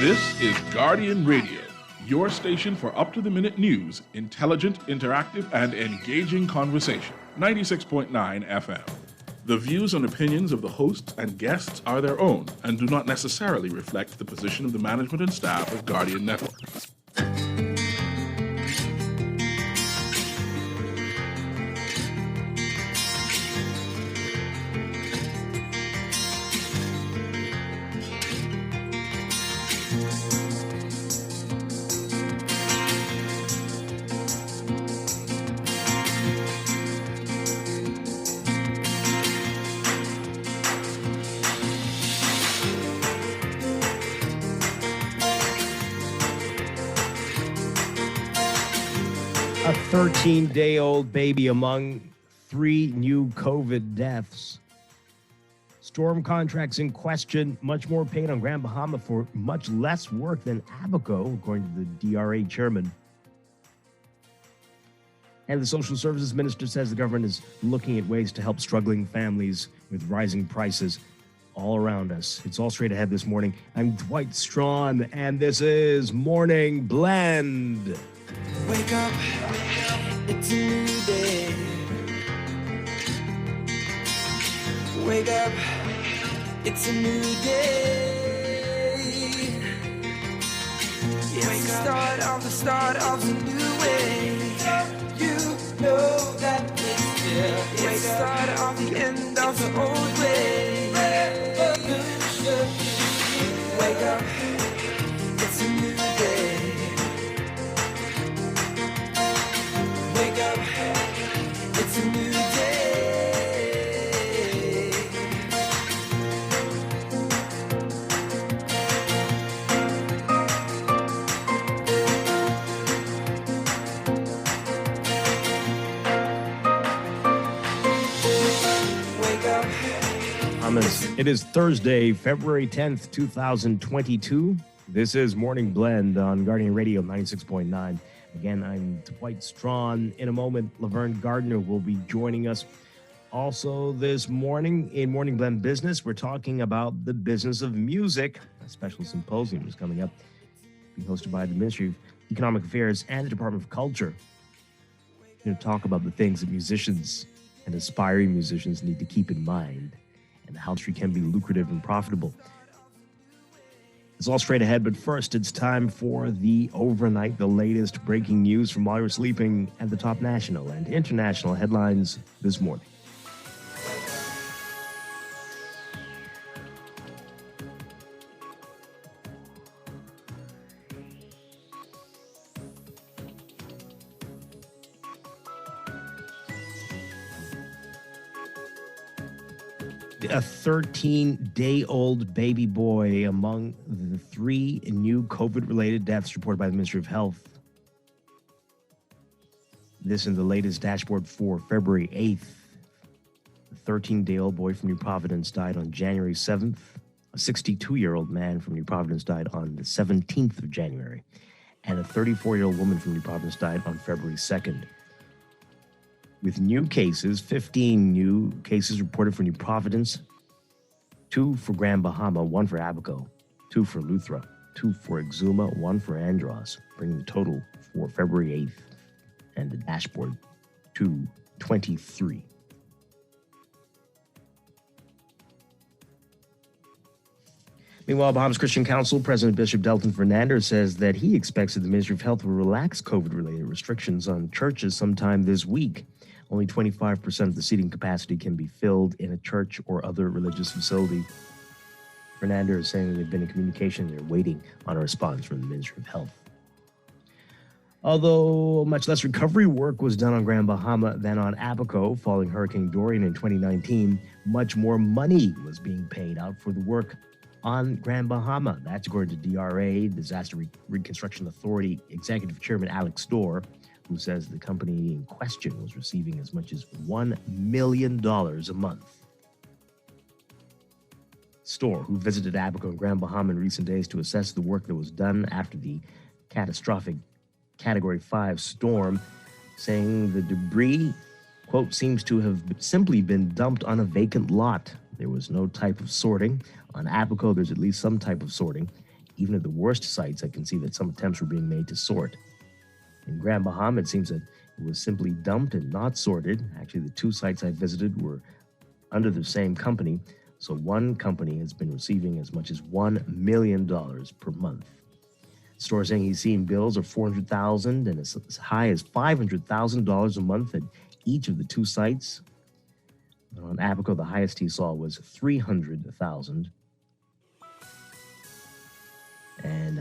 This is Guardian Radio, your station for up-to-the-minute news, intelligent, interactive, and engaging conversation. 96.9 FM. The views and opinions of the hosts and guests are their own and do not necessarily reflect the position of the management and staff of Guardian Network. A 13-day-old baby among 3 new COVID deaths. Storm contracts in question, much more paid on Grand Bahama for much less work than Abaco, according to the DRA chairman. And the Social Services Minister says the government is looking at ways to help struggling families with rising prices all around us. It's all straight ahead this morning. I'm Dwight Strachan, and this is Morning Blend. Wake up, it's a new day. Wake up, it's a new day. It's the start of a new way. You know that it's here. It's the start of the end of the old way. Revolution. Wake up, it's a new day. Wake up, it's a new day. Wake up. It is Thursday, February 10th, 2022. This is Morning Blend on Guardian Radio 96.9. Again, I'm Dwight Strachan. In a moment, Laverne Gardner will be joining us. Also this morning in Morning Blend Business, we're talking about the business of music. A special symposium is coming up, being hosted by the Ministry of Economic Affairs and the Department of Culture. We're going to talk about the things that musicians and aspiring musicians need to keep in mind and how industry can be lucrative and profitable. It's all straight ahead, but first it's time for the overnight, the latest breaking news from while you're sleeping and the top national and international headlines this morning. A 13-day-old baby boy among the 3 new COVID-related deaths reported by the Ministry of Health. This in the latest dashboard for February 8th. A 13-day-old boy from New Providence died on January 7th. A 62-year-old man from New Providence died on the 17th of January. And a 34-year-old woman from New Providence died on February 2nd. With new cases, 15 new cases reported for New Providence, 2 for Grand Bahama, 1 for Abaco, 2 for Luthra, 2 for Exuma, 1 for Andros, bringing the total for February 8th and the dashboard to 23. Meanwhile, Bahamas Christian Council President Bishop Delton Fernandez says that he expects that the Ministry of Health will relax COVID-related restrictions on churches sometime this week. Only 25% of the seating capacity can be filled in a church or other religious facility. Fernandez is saying that they've been in communication and they're waiting on a response from the Ministry of Health. Although much less recovery work was done on Grand Bahama than on Abaco following Hurricane Dorian in 2019, much more money was being paid out for the work on Grand Bahama. That's according to DRA, Disaster Reconstruction Authority Executive Chairman Alex Storr, who says the company in question was receiving as much as $1 million a month. Storr, who visited Abaco and Grand Bahama in recent days to assess the work that was done after the catastrophic Category 5 storm, saying the debris, quote, seems to have simply been dumped on a vacant lot. There was no type of sorting. On Abaco, there's at least some type of sorting. even at the worst sites, I can see that some attempts were being made to sort. In Grand Bahama, it seems that it was simply dumped and not sorted. Actually, the two sites I visited were under the same company, so one company has been receiving as much as $1 million per month. The store saying he's seen bills of $400,000 and as high as $500,000 a month at each of the two sites. But on Apico, the highest he saw was $300,000, and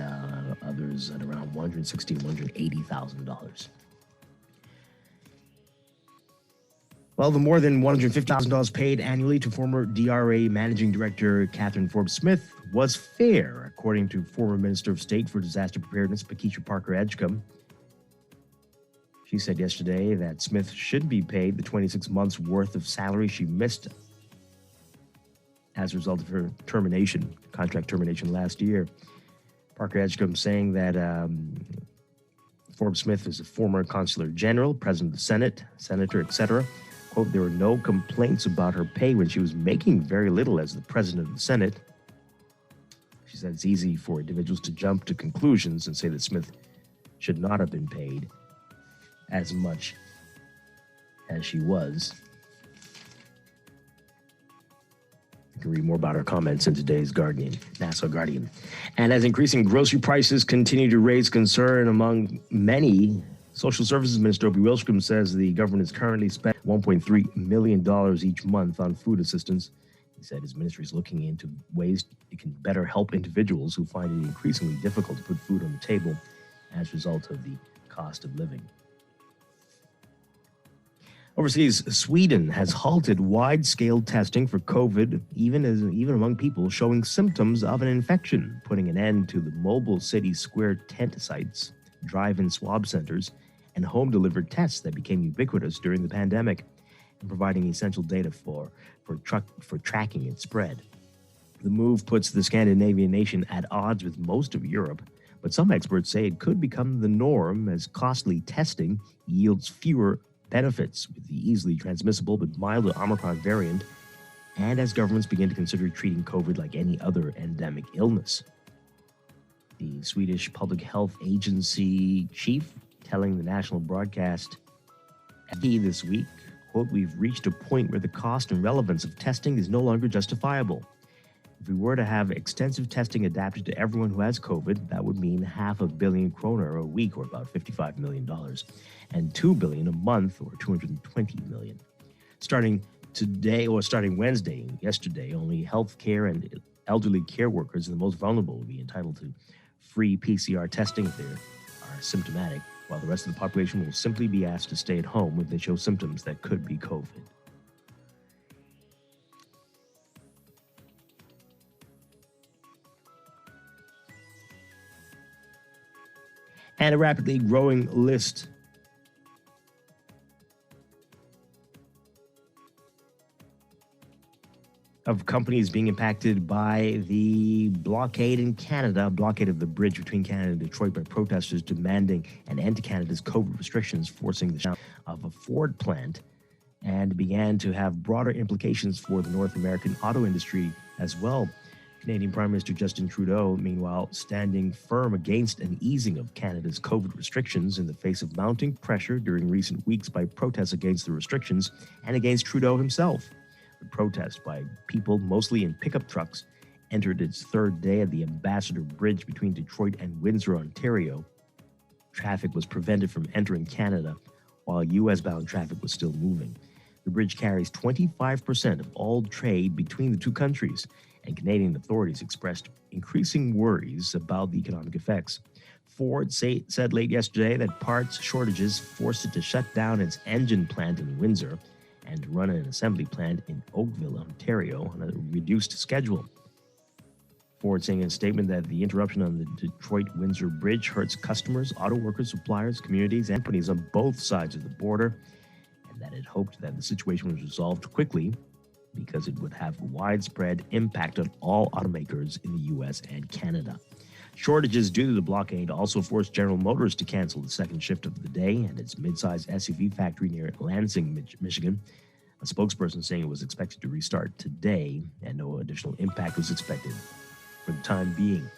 others at around $160,000, $180,000. Well, the more than $150,000 paid annually to former DRA Managing Director Catherine Forbes Smith was fair, according to former Minister of State for Disaster Preparedness, Pakeisha Parker Edgecombe. She said yesterday that Smith should be paid the 26 months' worth of salary she missed as a result of her contract termination last year. Parker Edgecombe saying that Forbes Smith is a former consular general, president of the Senate, senator, etc. Quote, there were no complaints about her pay when she was making very little as the president of the Senate. She said it's easy for individuals to jump to conclusions and say that Smith should not have been paid as much as she was. You can read more about her comments in today's Nassau Guardian. And as increasing grocery prices continue to raise concern among many, Social Services Minister Obi Wilshcombe says the government is currently spending $1.3 million each month on food assistance. He said his ministry is looking into ways it can better help individuals who find it increasingly difficult to put food on the table as a result of the cost of living. Overseas, Sweden has halted wide-scale testing for COVID, even among people showing symptoms of an infection, putting an end to the mobile city square tent sites, drive-in swab centers, and home-delivered tests that became ubiquitous during the pandemic, and providing essential data for tracking its spread. The move puts the Scandinavian nation at odds with most of Europe, but some experts say it could become the norm as costly testing yields fewer benefits with the easily transmissible but milder Omicron variant, and as governments begin to consider treating COVID like any other endemic illness. The Swedish Public Health Agency chief telling the national broadcast this week, quote, we've reached a point where the cost and relevance of testing is no longer justifiable. If we were to have extensive testing adapted to everyone who has COVID, that would mean 500 million kroner a week, or about $55 million, and 2 billion a month, or 220 million. Starting yesterday, only healthcare and elderly care workers and the most vulnerable will be entitled to free PCR testing if they are symptomatic, while the rest of the population will simply be asked to stay at home if they show symptoms that could be COVID. And a rapidly growing list of companies being impacted by the blockade in Canada, blockade of the bridge between Canada and Detroit by protesters demanding an end to Canada's COVID restrictions, forcing the shutdown of a Ford plant, and began to have broader implications for the North American auto industry as well. Canadian Prime Minister Justin Trudeau, meanwhile, standing firm against an easing of Canada's COVID restrictions in the face of mounting pressure during recent weeks by protests against the restrictions and against Trudeau himself. The protest by people, mostly in pickup trucks, entered its third day at the Ambassador Bridge between Detroit and Windsor, Ontario. Traffic was prevented from entering Canada, while U.S.-bound traffic was still moving. The bridge carries 25% of all trade between the two countries, and Canadian authorities expressed increasing worries about the economic effects. Ford said late yesterday that parts shortages forced it to shut down its engine plant in Windsor and to run an assembly plant in Oakville, Ontario, on a reduced schedule. Ford saying in a statement that the interruption on the Detroit-Windsor Bridge hurts customers, auto workers, suppliers, communities, and companies on both sides of the border, and that it hoped that the situation was resolved quickly because it would have widespread impact on all automakers in the U.S. and Canada. Shortages due to the blockade also forced General Motors to cancel the second shift of the day and its mid-size SUV factory near Lansing, Michigan. A spokesperson saying it was expected to restart today and no additional impact was expected for the time being.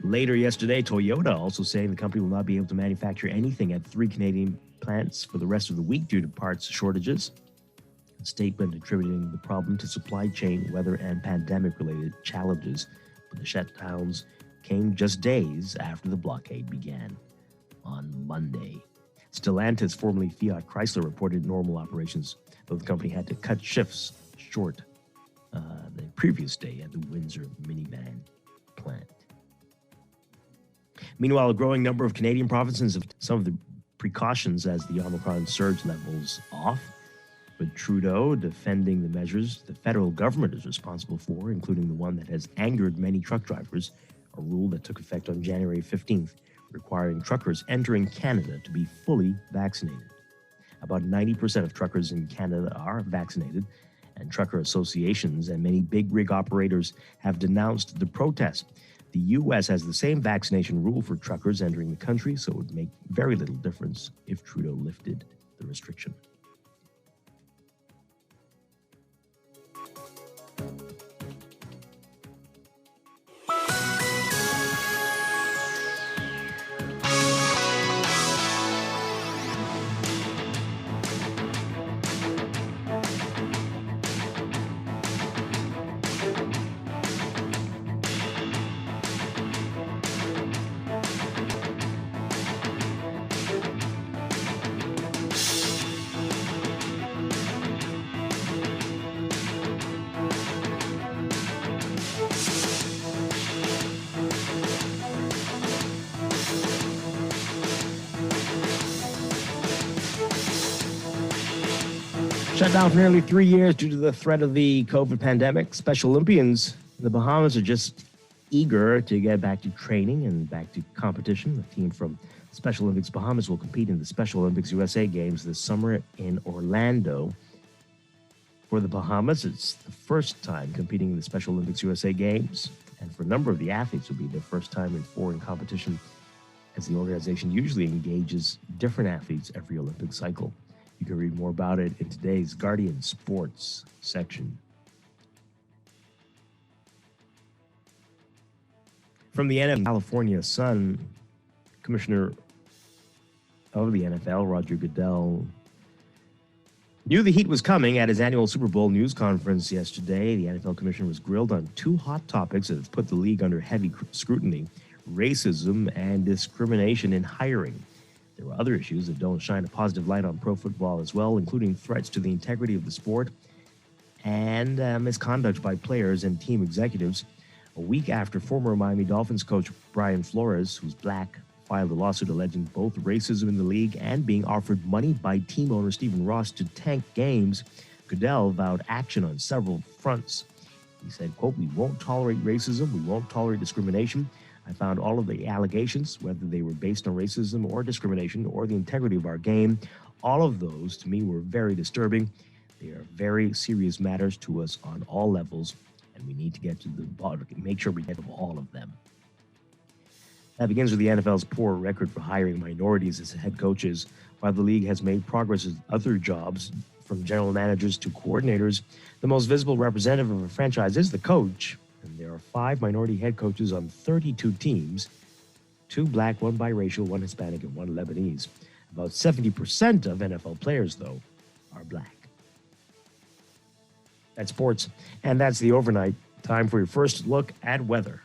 Later yesterday, Toyota also saying the company will not be able to manufacture anything at 3 Canadian plants for the rest of the week due to parts shortages. A statement attributing the problem to supply chain, weather, and pandemic-related challenges. But the shutdowns came just days after the blockade began on Monday. Stellantis, formerly Fiat Chrysler, reported normal operations, though the company had to cut shifts short the previous day at the Windsor minivan plant. Meanwhile, a growing number of Canadian provinces have some of the precautions as the Omicron surge levels off, with Trudeau defending the measures the federal government is responsible for, including the one that has angered many truck drivers, a rule that took effect on January 15th, requiring truckers entering Canada to be fully vaccinated. About 90% of truckers in Canada are vaccinated, and trucker associations and many big rig operators have denounced the protest. The U.S. has the same vaccination rule for truckers entering the country, so it would make very little difference if Trudeau lifted the restriction. Shut down for nearly 3 years due to the threat of the COVID pandemic. Special Olympians in the Bahamas are just eager to get back to training and back to competition. The team from Special Olympics Bahamas will compete in the Special Olympics USA Games this summer in Orlando. For the Bahamas, it's the first time competing in the Special Olympics USA Games, and for a number of the athletes, it will be their first time in foreign competition, as the organization usually engages different athletes every Olympic cycle. You can read more about it in today's Guardian Sports section. From the NFL, California Sun, Commissioner of the NFL, Roger Goodell, knew the heat was coming at his annual Super Bowl news conference yesterday. The NFL commissioner was grilled on two hot topics that have put the league under heavy scrutiny: racism and discrimination in hiring. There were other issues that don't shine a positive light on pro football as well, including threats to the integrity of the sport and misconduct by players and team executives. A week after former Miami Dolphins coach Brian Flores, who's black, filed a lawsuit alleging both racism in the league and being offered money by team owner Stephen Ross to tank games, Goodell vowed action on several fronts. He said, quote, "We won't tolerate racism. We won't tolerate discrimination. I found all of the allegations, whether they were based on racism or discrimination or the integrity of our game, all of those to me were very disturbing. They are very serious matters to us on all levels, and we need to get to the bottom, make sure we get to all of them." That begins with the NFL's poor record for hiring minorities as head coaches. While the league has made progress with other jobs, from general managers to coordinators, the most visible representative of a franchise is the coach. And there are 5 minority head coaches on 32 teams, 2 black, 1 biracial, 1 Hispanic, and 1 Lebanese. About 70% of NFL players, though, are black. That's sports, and that's the overnight. Time for your first look at weather.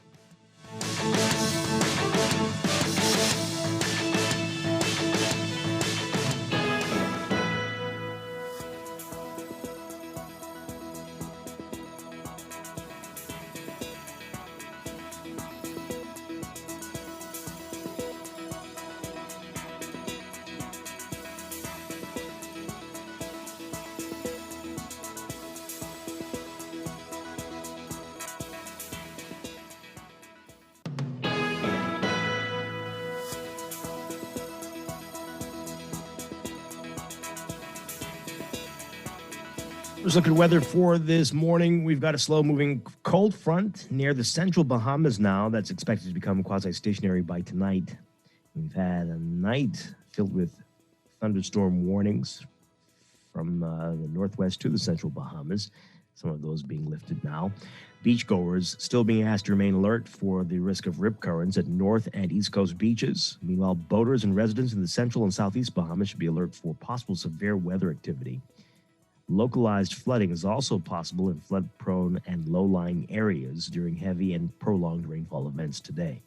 Let's look at weather for this morning. We've got a slow-moving cold front near the central Bahamas now that's expected to become quasi-stationary by tonight. We've had a night filled with thunderstorm warnings from the northwest to the central Bahamas. some of those being lifted now. Beachgoers still being asked to remain alert for the risk of rip currents at north and east coast beaches. Meanwhile, boaters and residents in the central and southeast Bahamas should be alert for possible severe weather activity. Localized flooding is also possible in flood-prone and low-lying areas during heavy and prolonged rainfall events today.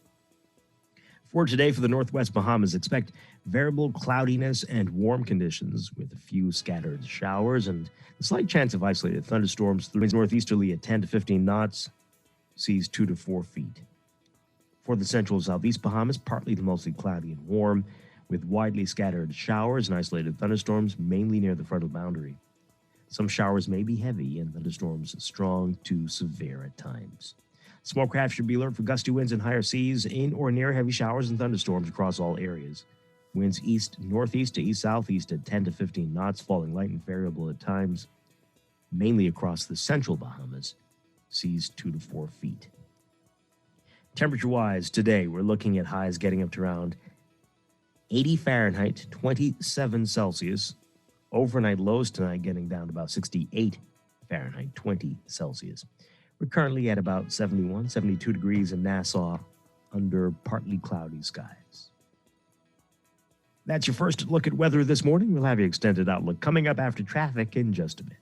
For today, for the northwest Bahamas, expect variable cloudiness and warm conditions with a few scattered showers and a slight chance of isolated thunderstorms. The winds northeasterly at 10 to 15 knots, seas 2 to 4 feet. For the central and southeast Bahamas, partly to mostly cloudy and warm, with widely scattered showers and isolated thunderstorms, mainly near the frontal boundary. Some showers may be heavy and thunderstorms strong to severe at times. Small craft should be alert for gusty winds and higher seas in or near heavy showers and thunderstorms across all areas. Winds east-northeast to east-southeast at 10 to 15 knots, falling light and variable at times, mainly across the central Bahamas, seas 2 to 4 feet. Temperature-wise, today we're looking at highs getting up to around 80 Fahrenheit, 27 Celsius. Overnight lows tonight getting down to about 68 Fahrenheit, 20 Celsius. We're currently at about 71, 72 degrees in Nassau under partly cloudy skies. That's your first look at weather this morning. We'll have your extended outlook coming up after traffic in just a bit.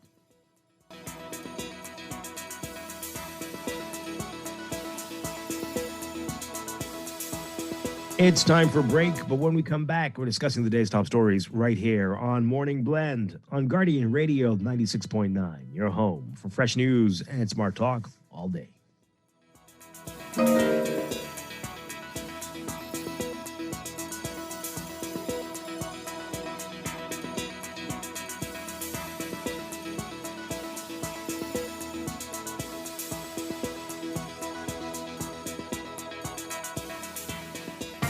It's time for a break, but when we come back, we're discussing the day's top stories right here on Morning Blend on Guardian Radio 96.9, your home for fresh news and smart talk all day.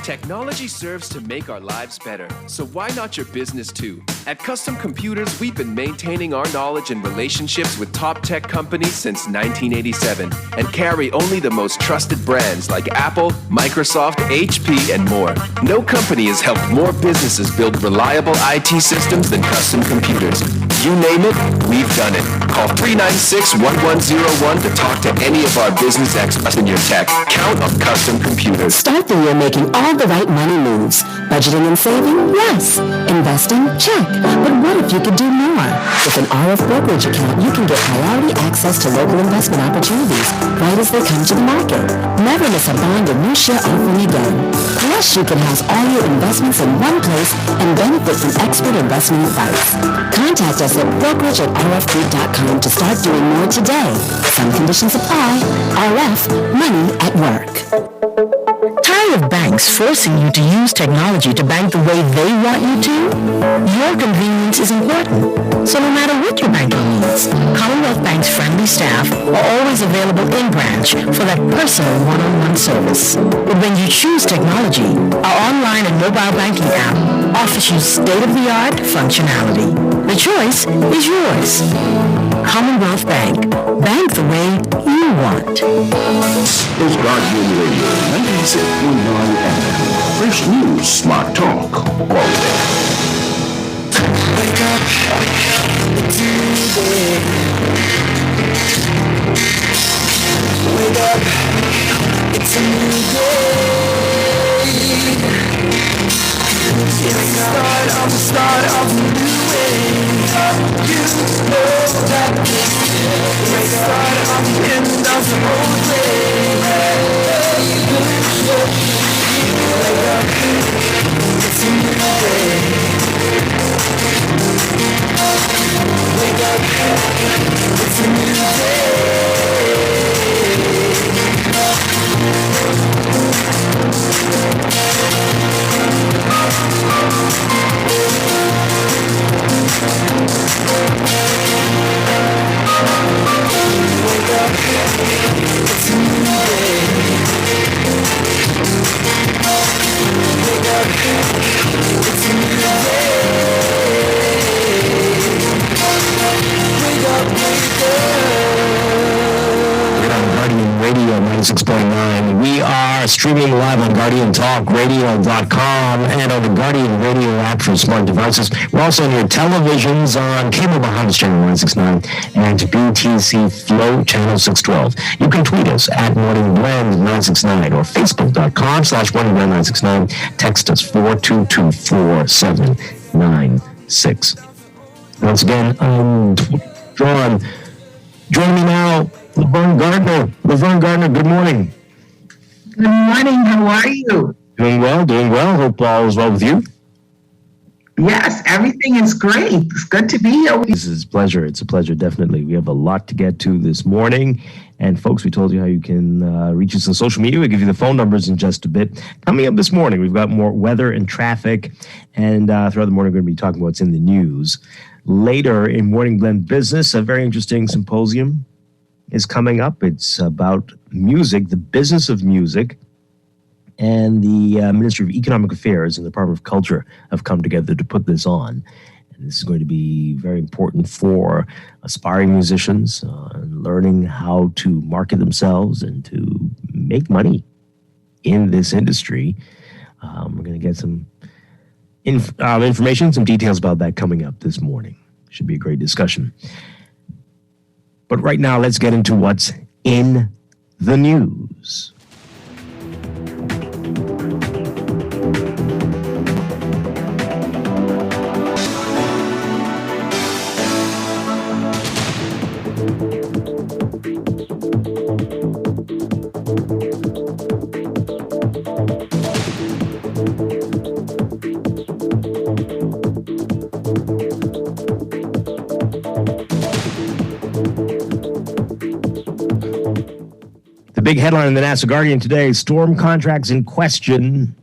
Technology serves to make our lives better, so why not your business too? At Custom Computers, we've been maintaining our knowledge and relationships with top tech companies since 1987 and carry only the most trusted brands like Apple, Microsoft, HP, and more. No company has helped more businesses build reliable IT systems than Custom Computers. You name it, we've done it. Call 396-1101 to talk to any of our business experts in your tech. Count on Custom Computers. Start the year making all the right money moves. Budgeting and saving? Yes. Investing? Check. But what if you could do more? With an RF brokerage account, you can get priority access to local investment opportunities right as they come to the market. Never miss a bond or new share offering again. Plus, you can house all your investments in one place and benefit from expert investment advice. Contact us at brokerage@rfgroup.com to start doing more today. Some conditions apply. RF, money at work. Tired of banks forcing you to use technology to bank the way they want you to? Your convenience is important. So no matter what your banking needs, Commonwealth Bank's friendly staff are always available in branch for that personal one-on-one service. But when you choose technology, our online and mobile banking app offers you state-of-the-art functionality. The choice is yours. Commonwealth Bank. Bank the way you want. It's Guardian Radio 96.9 FM. Fresh news, smart talk, all day. Wake up, it's a new day. Wake up, it's a new day. It's the start of a new way. You know that it's the start of the end of the old way. Wake up, it's a new day. Wake up, it's a new day. Wake up, it's a new day. Wake up, it's a new day. Wake up, wake up. On Guardian Radio 96.9, we are streaming live on GuardianTalkRadio.com and on the Guardian Radio app for smart devices. We're also on your televisions on Cable Bahamas Channel 969 and BTC Flow Channel 612. You can tweet us at Morning Blend 969 or Facebook.com/Morning Blend 969. Text us 4224796. Once again, I'm John. Join me now, Laverne Gardner. Laverne Gardner, good morning. Good morning. How are you? Doing well. Hope all is well with you. Yes, everything is great. It's good to be here. This is a pleasure. It's a pleasure, definitely. We have a lot to get to this morning. And folks, we told you how you can reach us on social media. We'll give you the phone numbers in just a bit. Coming up this morning, we've got more weather and traffic. And throughout the morning, we're going to be talking about what's in the news. Later in Morning Blend Business, a very interesting symposium is coming up. It's about music, the business of music. And the Ministry of Economic Affairs and the Department of Culture have come together to put this on. And this is going to be very important for aspiring musicians, learning how to market themselves and to make money in this industry. We're going to get some information, some details about that coming up this morning. Should be a great discussion. But right now, let's get into what's in the news. The big headline in the Nassau Guardian today, storm contracts in question,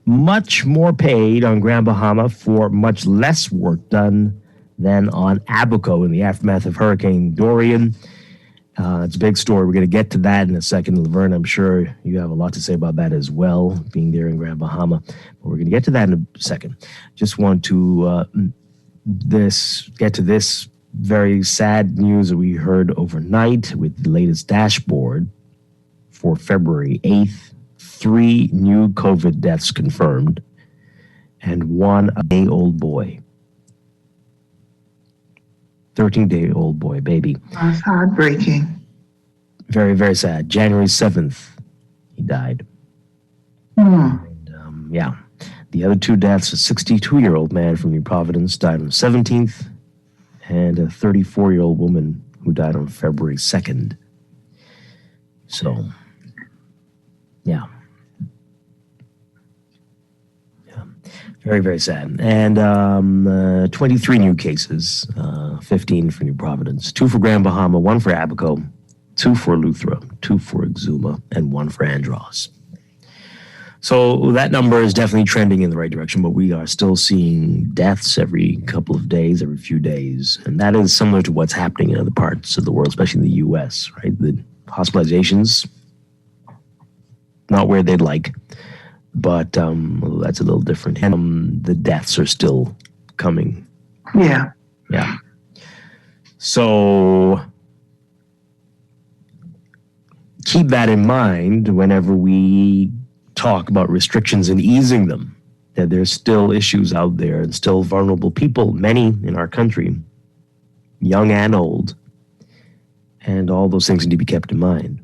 much more paid on Grand Bahama for much less work done than on Abaco in the aftermath of Hurricane Dorian. It's a big story. We're going to get to that in a second. Laverne, I'm sure you have a lot to say about that as well, being there in Grand Bahama. But we're going to get to that in a second. Just want to get to this very sad news that we heard overnight with the latest dashboard for February 8th. 3 new COVID deaths confirmed and 1 day-old boy. 13-day-old boy, baby. That's heartbreaking. Very, very sad. January 7th, he died. Hmm. And, the other 2 deaths, a 62-year-old man from New Providence died on the 17th, and a 34-year-old woman who died on February 2nd. So, yeah. Very, very sad. And 23 new cases, 15 for New Providence, 2 for Grand Bahama, 1 for Abaco, 2 for Eleuthera, 2 for Exuma, and 1 for Andros. So that number is definitely trending in the right direction, but we are still seeing deaths every couple of days, every few days. And that is similar to what's happening in other parts of the world, especially in the U.S., right? The hospitalizations, not where they'd like. But that's a little different. And the deaths are still coming. Yeah. Yeah. So keep that in mind whenever we talk about restrictions and easing them, that there's still issues out there and still vulnerable people, many in our country, young and old, and all those things need to be kept in mind.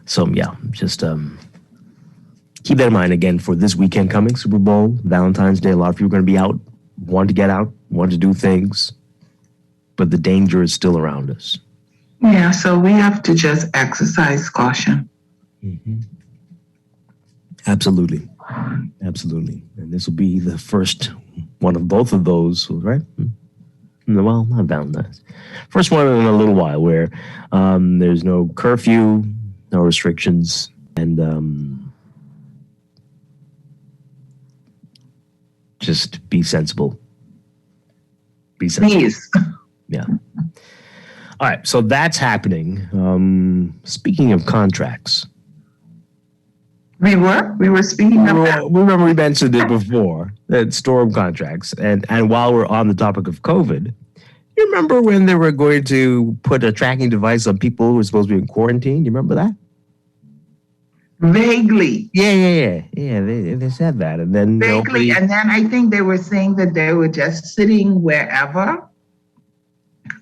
So, just keep that in mind again for this weekend coming, Super Bowl, Valentine's Day. A lot of people are going to be out, want to get out, want to do things, but the danger is still around us. Yeah, so we have to just exercise caution. Mm-hmm. Absolutely. And this will be the first one of both of those, right? Well, not Valentine's. First one in a little while where there's no curfew, no restrictions, and just be sensible. Please. Yeah. All right, so that's happening. Speaking of contracts. We were speaking of that. Remember we mentioned it before, that storm contracts. And while we're on the topic of COVID, You remember when they were going to put a tracking device on people who were supposed to be in quarantine? You remember that? Vaguely. Yeah. They said that, and then Vaguely. nobody. And then I think they were saying that they were just sitting wherever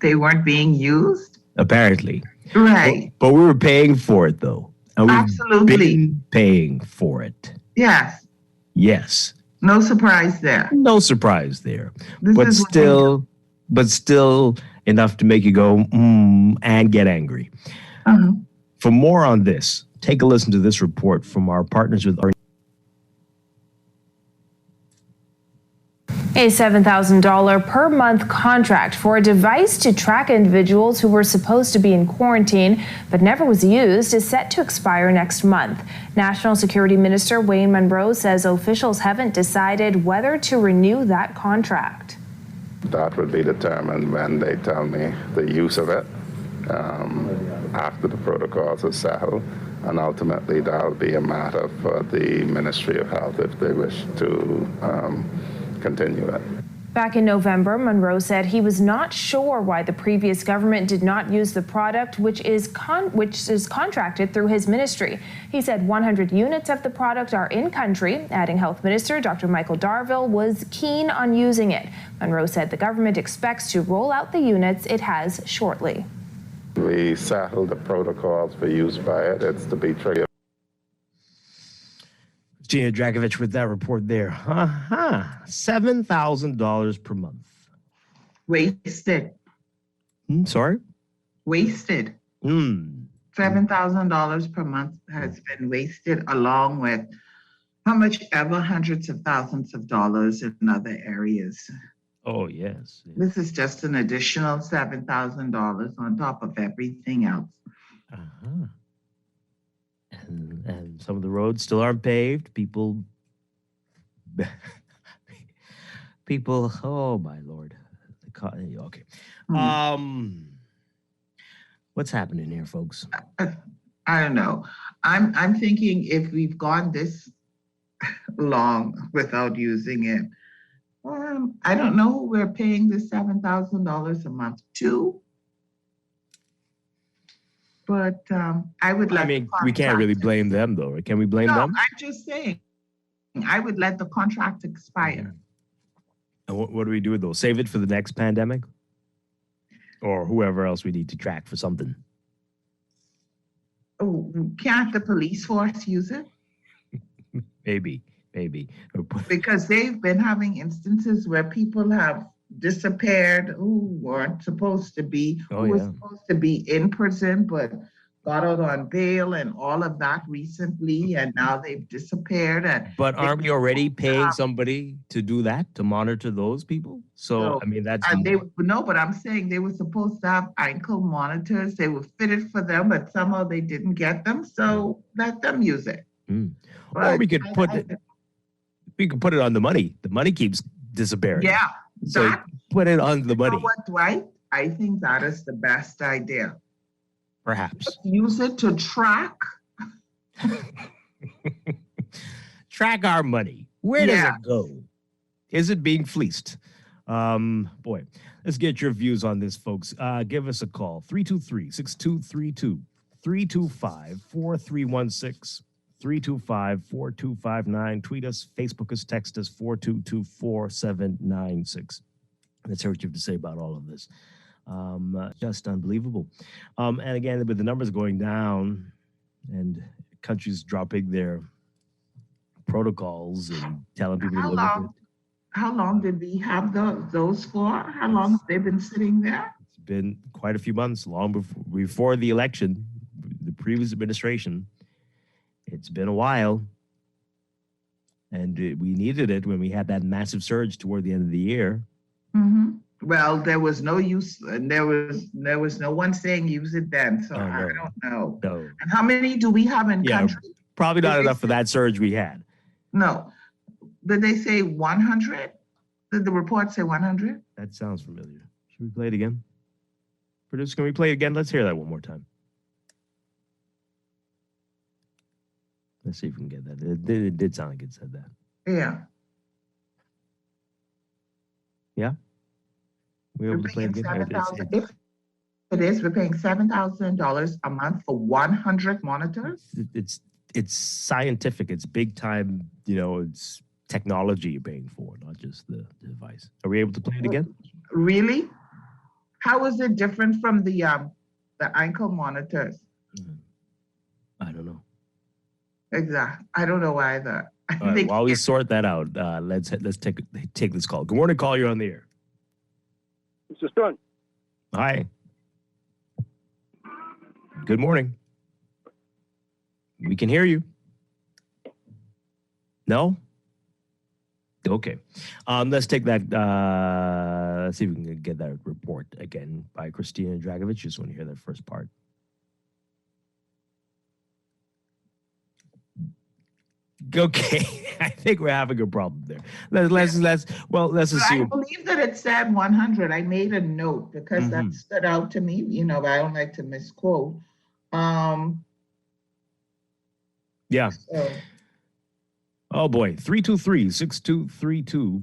they weren't being used. Apparently, Right. but we were paying for it though, and we've Absolutely. been paying for it. Yes. Yes, No surprise there. no surprise there. This But is what still enough to make you go and get angry. For more on this, take a listen to this report from our partners with our. A $7,000 per month contract for a device to track individuals who were supposed to be in quarantine but never was used is set to expire next month. National Security Minister Wayne Munro says officials haven't decided whether to renew that contract. That would be determined when they tell me the use of it after the protocols are settled, and ultimately that'll be a matter for the Ministry of Health if they wish to continue it. Back in November, Munro said he was not sure why the previous government did not use the product, which is contracted through his ministry. He said 100 units of the product are in country, adding Health Minister Dr. Michael Darville was keen on using it. Munro said the government expects to roll out the units it has shortly. We settled the protocols for use by it. It's to be triggered. Gina Dragovich with that report there. $7,000 per month. Wasted. Sorry? Wasted. $7,000 per month has been wasted, along with how much ever hundreds of thousands of dollars in other areas. Oh, yes. This is just an additional $7,000 on top of everything else. And some of the roads still aren't paved. People, oh my Lord. Okay. What's happening here, folks? I don't know. I'm thinking if we've gone this long without using it, I don't know who we're paying this $7,000 a month to. But I would let. I mean, we can't really blame them, though. Can we blame them? I'm just saying, I would let the contract expire. And what do we do with those? Save it for the next pandemic? Or whoever else we need to track for something? Oh, can't the police force use it? Maybe. Because they've been having instances where people have disappeared who weren't supposed to be, were supposed to be in prison, but got out on bail and all of that recently, and now they've disappeared. But aren't we already paying somebody to do that, to monitor those people? So, I mean, that's... but I'm saying they were supposed to have ankle monitors. They were fitted for them, but somehow they didn't get them, so let them use it. Or we could put it on the money. The money keeps disappearing. Yeah. So put it on the money. You know what, Dwight? I think that is the best idea. Perhaps. Let's use it to track. Track our money. Where does it go? Is it being fleeced? Boy, let's get your views on this, folks. Give us a call. 323-6232, 325-4316. 325-4259. Tweet us, Facebook us, text us 422-4796. Let's hear what you have to say about all of this. Just unbelievable. And again, with the numbers going down and countries dropping their protocols and telling people to live with it. How long did we have those for? How long have they been sitting there? It's been quite a few months, long before the election, the previous administration. It's been a while, and we needed it when we had that massive surge toward the end of the year. Well, there was no use, and there was no one saying use it then, so I don't know. No. And how many do we have in country? Probably not enough for that surge we had. No. Did they say 100? Did the report say 100? That sounds familiar. Should we play it again? Producer, can we play it again? Let's hear that one more time. Let's see if we can get that. It did sound like it said that. Yeah. Yeah? We're able to play it again. If it is, we're paying $7,000 a month for 100 monitors. It's scientific. It's big time. It's technology you're paying for, not just the device. Are we able to play it again? Really? How is it different from the ankle monitors? I don't know. Exactly. I don't know either. All right, while we sort that out, let's take this call. Good morning, call. You're on the air. Mr. Stern. Hi. Good morning. We can hear you. No? Okay. Let's take that. Let's see if we can get that report again by Christina Dragovich. Just want to hear that first part. Okay, I think we're having a problem there. Let's assume. I believe that it said 100. I made a note because that stood out to me. But I don't like to misquote. Yeah. So. Oh boy, 323-6232,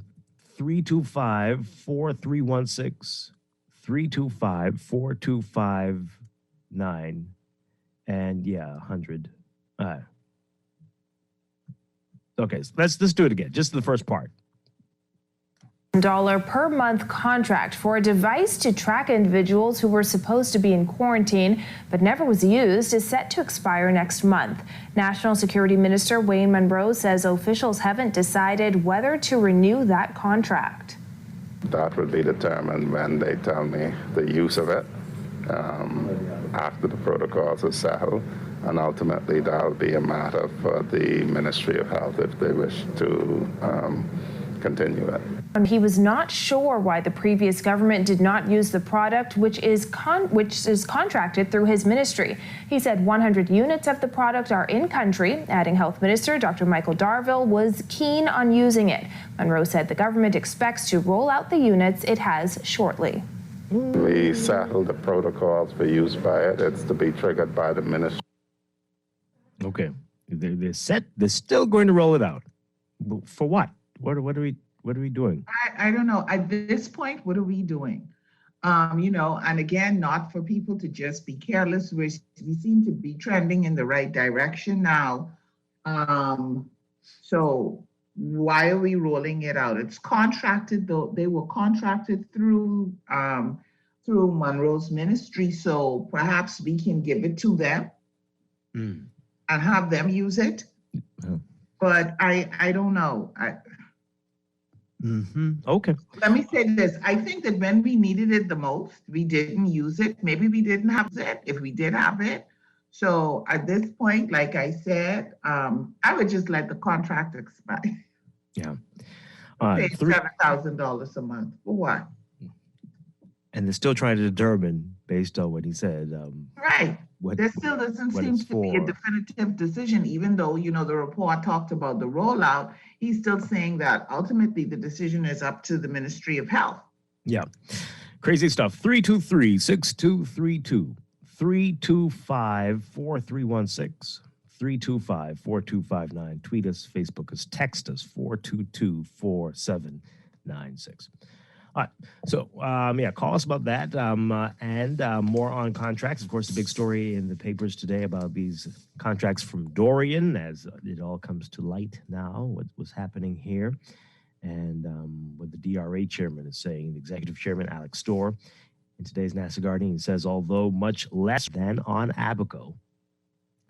325-4316, 325-4259, and 100. Okay, so let's do it again. Just the first part. $1 per month contract for a device to track individuals who were supposed to be in quarantine but never was used is set to expire next month. National Security Minister Wayne Munro says officials haven't decided whether to renew that contract. That will be determined when they tell me the use of it after the protocols are settled. And ultimately, that'll be a matter for the Ministry of Health if they wish to continue it. He was not sure why the previous government did not use the product, which is contracted through his ministry. He said 100 units of the product are in country, adding Health Minister Dr. Michael Darville was keen on using it. Munro said the government expects to roll out the units it has shortly. We settled the protocols for use by it. It's to be triggered by the ministry. Okay, they're set. They're still going to roll it out. For what? What are we doing? I don't know. At this point, what are we doing? And again, not for people to just be careless. We seem to be trending in the right direction now. So why are we rolling it out? It's contracted, though. They were contracted through Munro's ministry. So perhaps we can give it to them. And have them use it. But I don't know. Okay. Let me say this. I think that when we needed it the most, we didn't use it. Maybe we didn't have it if we did have it. So at this point, like I said, I would just let the contract expire. Yeah. Pay $7,000 a month for what? And they're still trying to determine, based on what he said. Right. There still doesn't seem to be a definitive decision, even though, the report talked about the rollout. He's still saying that ultimately the decision is up to the Ministry of Health. Yeah. Crazy stuff. 323-6232, 325-4316, 325-4259. Tweet us, Facebook us, text us, 422-4796. All right. So, call us about that and more on contracts. Of course, the big story in the papers today about these contracts from Dorian, as it all comes to light now, what was happening here, and what the DRA chairman is saying, the executive chairman, Alex Storr, in today's NASA Guardian, he says, although much less than on Abaco,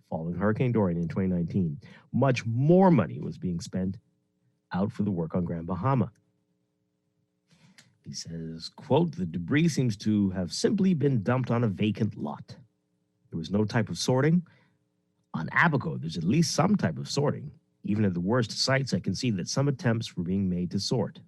following Hurricane Dorian in 2019, much more money was being spent out for the work on Grand Bahama. He says, quote, the debris seems to have simply been dumped on a vacant lot. There was no type of sorting. On Abaco, there's at least some type of sorting. Even at the worst sites, I can see that some attempts were being made to sort.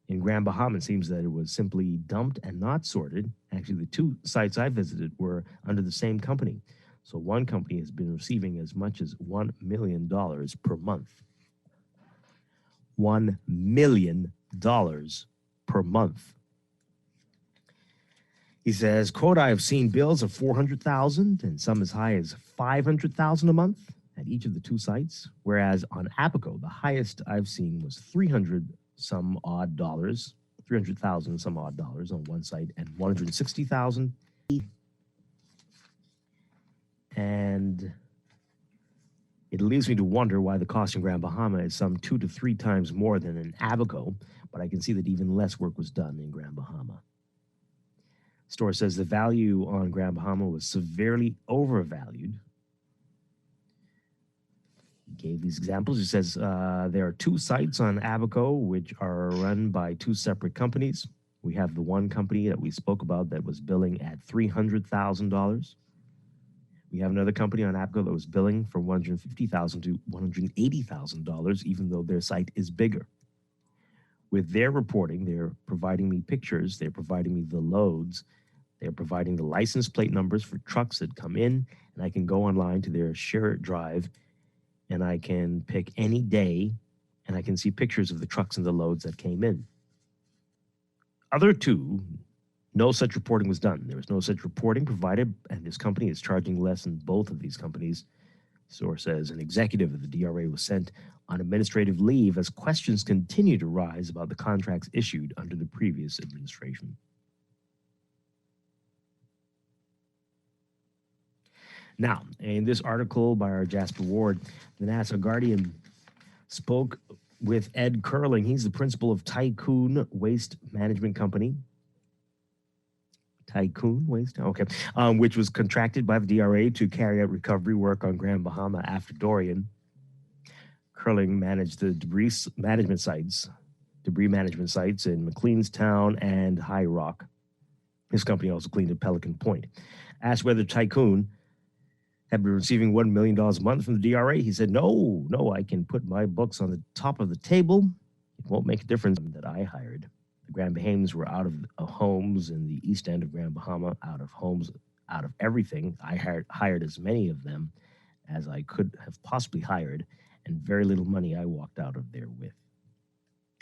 In Grand Bahama, it seems that it was simply dumped and not sorted. Actually, the two sites I visited were under the same company. So one company has been receiving as much as $1 million per month. $1 million per month. He says, quote, I have seen bills of $400,000 and some as high as $500,000 a month at each of the two sites, whereas on Abaco, the highest I've seen was $300 some odd dollars $300,000 some odd dollars on one site and $160,000. And it leaves me to wonder why the cost in Grand Bahama is some 2 to 3 times more than in Abaco, but I can see that even less work was done in Grand Bahama. Store says the value on Grand Bahama was severely overvalued. He gave these examples. He says there are 2 sites on Abaco which are run by 2 separate companies. We have the one company that we spoke about that was billing at $300,000. We have another company on Abaco that was billing from $150,000 to $180,000, even though their site is bigger. With their reporting, they're providing me pictures, they're providing me the loads, they're providing the license plate numbers for trucks that come in, and I can go online to their Share It Drive, and I can pick any day, and I can see pictures of the trucks and the loads that came in. Other 2, no such reporting was done. There was no such reporting provided, and this company is charging less than both of these companies. Source says an executive of the DRA was sent on administrative leave as questions continue to rise about the contracts issued under the previous administration. Now, in this article by our Jasper Ward, the NASA Guardian spoke with Ed Curling. He's the principal of Tycoon Waste Management Company. Tycoon Waste, okay, which was contracted by the DRA to carry out recovery work on Grand Bahama after Dorian. Curling managed the debris management sites in McLeanstown and High Rock. His company also cleaned at Pelican Point. Asked whether Tycoon had been receiving $1 million a month from the DRA, he said, no, I can put my books on the top of the table. It won't make a difference that I hired. The Grand Bahamians were out of homes in the east end of Grand Bahama, out of homes, out of everything. I hired as many of them as I could have possibly hired, and very little money I walked out of there with.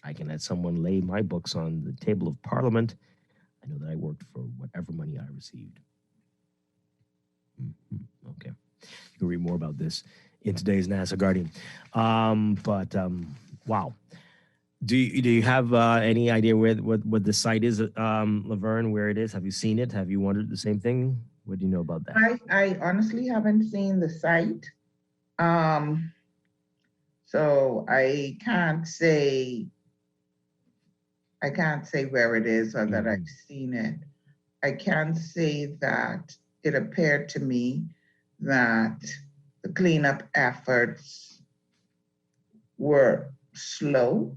I can let someone lay my books on the table of Parliament. I know that I worked for whatever money I received. Okay. You can read more about this in today's NASA Guardian. Wow. Do you have any idea what the site is, Laverne, where it is? Have you seen it? Have you wondered the same thing? What do you know about that? I honestly haven't seen the site. So I can't say where it is or that I've seen it. I can say that it appeared to me that the cleanup efforts were slow,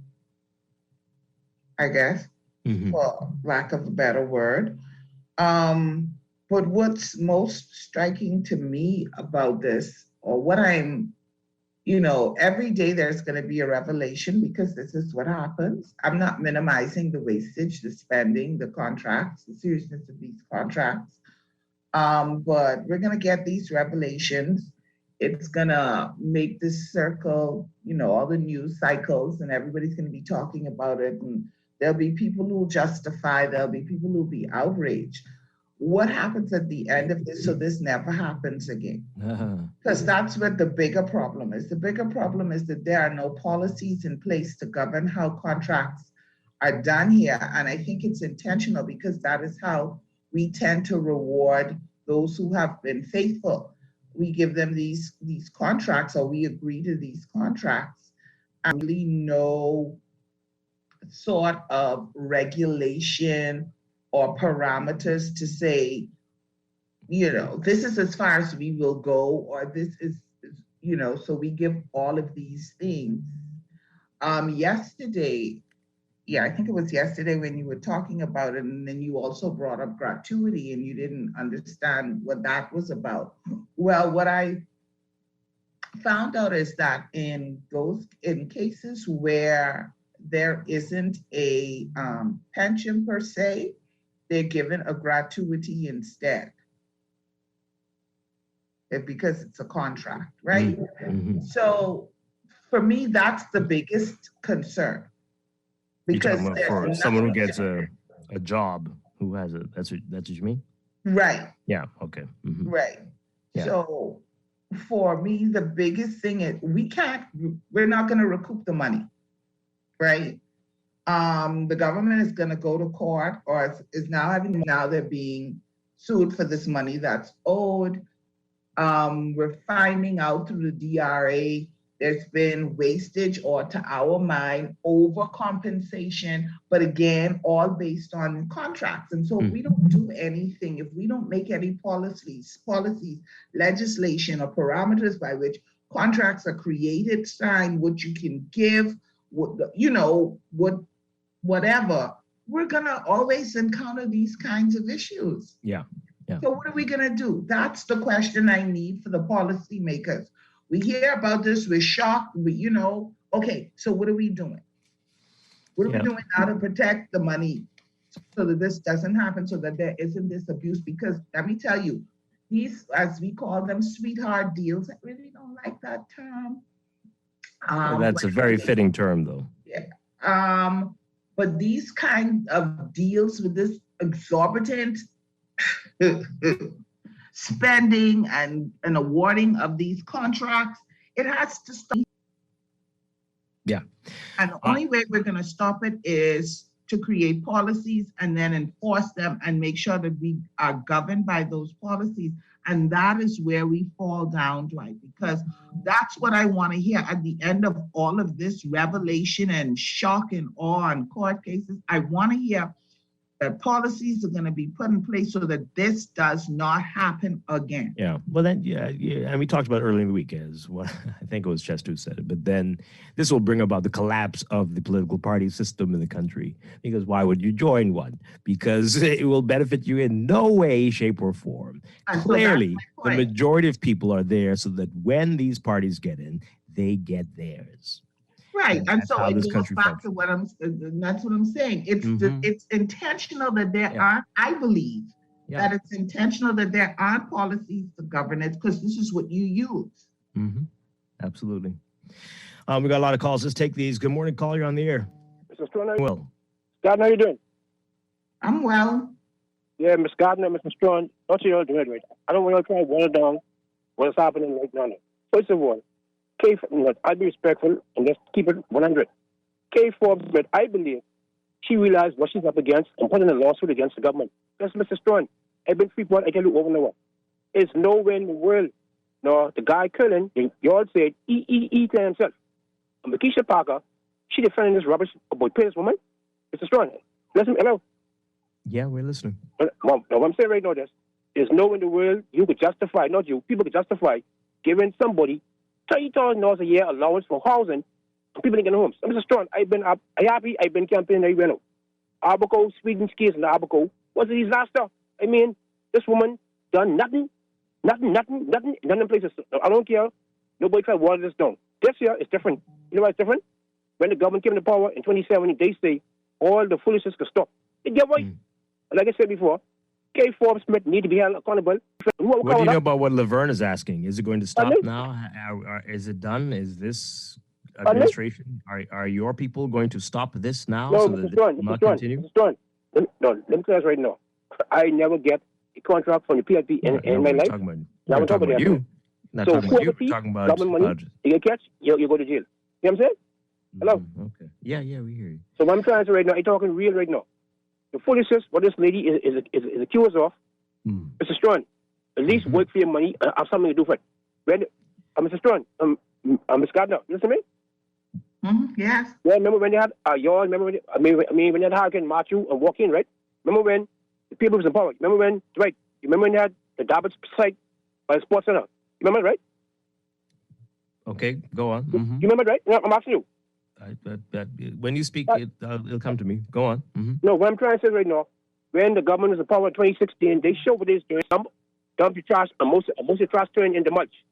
I guess, for lack of a better word. But what's most striking to me about this, or what every day there's going to be a revelation, because this is what happens. I'm not minimizing the wastage, the spending, the contracts, the seriousness of these contracts. But we're going to get these revelations. It's going to make this circle, all the news cycles, and everybody's going to be talking about it. And there'll be people who will justify, there'll be people who will be outraged. What happens at the end of this so this never happens again? Because that's what the bigger problem is. The bigger problem is that there are no policies in place to govern how contracts are done here. And I think it's intentional, because that is how we tend to reward those who have been faithful. We give them these contracts, or we agree to these contracts, and really no sort of regulation or parameters to say, this is as far as we will go, or this is, so we give all of these things. Yesterday, I think it was yesterday when you were talking about it, and then you also brought up gratuity, and you didn't understand what that was about. Well, what I found out is that in cases where there isn't a pension per se, they're given a gratuity instead, because it's a contract, right? Mm-hmm. So for me, that's the biggest concern. Because for someone who gets a job, who has that's what you mean? Right. Yeah. Okay. Mm-hmm. Right. Yeah. So for me, the biggest thing is we're not going to recoup the money, right? The government is going to go to court, or now they're being sued for this money that's owed. We're finding out through the DRA there's been wastage, or to our mind, overcompensation, but again, all based on contracts. And so if we don't do anything, if we don't make any policies, legislation, or parameters by which contracts are created, signed, what you can give, whatever, we're gonna always encounter these kinds of issues. Yeah. So what are we gonna do? That's the question I need for the policymakers. We hear about this, we're shocked, okay, so what are we doing? What are we doing now to protect the money so that this doesn't happen, so that there isn't this abuse? Because let me tell you, these, as we call them, sweetheart deals, I really don't like that term. That's a very fitting term, though. Yeah. But these kind of deals with this exorbitant spending and awarding of these contracts, it has to stop. Yeah. And the only way we're going to stop it is to create policies and then enforce them and make sure that we are governed by those policies. And that is where we fall down, Dwight, because that's what I want to hear at the end of all of this revelation and shock and awe and court cases. I want to hear that policies are going to be put in place so that this does not happen again. Yeah. Well, then, and we talked about earlier in the week, as what I think it was Chester who said it, but then this will bring about the collapse of the political party system in the country. Because why would you join one? Because it will benefit you in no way, shape, or form. And clearly, the majority of people are there so that when these parties get in, they get theirs. Right, and so it goes back to that's what I'm saying. It's intentional that there aren't, I believe, that it's intentional that there aren't policies to govern it, because this is what you use. Absolutely. We got a lot of calls. Let's take these. Good morning, caller. You're on the air. Mr. Strachan, Will. Gardner, how you doing? I'm well. Yeah, Ms. Gardner, Mr. Strachan, don't you all do it right. I don't want to try to water down what's happening right now. First of all, I'll be respectful and just keep it 100. Kay Forbes, but I believe she realized what she's up against and put in a lawsuit against the government. That's Mr. Strachan. I've been free, I tell you over and over. There's nowhere in the world. No, the guy Cullen, you all said, he to himself. And Makisha Parker, she defending this rubbish about pay this woman. Mr. Strachan, listen, hello. Yeah, we're listening. What I'm saying right now, there's nowhere in the world you could justify, not you, people could justify giving somebody $30,000 a year allowance for housing for people in homes. Mr. Strachan, I've been campaigning everywhere now. Abaco, Sweden's case in Abaco was a disaster. I mean, this woman done nothing in places. I don't care. Nobody tried to water this down. This year is different. You know why it's different? When the government came to power in 2017, they say all the foolishness could stop. It get right. Like I said before, Kay Forbes Smith need to be held accountable. What do you know about what Laverne is asking? Is it going to stop now? Is it done? Is this administration? Are your people going to stop this now so that it will not continue? No, let me tell you right now. I never get a contract from the PLP in my life. I'm talking about you. Not so talking about you. Talking about government money, you get catch, you go to jail. You know what I'm saying? Hello? Okay. Yeah, we hear you. So what I'm trying to say right now, I'm talking real right now. The foolishness, what this lady is accused of, Mr. Strachan, at least work for your money and have something to do for it. Mr. Strachan, Ms. Gardner, listen to me? Yes. Yeah, remember when they had, when they had Hurricane Matthew and walk in, right? Remember when the people was in power? Remember when, Dwight, you remember when they had the Dabbits site by the Sports Center? You remember, right? Okay, go on. You remember, right? No, I'm asking you. When you speak, it'll come to me. Go on. No, what I'm trying to say right now, when the government was in power in 2016, they showed what it is doing. Dump your trash, and most of the trash turned into mulch.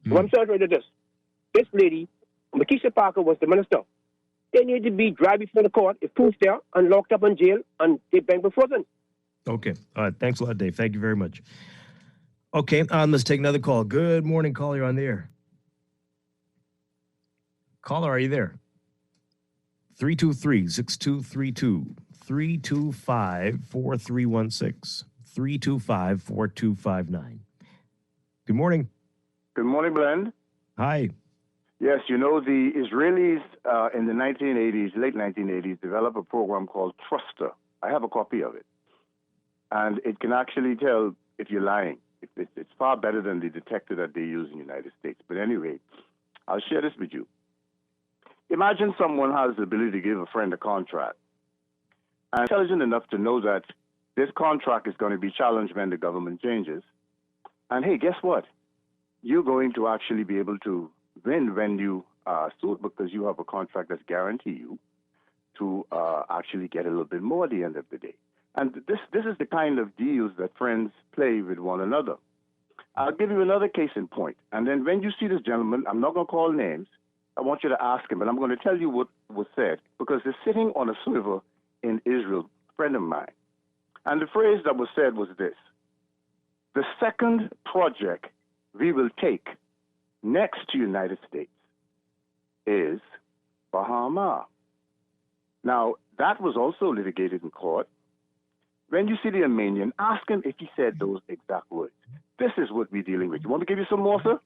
So I'm sorry to this lady, Makisha Parker, was the minister. They need to be dragged before the court, if proved there, and locked up in jail, and they bang for frozen. Okay. All right. Thanks a lot, Dave. Thank you very much. Okay. Let's take another call. Good morning, caller. You're on the air. Caller, are you there? 323-6232, 325-4316, 325-4259. Good morning. Good morning, Blend. Hi. Yes, you know, the Israelis in the 1980s, late 1980s, developed a program called Truster. I have a copy of it. And it can actually tell if you're lying. It's far better than the detector that they use in the United States. But anyway, I'll share this with you. Imagine someone has the ability to give a friend a contract and intelligent enough to know that this contract is going to be challenged when the government changes. And hey, guess what? You're going to actually be able to win when you sue because you have a contract that's guaranteed you to actually get a little bit more at the end of the day. And this is the kind of deals that friends play with one another. I'll give you another case in point. And then when you see this gentleman, I'm not going to call names. I want you to ask him, but I'm going to tell you what was said because they're sitting on a server in Israel, a friend of mine. And the phrase that was said was this: the second project we will take next to United States is Bahama. Now, that was also litigated in court. When you see the Armenian, ask him if he said those exact words. This is what we're dealing with. You want me to give you some more, sir?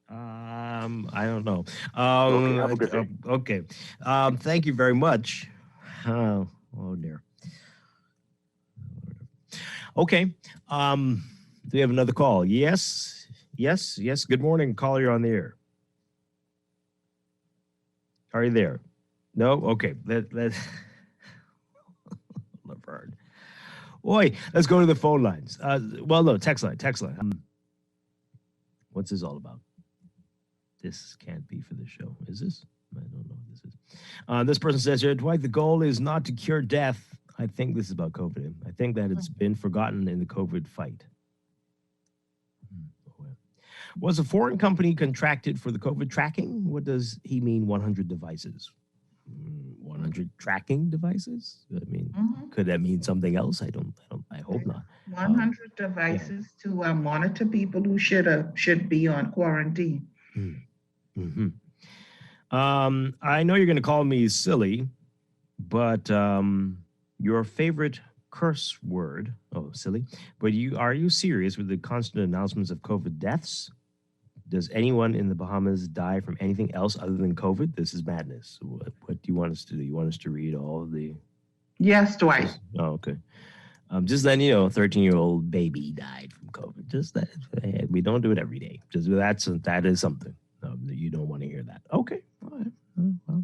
I don't know. Okay, have a good day. Okay. Thank you very much. Oh dear. Okay. Do we have another call? Yes. Good morning. Caller, you're on the air. Are you there? No? Okay. Let's Laverne. Boy, let's go to the phone lines. No, text line. What's this all about? This can't be for the show. Is this? I don't know what this is. This person says here, Dwight, the goal is not to cure death. I think this is about COVID. I think that it's been forgotten in the COVID fight. Was a foreign company contracted for the COVID tracking? What does he mean 100 devices? 100 tracking devices? I mean, could that mean something else? I hope not. 100 devices to monitor people who should be on quarantine. Mm-hmm. I know you're going to call me silly, but your favorite curse word, silly, but are you serious with the constant announcements of COVID deaths? Does anyone in the Bahamas die from anything else other than COVID? This is madness. What do you want us to do? You want us to read all of the... Yes, Dwight. Oh, okay. Just then, a 13-year-old baby died from COVID. Just that. We don't do it every day. Just that is something. You don't want to hear that. Okay. All right. Well.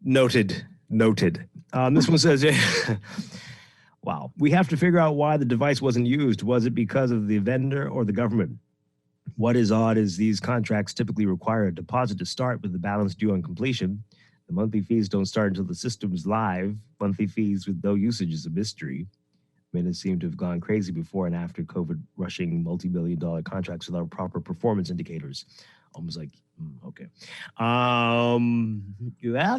Noted. This one says... Wow. We have to figure out why the device wasn't used. Was it because of the vendor or the government? What is odd is these contracts typically require a deposit to start with the balance due on completion. The monthly fees don't start until the system's live. Monthly fees with no usage is a mystery. Minutes seem to have gone crazy before and after COVID, rushing multi-million-dollar contracts without proper performance indicators. Almost like, okay. Well,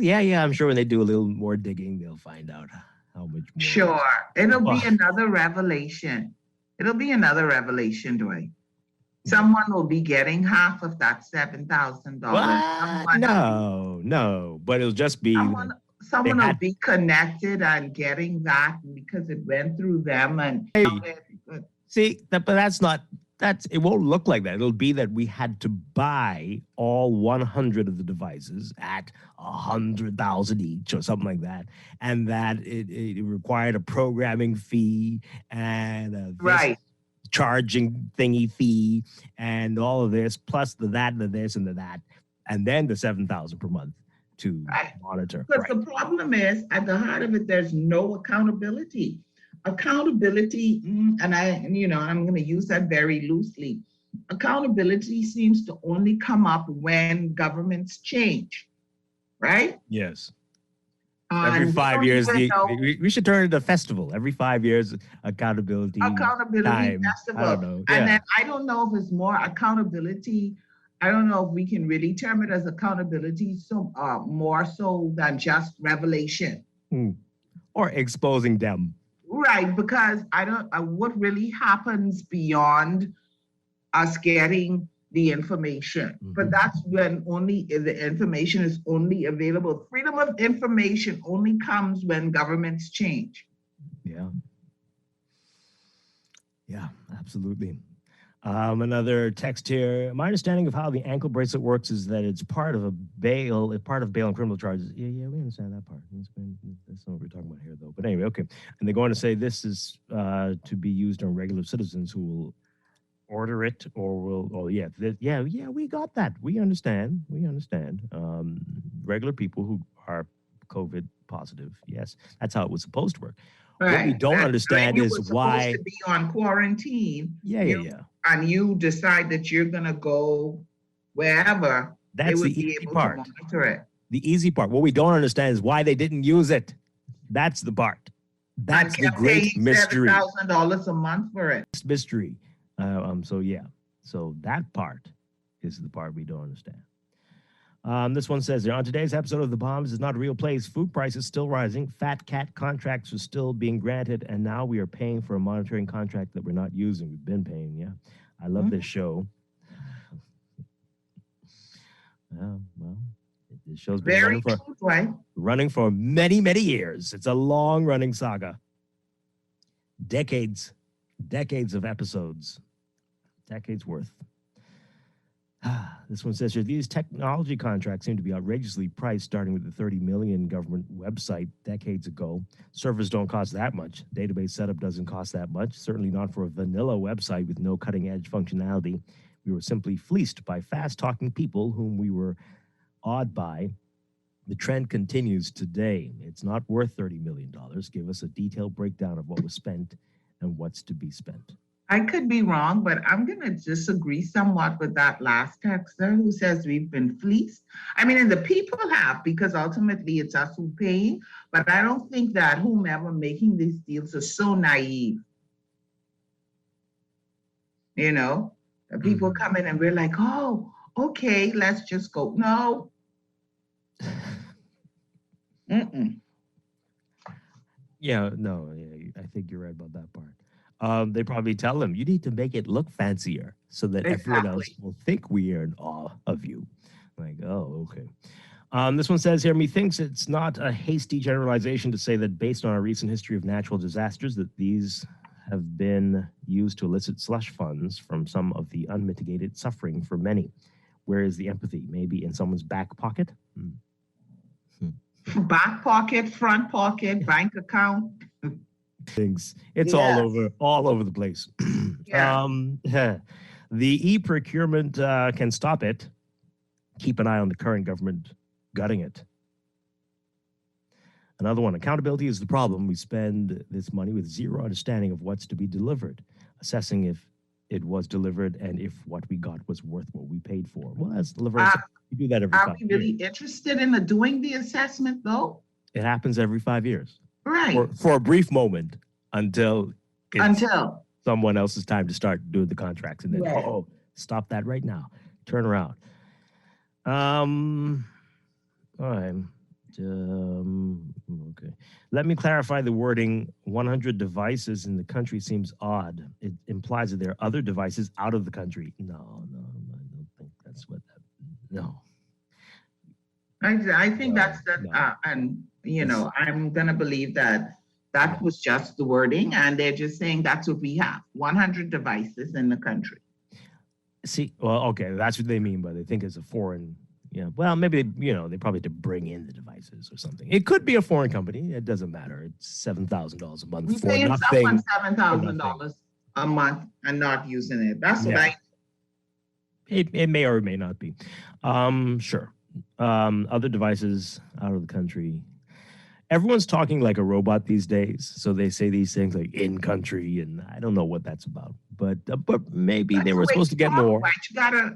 yeah, I'm sure when they do a little more digging, they'll find out how much more. Sure. It'll be another revelation. Dwight. Someone will be getting half of that $7,000. No. But it'll just be... Someone will be connected and getting that because it went through them. And see, but that's not... it won't look like that. It'll be that we had to buy all 100 of the devices at $100,000 each or something like that, and that it required a programming fee and a charging thingy fee and all of this, plus the that and the this and the that, and then the $7,000 per month to monitor. Because the problem is, at the heart of it, there's no accountability. Accountability, and I'm going to use that very loosely. Accountability seems to only come up when governments change, right? Yes. Every 5 years, we should turn it into a festival. Every 5 years, accountability time. Festival. I don't know. And then I don't know if it's more accountability. I don't know if we can really term it as accountability, so more so than just revelation. Or exposing them. Right, because what really happens beyond us getting the information, but that's when only the information is only available. Freedom of information only comes when governments change. Yeah, absolutely. Another text here. My understanding of how the ankle bracelet works is that it's part of bail and criminal charges. Yeah, we understand that part. That's not what we're talking about here, though. But anyway, okay. And they're going to say this is to be used on regular citizens who will order it or will. Oh, yeah, we got that. We understand. Regular people who are COVID positive. Yes, that's how it was supposed to work. Right. What we don't understand is why. Supposed to be on quarantine. Yeah. And you decide that you're gonna go wherever. That's they would the be easy able part. to monitor it. The easy part. What we don't understand is why they didn't use it. That's the part. That's the great mystery. $7,000 a month for it. Mystery. So that part is the part we don't understand. This one says, on today's episode of The Bombs is not a real place. Food prices still rising. Fat cat contracts are still being granted. And now we are paying for a monitoring contract that we're not using. We've been paying, yeah. I love this show. Well, this show's been running for many, many years. It's a long-running saga. Decades of episodes. Decades worth. This one says here, these technology contracts seem to be outrageously priced, starting with the $30 million government website decades ago. Servers don't cost that much. Database setup doesn't cost that much, certainly not for a vanilla website with no cutting-edge functionality. We were simply fleeced by fast-talking people whom we were awed by. The trend continues today. It's not worth $30 million. Give us a detailed breakdown of what was spent and what's to be spent. I could be wrong, but I'm going to disagree somewhat with that last texter who says we've been fleeced. I mean, and the people have, because ultimately it's us who pay, but I don't think that whomever making these deals are so naive. You know, the people come in and we're like, oh, okay, let's just go. No. Yeah, no, I think you're right about that part. They probably tell them, you need to make it look fancier so that everyone else will think we are in awe of you. Like, oh, okay. This one says here, methinks it's not a hasty generalization to say that based on our recent history of natural disasters, that these have been used to elicit slush funds from some of the unmitigated suffering for many. Where is the empathy? Maybe in someone's back pocket? Back pocket, front pocket, bank account. Things. It's all over the place. The e-procurement can stop it. Keep an eye on the current government gutting it. Another one, accountability is the problem. We spend this money with zero understanding of what's to be delivered, assessing if it was delivered and if what we got was worth what we paid for. Well, that's delivered. We do that every 5 years. Are we really interested in doing the assessment, though? It happens every 5 years. Right. For a brief moment until someone else's time to start doing the contracts. And then, stop that right now. Turn around. All right. Okay. Let me clarify the wording. 100 devices in the country seems odd. It implies that there are other devices out of the country. No, I don't think that's what that. No. I think that's that. No. And I'm gonna believe that was just the wording, and they're just saying that's what we have. 100 devices in the country. See, well, okay, that's what they mean by they think it's a foreign. Yeah, well, maybe they probably had to bring in the devices or something. It could be a foreign company. It doesn't matter. It's $7,000 a month for nothing. Someone $7,000 a month and not using it. That's what It may or may not be. Sure. Other devices out of the country. Everyone's talking like a robot these days, so they say these things like in country, and I don't know what that's about. But maybe they were supposed to get more. Right? You gotta,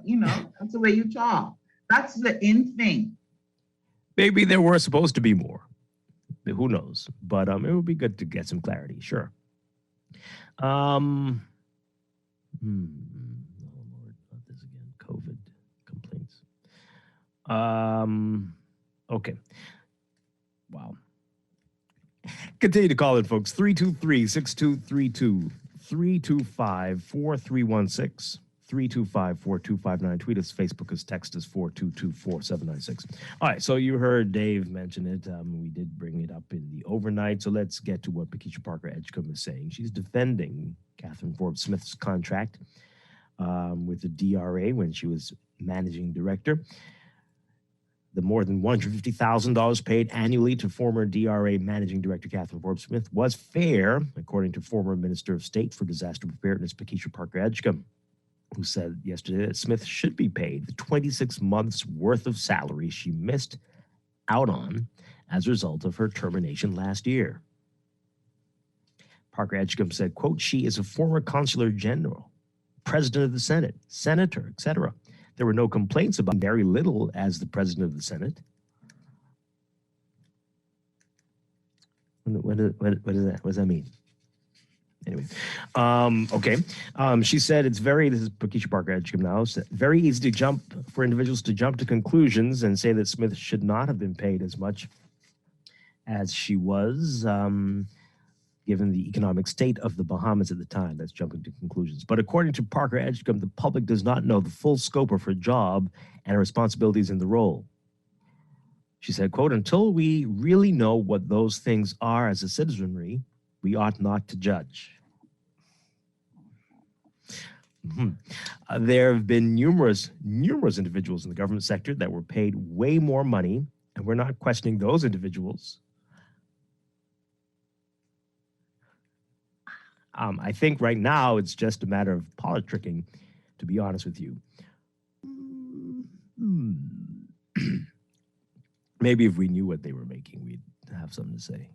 that's the way you talk. That's the in thing. Maybe there were supposed to be more. Who knows? But it would be good to get some clarity. Sure. Oh Lord, not this again. COVID complaints. Okay. Wow. Continue to call in, folks. 323-6232, 325-4316. 325-4259. Tweet us, Facebook us, text us 422-4796. All right, so you heard Dave mention it. We did bring it up in the overnight. So let's get to what Pakeisha Parker Edgecombe is saying. She's defending Catherine Forbes Smith's contract. with the DRA when she was managing director. The more than $150,000 paid annually to former DRA Managing Director Catherine Forbes Smith was fair, according to former Minister of State for Disaster Preparedness Patricia Parker Edgecombe, who said yesterday that Smith should be paid the 26 months worth of salary she missed out on as a result of her termination last year. Parker Edgecombe said, quote, she is a former consular general, president of the Senate, senator, etc. There were no complaints about very little as the president of the Senate. What is that? What does that mean? Anyway, okay. She said this is Patricia Parker Edgecombe now, very easy for individuals to jump to conclusions and say that Smith should not have been paid as much as she was, given the economic state of the Bahamas at the time. That's jumping to conclusions. But according to Parker Edgecombe, the public does not know the full scope of her job and her responsibilities in the role. She said, quote, until we really know what those things are as a citizenry, we ought not to judge. There have been numerous individuals in the government sector that were paid way more money, and we're not questioning those individuals. I think right now it's just a matter of politicking, to be honest with you. Maybe if we knew what they were making, we'd have something to say.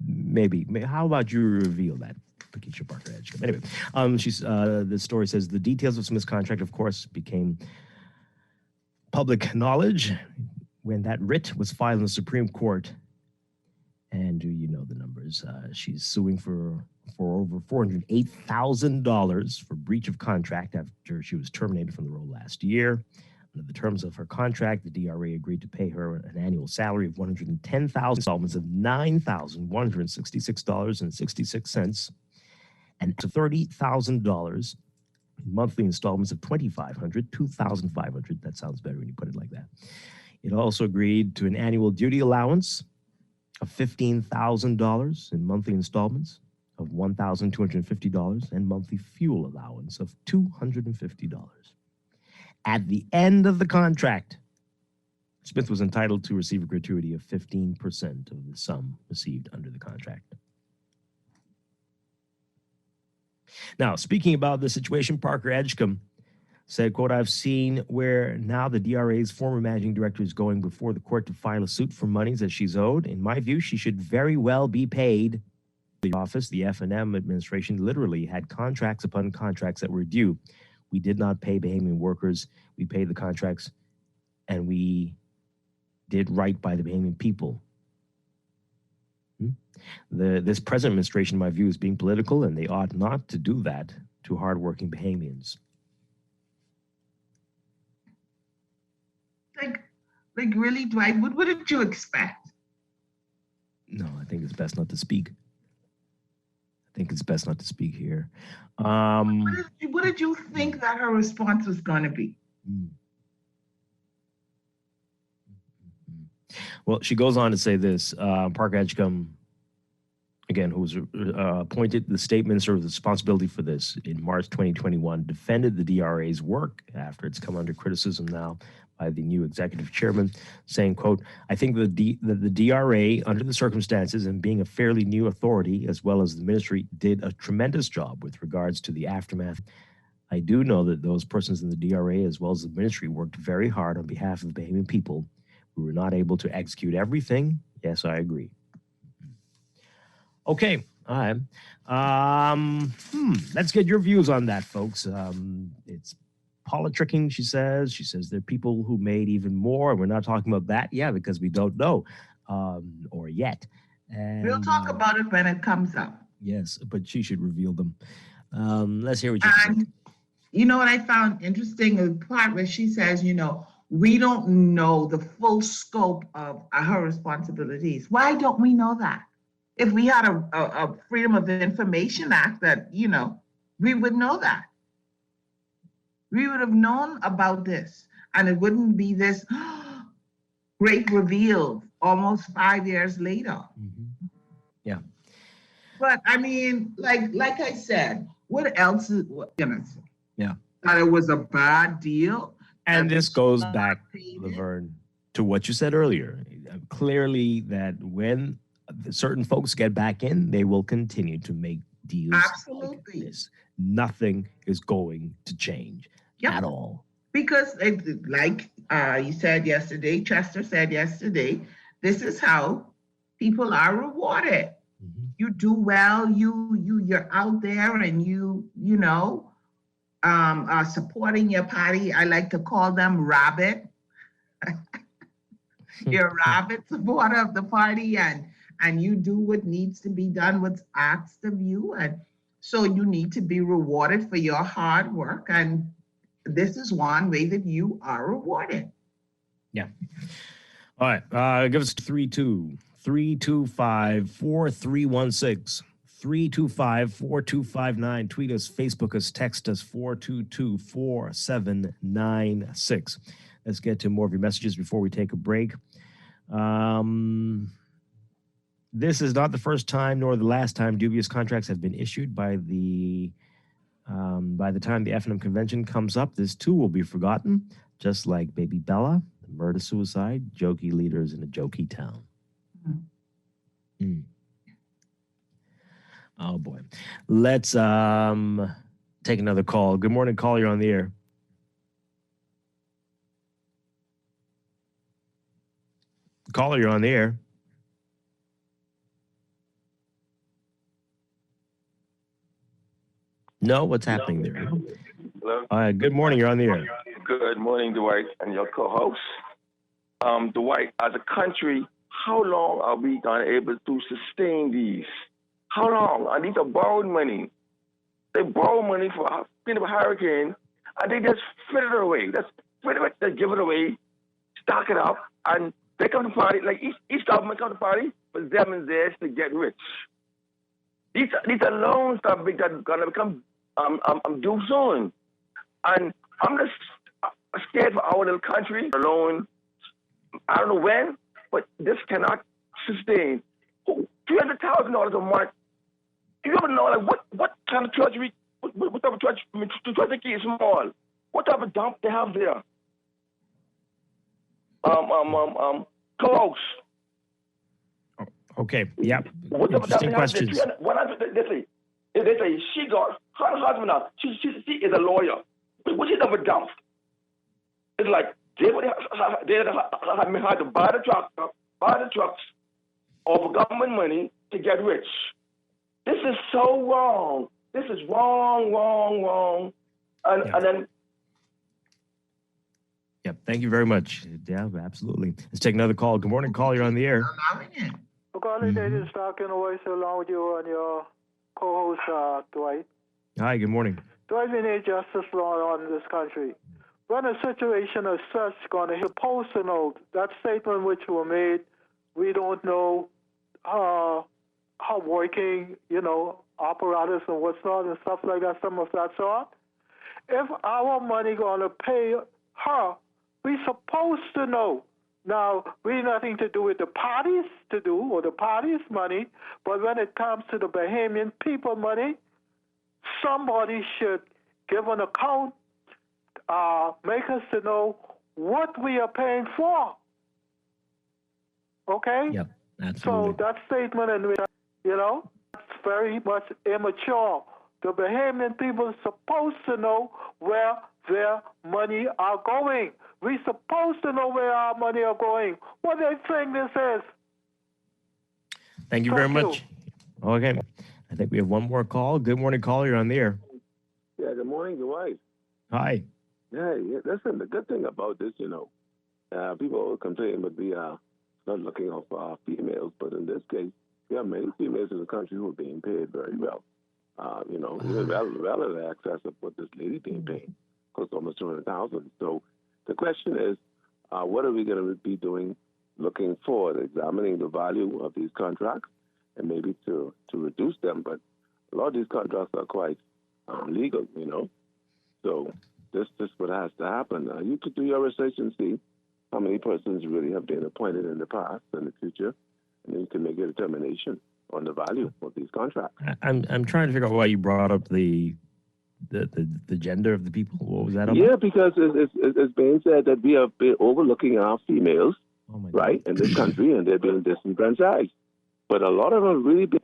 Maybe. How about you reveal that, Patricia Parker Edgecombe? Anyway, the story says the details of Smith's contract, of course, became public knowledge when that writ was filed in the Supreme Court. And do you know the numbers? She's suing for over $408,000 for breach of contract after she was terminated from the role last year. Under the terms of her contract, the DRA agreed to pay her an annual salary of $110,000, installments of $9,166.66, and $30,000 in monthly installments of $2,500, $2,500. That sounds better when you put it like that. It also agreed to an annual duty allowance of $15,000 in monthly installments of $1,250 and monthly fuel allowance of $250. At the end of the contract, Smith was entitled to receive a gratuity of 15% of the sum received under the contract. Now, speaking about the situation, Parker Edgecombe said, quote, I've seen where now the DRA's former managing director is going before the court to file a suit for monies that she's owed. In my view, she should very well be paid. The office, the F&M administration, literally had contracts upon contracts that were due. We did not pay Bahamian workers. We paid the contracts, and we did right by the Bahamian people. This present administration, in my view, is being political, and they ought not to do that to hardworking Bahamians. Like really, Dwight, what did you expect? No, I think it's best not to speak. Here. What did you think that her response was going to be? Well, she goes on to say this. Parker Edgecombe, again, who was appointed the state minister with responsibility for this in March 2021, defended the DRA's work after it's come under criticism now by the new executive chairman, saying, quote, I think that the DRA, under the circumstances and being a fairly new authority, as well as the ministry, did a tremendous job with regards to the aftermath. I do know that those persons in the DRA, as well as the ministry, worked very hard on behalf of the Bahamian people. We were not able to execute everything. Yes, I agree. Okay. All right. Let's get your views on that, folks. It's politicking, she says. She says there are people who made even more, and we're not talking about that yet because we don't know, or yet. And, we'll talk about it when it comes up. Yes, but she should reveal them. Let's hear what you think. You know what I found interesting? The part where she says, we don't know the full scope of her responsibilities. Why don't we know that? If we had a Freedom of Information Act that, we would know that. We would have known about this, and it wouldn't be this great reveal almost 5 years later. Mm-hmm. Yeah. But I mean, like I said, What else is what can I say? Yeah. That it was a bad deal. And this goes back, Laverne, to what you said earlier. Clearly, that when certain folks get back in, they will continue to make deals. Absolutely. Like this. Nothing is going to change at all. Because, like you said yesterday, Chester said yesterday, this is how people are rewarded. Mm-hmm. You do well. You're out there, and you know. Supporting your party. I like to call them rabbit. You're a rabbit supporter of the party, and you do what needs to be done, what's asked of you. And so you need to be rewarded for your hard work. And this is one way that you are rewarded. Yeah. All right. Give us 325-4316. 325-4259. Tweet us, Facebook us, text us 422-4796. Let's get to more of your messages before we take a break. This is not the first time nor the last time dubious contracts have been issued. By the time the F&M convention comes up, this too will be forgotten, just like Baby Bella, murder-suicide, jokey leaders in a jokey town. Oh, boy. Let's take another call. Good morning, caller. You're on the air. Caller, you're on the air. No, what's happening there? Hello? Good morning. You're on the air. Good morning, Dwight, and your co-host. Dwight, as a country, how long are we going to be able to sustain these? How long? And these are borrowed money. They borrow money for a hurricane, and they just fit it away. That's pretty much they give it away, stock it up, and they come to party. Like each government come to party for them and theirs to get rich. These are loans that are going to become due soon, and I'm just scared for our little country. A loan, I don't know when, but this cannot sustain. $300,000 a month. You ever know what kind of treasury? What type of treasury? I mean, the treasury key is small. What type of dump they have there? Co-host. Okay. Yeah. Interesting questions. They say she got her husband now. She is a lawyer, but she never dump. It's like they had to buy the trucks, of government money to get rich. This is so wrong. This is wrong. And then. Yep. Thank you very much. Yeah, absolutely. Let's take another call. Good morning, call. You're on the air. This is Strachan along with you and your co-host, Dwight. Hi, good morning. Dwight, we need justice law in this country. When a situation is such going to hit supposed to know that statement which were made, we don't know how working, apparatus and what's not and stuff like that, some of that sort. If our money going to pay her, we supposed to know. Now, we nothing to do with the parties or the parties' money, but when it comes to the Bahamian people money, somebody should give an account, make us to know what we are paying for. Okay? Yep, absolutely. So that statement, that's very much immature. The Bahamian people are supposed to know where their money are going. We're supposed to know where our money are going. What do they think this is? Thank you very much. Okay. I think we have one more call. Good morning, caller. You're on the air. Yeah, good morning, Dwight. Hi. Yeah, listen, the good thing about this, people complain that we are not looking out for our females, but in this case, we have many females in the country who are being paid very well. Well in excess of what this lady being paid, close to almost $200,000. So the question is, what are we going to be doing looking forward, examining the value of these contracts and maybe to reduce them? But a lot of these contracts are quite legal, So this is what has to happen. You could do your research and see how many persons really have been appointed in the past and the future, and then you can make a determination on the value of these contracts. I'm trying to figure out why you brought up the the gender of the people? What was that about? Yeah, because it's being said that we have been overlooking our females, right, in this country, and they're being disenfranchised. But a lot of them really been.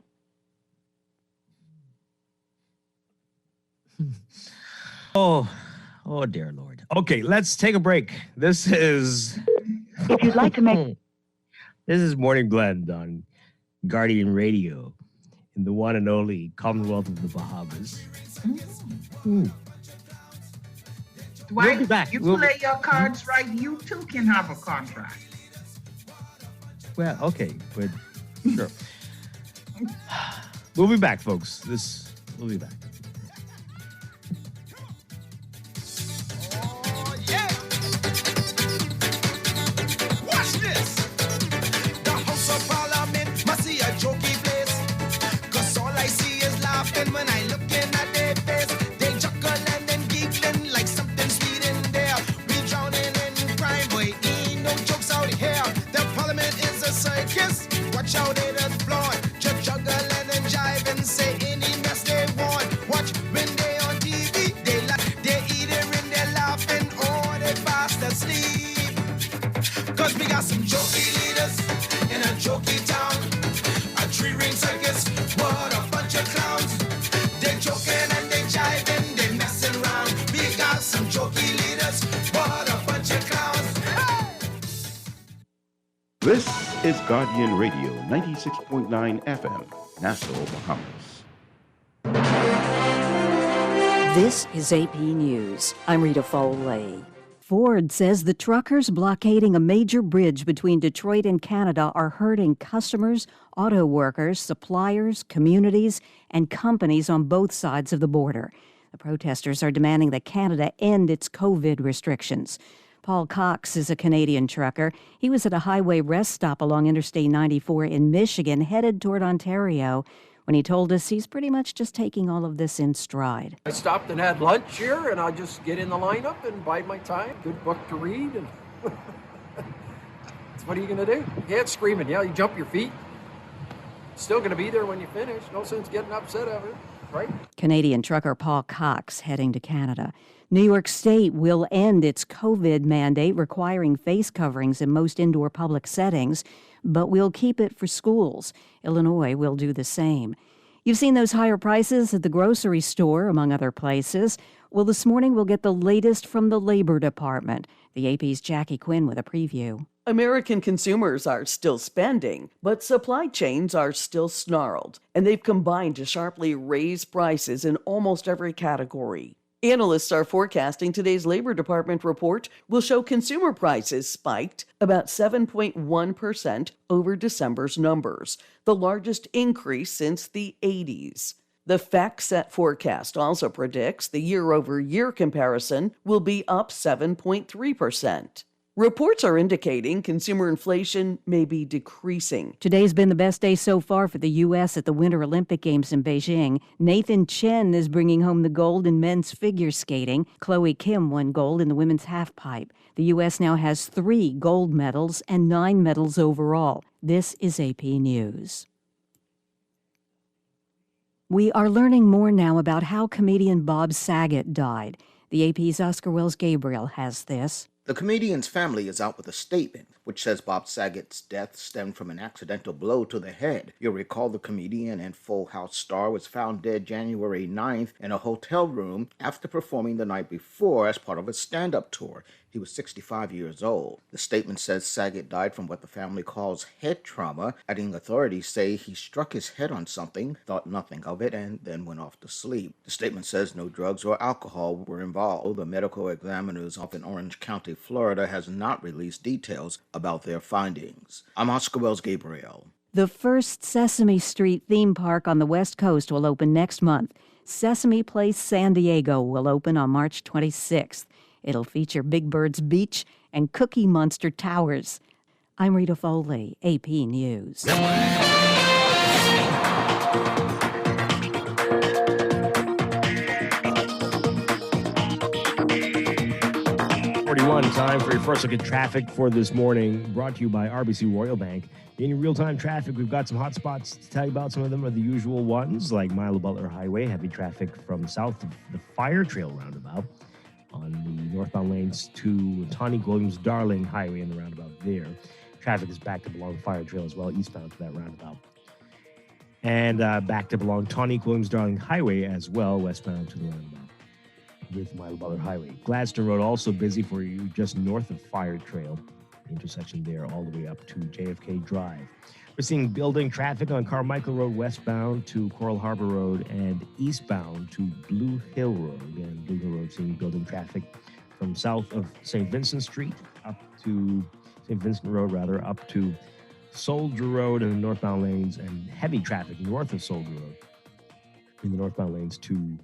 Oh, dear Lord. Okay, let's take a break. This is. If you'd like to make. This is Morning Blend on Guardian Radio in the one and only Commonwealth of the Bahamas. Dwight, We'll be back. you play your cards right, you too can have a contract. Well, okay, but sure. We'll be back, folks. We'll be back. Watch this. The House of Parliament must see a jokey place. 'Cause all I see is laughing when I look in at their face. They chuckling and giggling like something sweet in there. We drowning in crime, boy, ain't no jokes out here. The Parliament is a circus. Watch out, it is flawed. Just juggling and jiving, say any mess they want. Watch when they on TV, they eating and they laughing, or they fast asleep. 'Cause we got some jokey leaders in a jokey town. A three-ring circus, what a bunch of clowns. They joking and they jiving, they messing around. We got some jokey leaders, what a bunch of clowns. This is Guardian Radio, 96.9 FM, Nassau, Bahamas. This is AP News. I'm Rita Foley. Ford says the truckers blockading a major bridge between Detroit and Canada are hurting customers, auto workers, suppliers, communities, and companies on both sides of the border. The protesters are demanding that Canada end its COVID restrictions. Paul Cox is a Canadian trucker. He was at a highway rest stop along Interstate 94 in Michigan, headed toward Ontario, when he told us he's pretty much just taking all of this in stride. I stopped and had lunch here, and I just get in the lineup and bide my time. Good book to read, and what are you going to do? You can't scream it. Yeah, you jump your feet. Still going to be there when you finish. No sense getting upset of it, right? Canadian trucker Paul Cox heading to Canada. New York State will end its COVID mandate requiring face coverings in most indoor public settings, but we'll keep it for schools. Illinois will do the same. You've seen those higher prices at the grocery store, among other places. Well, this morning we'll get the latest from the Labor Department. The AP's Jackie Quinn with a preview. American consumers are still spending, but supply chains are still snarled, and they've combined to sharply raise prices in almost every category. Analysts are forecasting today's Labor Department report will show consumer prices spiked about 7.1% over December's numbers, the largest increase since the 80s. The FactSet forecast also predicts the year-over-year comparison will be up 7.3%. Reports are indicating consumer inflation may be decreasing. Today's been the best day so far for the U.S. at the Winter Olympic Games in Beijing. Nathan Chen is bringing home the gold in men's figure skating. Chloe Kim won gold in the women's halfpipe. The U.S. now has 3 gold medals and 9 medals overall. This is AP News. We are learning more now about how comedian Bob Saget died. The AP's Oscar Wells Gabriel has this. The comedian's family is out with a statement which says Bob Saget's death stemmed from an accidental blow to the head. You'll recall the comedian and Full House star was found dead January 9th in a hotel room after performing the night before as part of a stand-up tour. He was 65 years old. The statement says Saget died from what the family calls head trauma, adding authorities say he struck his head on something, thought nothing of it, and then went off to sleep. The statement says no drugs or alcohol were involved. The medical examiners up in Orange County, Florida, has not released details about their findings. I'm Oscar Wells Gabriel. The first Sesame Street theme park on the West Coast will open next month. Sesame Place San Diego will open on March 26th. It'll feature Big Bird's Beach and Cookie Monster Towers. I'm Rita Foley, AP News. 6:41, time for your first look at traffic for this morning, brought to you by RBC Royal Bank. In your real-time traffic, we've got some hot spots to tell you about. Some of them are the usual ones, like Milo Butler Highway, heavy traffic from south of the Fire Trail roundabout on the northbound lanes to Tawny Williams Darling Highway in the roundabout there. Traffic is backed up along Fire Trail as well, eastbound to that roundabout. And backed up along Tawny Williams Darling Highway as well, westbound to the roundabout with Milo Butler Highway. Gladstone Road also busy for you just north of Fire Trail, the intersection there all the way up to JFK Drive. We're seeing building traffic on Carmichael Road westbound to Coral Harbor Road and eastbound to Blue Hill Road. And Blue Hill Road seeing building traffic from south of St. Vincent Street up to St. Vincent Road, up to Soldier Road in the northbound lanes, and heavy traffic north of Soldier Road in the northbound lanes to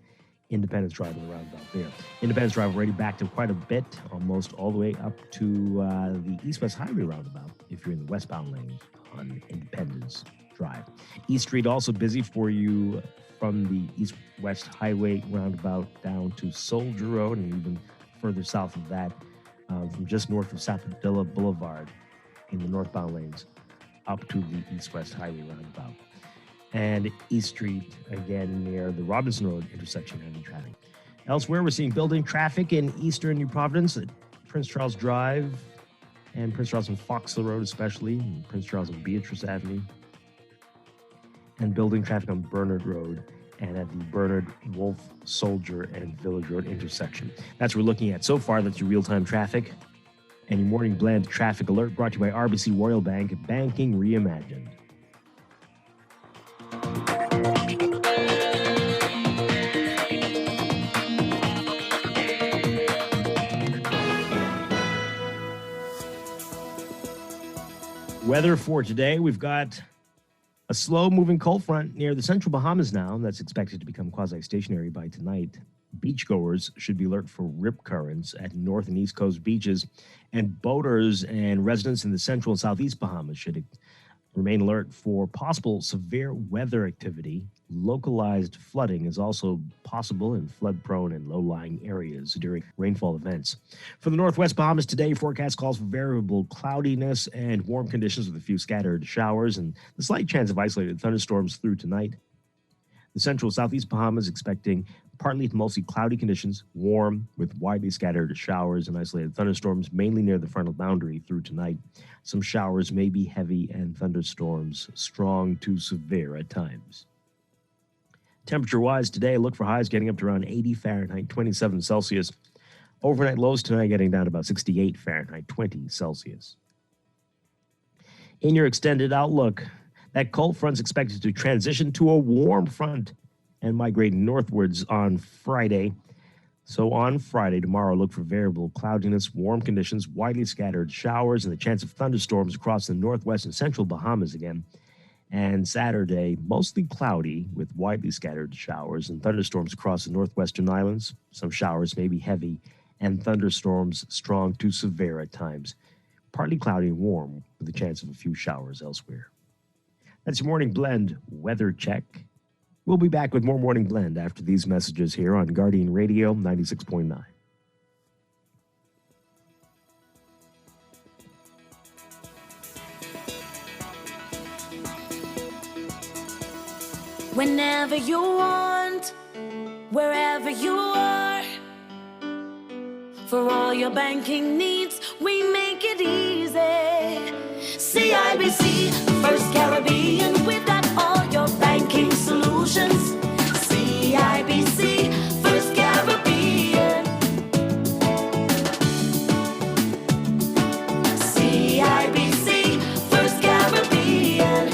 Independence Drive in the roundabout there. Independence Drive already backed up quite a bit, almost all the way up to the East-West Highway roundabout if you're in the westbound lane on Independence Drive. East Street also busy for you from the East-West Highway roundabout down to Soldier Road, and even further south of that from just north of Sapodilla Boulevard in the northbound lanes up to the East-West Highway roundabout. And East Street, again, near the Robinson Road intersection, heavy traffic. Elsewhere, we're seeing building traffic in eastern New Providence at Prince Charles Drive and Prince Charles and Foxhill Road especially, and Prince Charles and Beatrice Avenue. And building traffic on Bernard Road and at the Bernard, Wolf, Soldier, and Village Road intersection. That's what we're looking at so far. That's your real-time traffic. And your morning blend traffic alert brought to you by RBC Royal Bank, banking reimagined. Weather for today, we've got a slow-moving cold front near the central Bahamas now. That's expected to become quasi-stationary by tonight. Beachgoers should be alert for rip currents at north and east coast beaches, and boaters and residents in the central and southeast Bahamas should remain alert for possible severe weather activity. Localized flooding is also possible in flood-prone and low-lying areas during rainfall events. For the northwest Bahamas today, forecast calls for variable cloudiness and warm conditions with a few scattered showers and the slight chance of isolated thunderstorms through tonight. The central southeast Bahamas expecting partly to mostly cloudy conditions, warm with widely scattered showers and isolated thunderstorms, mainly near the frontal boundary through tonight. Some showers may be heavy and thunderstorms strong to severe at times. Temperature-wise today, look for highs getting up to around 80 Fahrenheit, 27 Celsius. Overnight lows tonight getting down to about 68 Fahrenheit, 20 Celsius. In your extended outlook, that cold front's expected to transition to a warm front and migrate northwards on Friday. So on Friday, tomorrow, look for variable cloudiness, warm conditions, widely scattered showers, and the chance of thunderstorms across the northwest and central Bahamas again. And Saturday, mostly cloudy with widely scattered showers and thunderstorms across the northwestern islands. Some showers may be heavy and thunderstorms strong to severe at times. Partly cloudy and warm with a chance of a few showers elsewhere. That's your Morning Blend weather check. We'll be back with more Morning Blend after these messages here on Guardian Radio 96.9. Whenever you want, wherever you are, for all your banking needs, we make it easy. CIBC, First Caribbean, we've got all your banking solutions. CIBC, First Caribbean. CIBC, First Caribbean.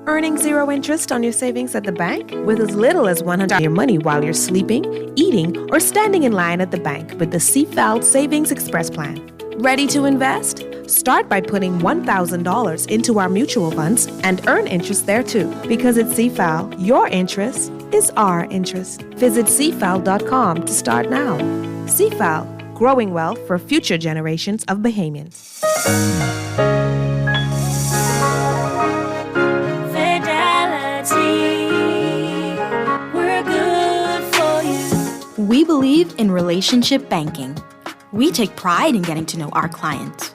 Earning zero interest on your savings at the bank with as little as $100 your money while you're sleeping, eating, or standing in line at the bank with the CFAL Savings Express Plan. Ready to invest? Start by putting $1,000 into our mutual funds and earn interest there too. Because at CFAL, your interest is our interest. Visit CFAL.com to start now. CFAL, growing wealth for future generations of Bahamians. We believe in relationship banking. We take pride in getting to know our clients.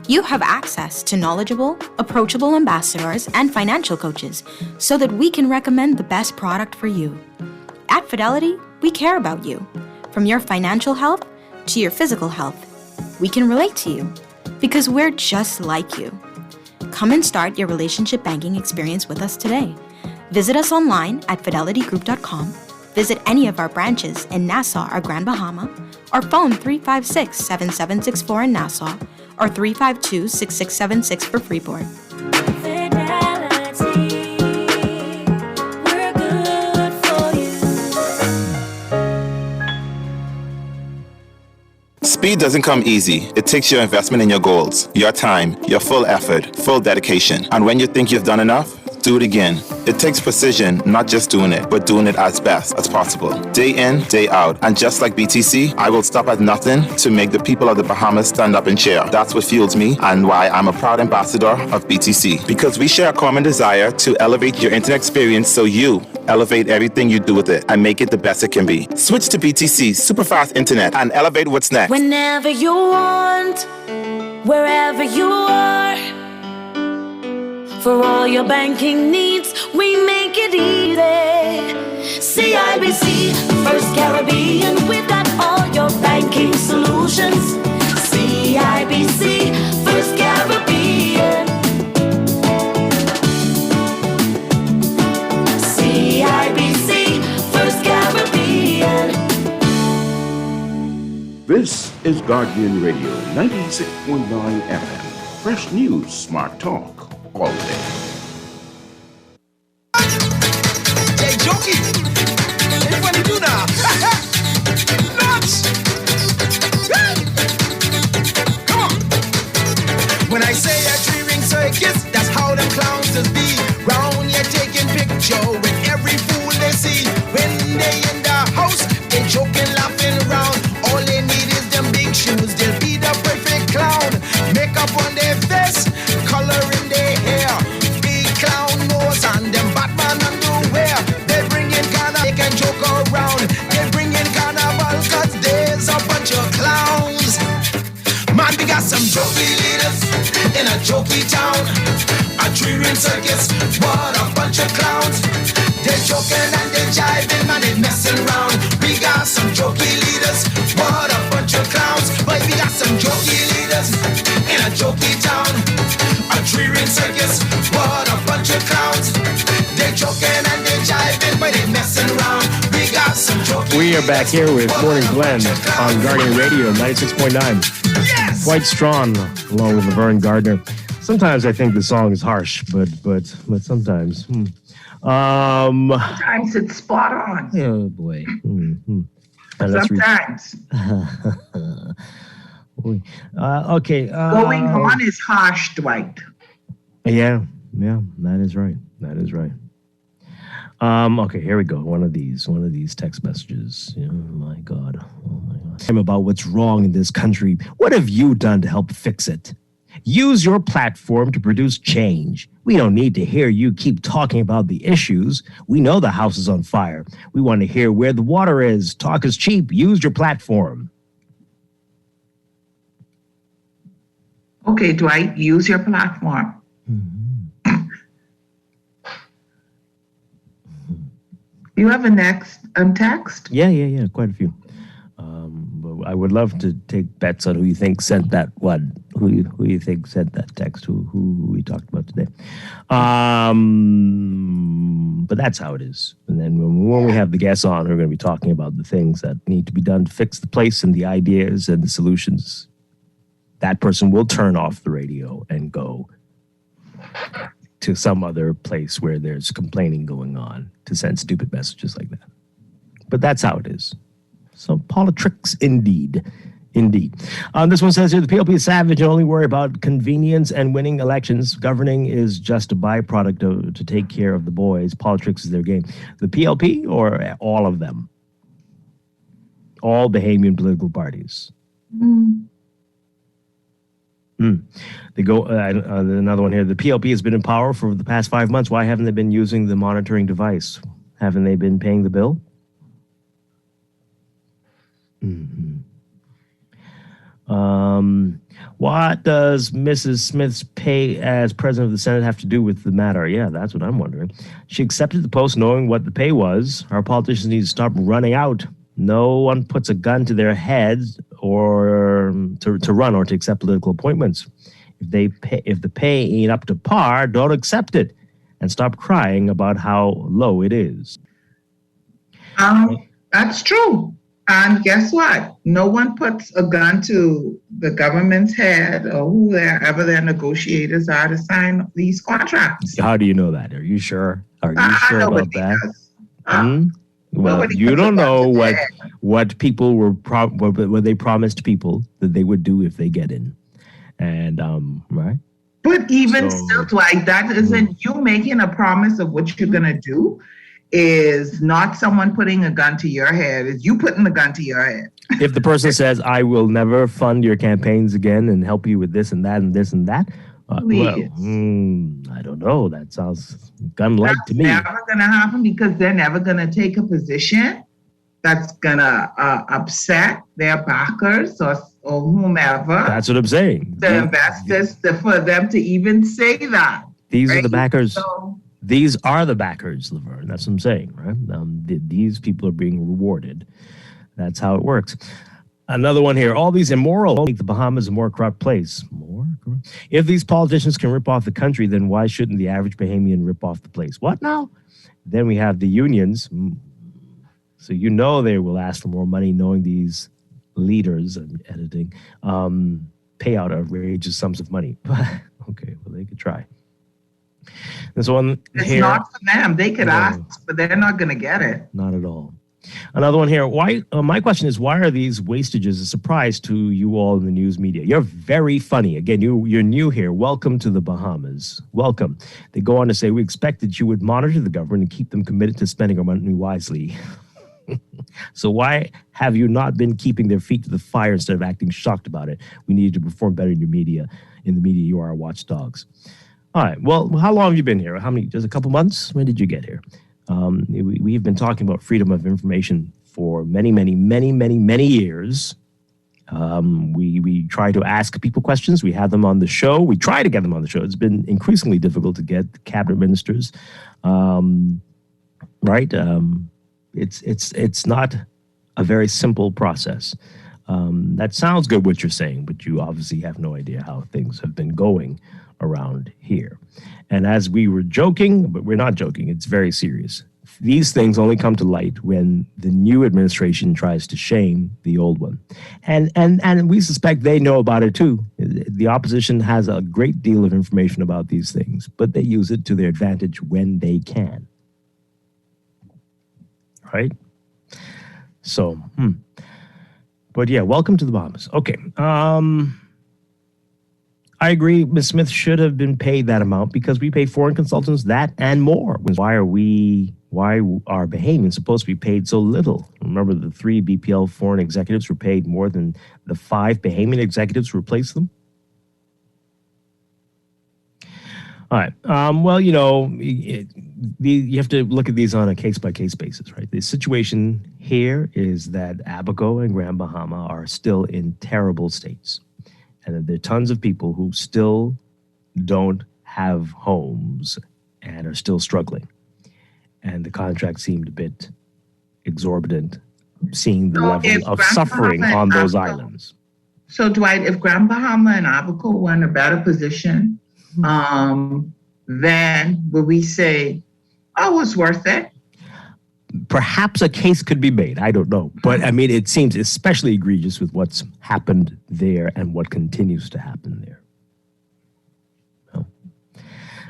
You have access to knowledgeable, approachable ambassadors and financial coaches so that we can recommend the best product for you. At Fidelity, we care about you. From your financial health to your physical health, we can relate to you because we're just like you. Come and start your relationship banking experience with us today. Visit us online at fidelitygroup.com. Visit any of our branches in Nassau or Grand Bahama, or phone 356-7764 in Nassau or 352-6676 for Freeport. Speed doesn't come easy. It takes your investment in your goals, your time, your full effort, full dedication. And when you think you've done enough, do it again. It takes precision, not just doing it, but doing it as best as possible. Day in, day out. And just like BTC, I will stop at nothing to make the people of the Bahamas stand up and cheer. That's what fuels me and why I'm a proud ambassador of BTC. Because we share a common desire to elevate your internet experience so you elevate everything you do with it and make it the best it can be. Switch to BTC super fast internet and elevate what's next. Whenever you want, wherever you are, for all your banking needs, we make it easy. CIBC, First Caribbean, we've got all your banking solutions. CIBC, First Caribbean. CIBC, First Caribbean. This is Guardian Radio 96.9 FM. Fresh news, smart talk, all day. Hey, Jokey! Hey, what do you do now? Nuts! Come on! When I say a three-ring circus, that's how them clowns just be. Round here taking picture with every fool they see. When they in the house, they joking, laughing around. All they need is them big shoes. They'll be the perfect clown. Makeup on their face, color in their hair. Big clown nose and them Batman underwear. They bring in carnival, they can joke around. They bring in carnival cause there's a bunch of clowns. Man, we got some jokey leaders in a jokey town. A three-ring circus, what a bunch of clowns. They're joking and they're jiving, man, they messing around. We got some jokey leaders, what a bunch of clowns. But we got some jokey leaders in a jokey town. A three-ring circus, what a bunch of clowns. They're joking and they're jiving, but they're messing around. We got some jokey. We are back here with Morning Blend on Guardian Radio 96.9. Yes! Quite strong, along with Laverne Gardner. Sometimes I think the song is harsh, but sometimes. Sometimes it's spot on. Oh boy. Sometimes. Okay. Going on is harsh, Dwight. Yeah, that is right. Okay, here we go. One of these text messages. Oh my God. About what's wrong in this country. What have you done to help fix it? Use your platform to produce change. We don't need to hear you keep talking about the issues. We know the house is on fire. We want to hear where the water is. Talk is cheap. Use your platform. Okay, Dwight, use your platform. You have a next text? Yeah, quite a few. But I would love to take bets on who you think sent that one. Who you think sent that text? Who we talked about today? But that's how it is. And then when we have the guests on, we're going to be talking about the things that need to be done to fix the place and the ideas and the solutions. That person will turn off the radio and go to some other place where there's complaining going on to send stupid messages like that. But that's how it is. So politics indeed. This one says here, the PLP is savage and only worry about convenience and winning elections. Governing is just a byproduct to take care of the boys. Politics is their game. The PLP or all of them? All Bahamian political parties. They go another one here. The PLP has been in power for the past 5 months. Why haven't they been using the monitoring device? Haven't they been paying the bill? What does Mrs. Smith's pay as president of the Senate have to do with the matter? Yeah, that's what I'm wondering. She accepted the post knowing what the pay was. Our politicians need to stop running out. No one puts a gun to their heads or to run or to accept political appointments. If the pay ain't up to par, don't accept it and stop crying about how low it is. That's true. And guess what? No one puts a gun to the government's head or whoever their negotiators are to sign these contracts. How do you know that? Are you sure? Are you sure about that? Well, you don't know what people were what they promised people that they would do if they get in, and right. But even still, Dwight, that isn't you making a promise of what you're gonna do. Is not someone putting a gun to your head. Is you putting a gun to your head. If the person says, "I will never fund your campaigns again and help you with this and that and this and that," I don't know. That sounds gun-like to me. That's never going to happen because they're never going to take a position that's going to upset their backers or whomever. That's what I'm saying. The investors, for them to even say that. These are the backers. These are the backers, Laverne. That's what I'm saying, right? These people are being rewarded. That's how it works. Another one here. All these immoral make the Bahamas a more corrupt place. More corrupt? If these politicians can rip off the country, then why shouldn't the average Bahamian rip off the place? What now? Then we have the unions. So you know they will ask for more money, knowing these leaders and editing pay out outrageous sums of money. Okay, well, they could try. There's one it's here. Not for them. They could ask, but they're not going to get it. Not at all. Another one here. Why? My question is, why are these wastages a surprise to you all in the news media? You're very funny. Again, you're new here. Welcome to the Bahamas. Welcome. They go on to say, we expected you would monitor the government and keep them committed to spending our money wisely. So why have you not been keeping their feet to the fire instead of acting shocked about it? We need to perform better in your media. In the media, you are our watchdogs. All right. Well, how long have you been here? How many? Just a couple months? When did you get here? We've been talking about freedom of information for many, many, many, many, many years. We try to ask people questions. We have them on the show. We try to get them on the show. It's been increasingly difficult to get cabinet ministers. Right? It's not a very simple process. That sounds good what you're saying, but you obviously have no idea how things have been going around here. And as we were joking, but we're not joking, it's very serious. These things only come to light when the new administration tries to shame the old one. And we suspect they know about it too. The opposition has a great deal of information about these things, but they use it to their advantage when they can. Right? So, But yeah, welcome to the Bahamas. Okay. I agree. Ms. Smith should have been paid that amount because we pay foreign consultants that and more. Why are Bahamians supposed to be paid so little? Remember, the 3 BPL foreign executives were paid more than the 5 Bahamian executives who replaced them? All right. Well, you know, you have to look at these on a case-by-case basis, right? The situation here is that Abaco and Grand Bahama are still in terrible states. And there are tons of people who still don't have homes and are still struggling. And the contract seemed a bit exorbitant, seeing the level of suffering on those islands. So, Dwight, if Grand Bahama and Abaco were in a better position, then would we say, oh, it's worth it? Perhaps a case could be made. I don't know. But I mean, it seems especially egregious with what's happened there and what continues to happen there. Oh.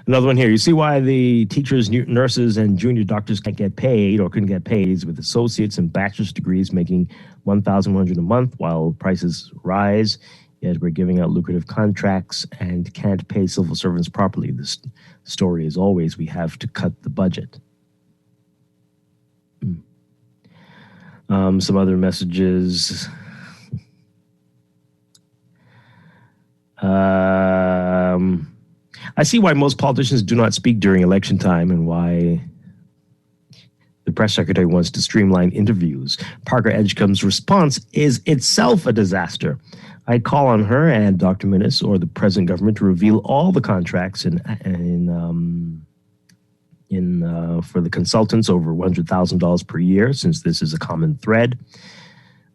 Another one here. You see why the teachers, nurses, and junior doctors can't get paid or couldn't get paid with associates and bachelor's degrees making $1,100 a month while prices rise. Yet we're giving out lucrative contracts and can't pay civil servants properly. The story is always we have to cut the budget. Some other messages. I see why most politicians do not speak during election time and why the press secretary wants to streamline interviews. Parker Edgecombe's response is itself a disaster. I call on her and Dr. Minnis or the present government to reveal all the contracts for the consultants over $100,000 per year, since this is a common thread.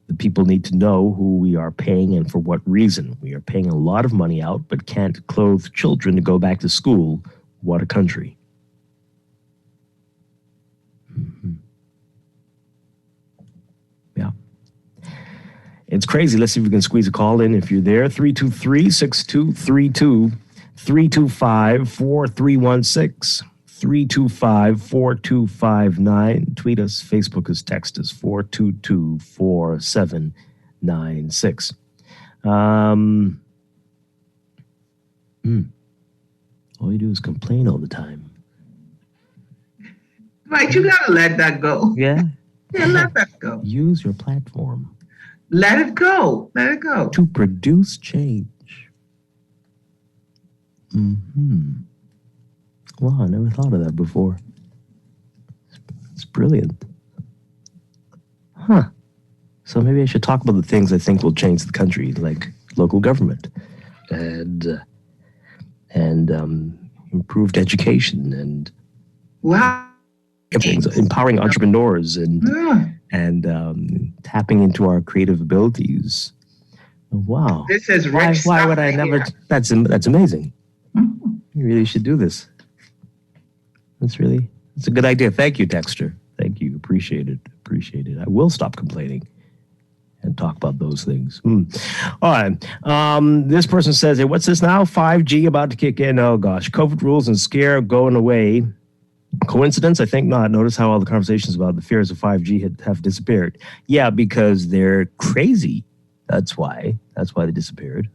The people need to know who we are paying and for what reason. We are paying a lot of money out, but can't clothe children to go back to school. What a country. Mm-hmm. Yeah. It's crazy. Let's see if we can squeeze a call in. If you're there, 323-6232, 325-4316. 325-4259. Tweet us, Facebook us, text us, 422-4796. All you do is complain all the time. Right, you gotta let that go. Yeah? Yeah, let that go. Use your platform. Let it go. Let it go. To produce change. Mm-hmm. Wow, I never thought of that before. It's brilliant. Huh. So maybe I should talk about the things I think will change the country, like local government and improved education and empowering entrepreneurs and tapping into our creative abilities. Wow. This is rich Why stuff would I right never? here. That's amazing. You really should do this. It's a good idea. Thank you, Dexter. Thank you. Appreciate it. I will stop complaining and talk about those things. All right. This person says, hey, what's this now? 5G about to kick in. Oh, gosh. COVID rules and scare going away. Coincidence? I think not. Notice how all the conversations about the fears of 5G have disappeared. Yeah, because they're crazy. That's why they disappeared.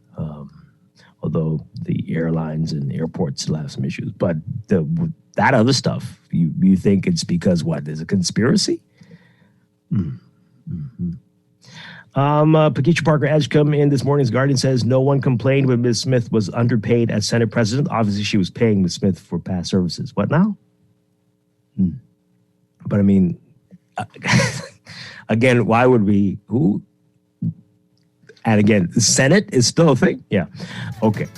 Although the airlines and airports still have some issues. But that other stuff, you think it's because what? There's a conspiracy? Mm-hmm. Pakeisha Parker Edgecombe in this morning's Guardian says no one complained when Ms. Smith was underpaid as Senate President. Obviously, she was paying Ms. Smith for past services. What now? But I mean, again, why would we? Who? And again, the Senate is still a thing? Yeah. Okay.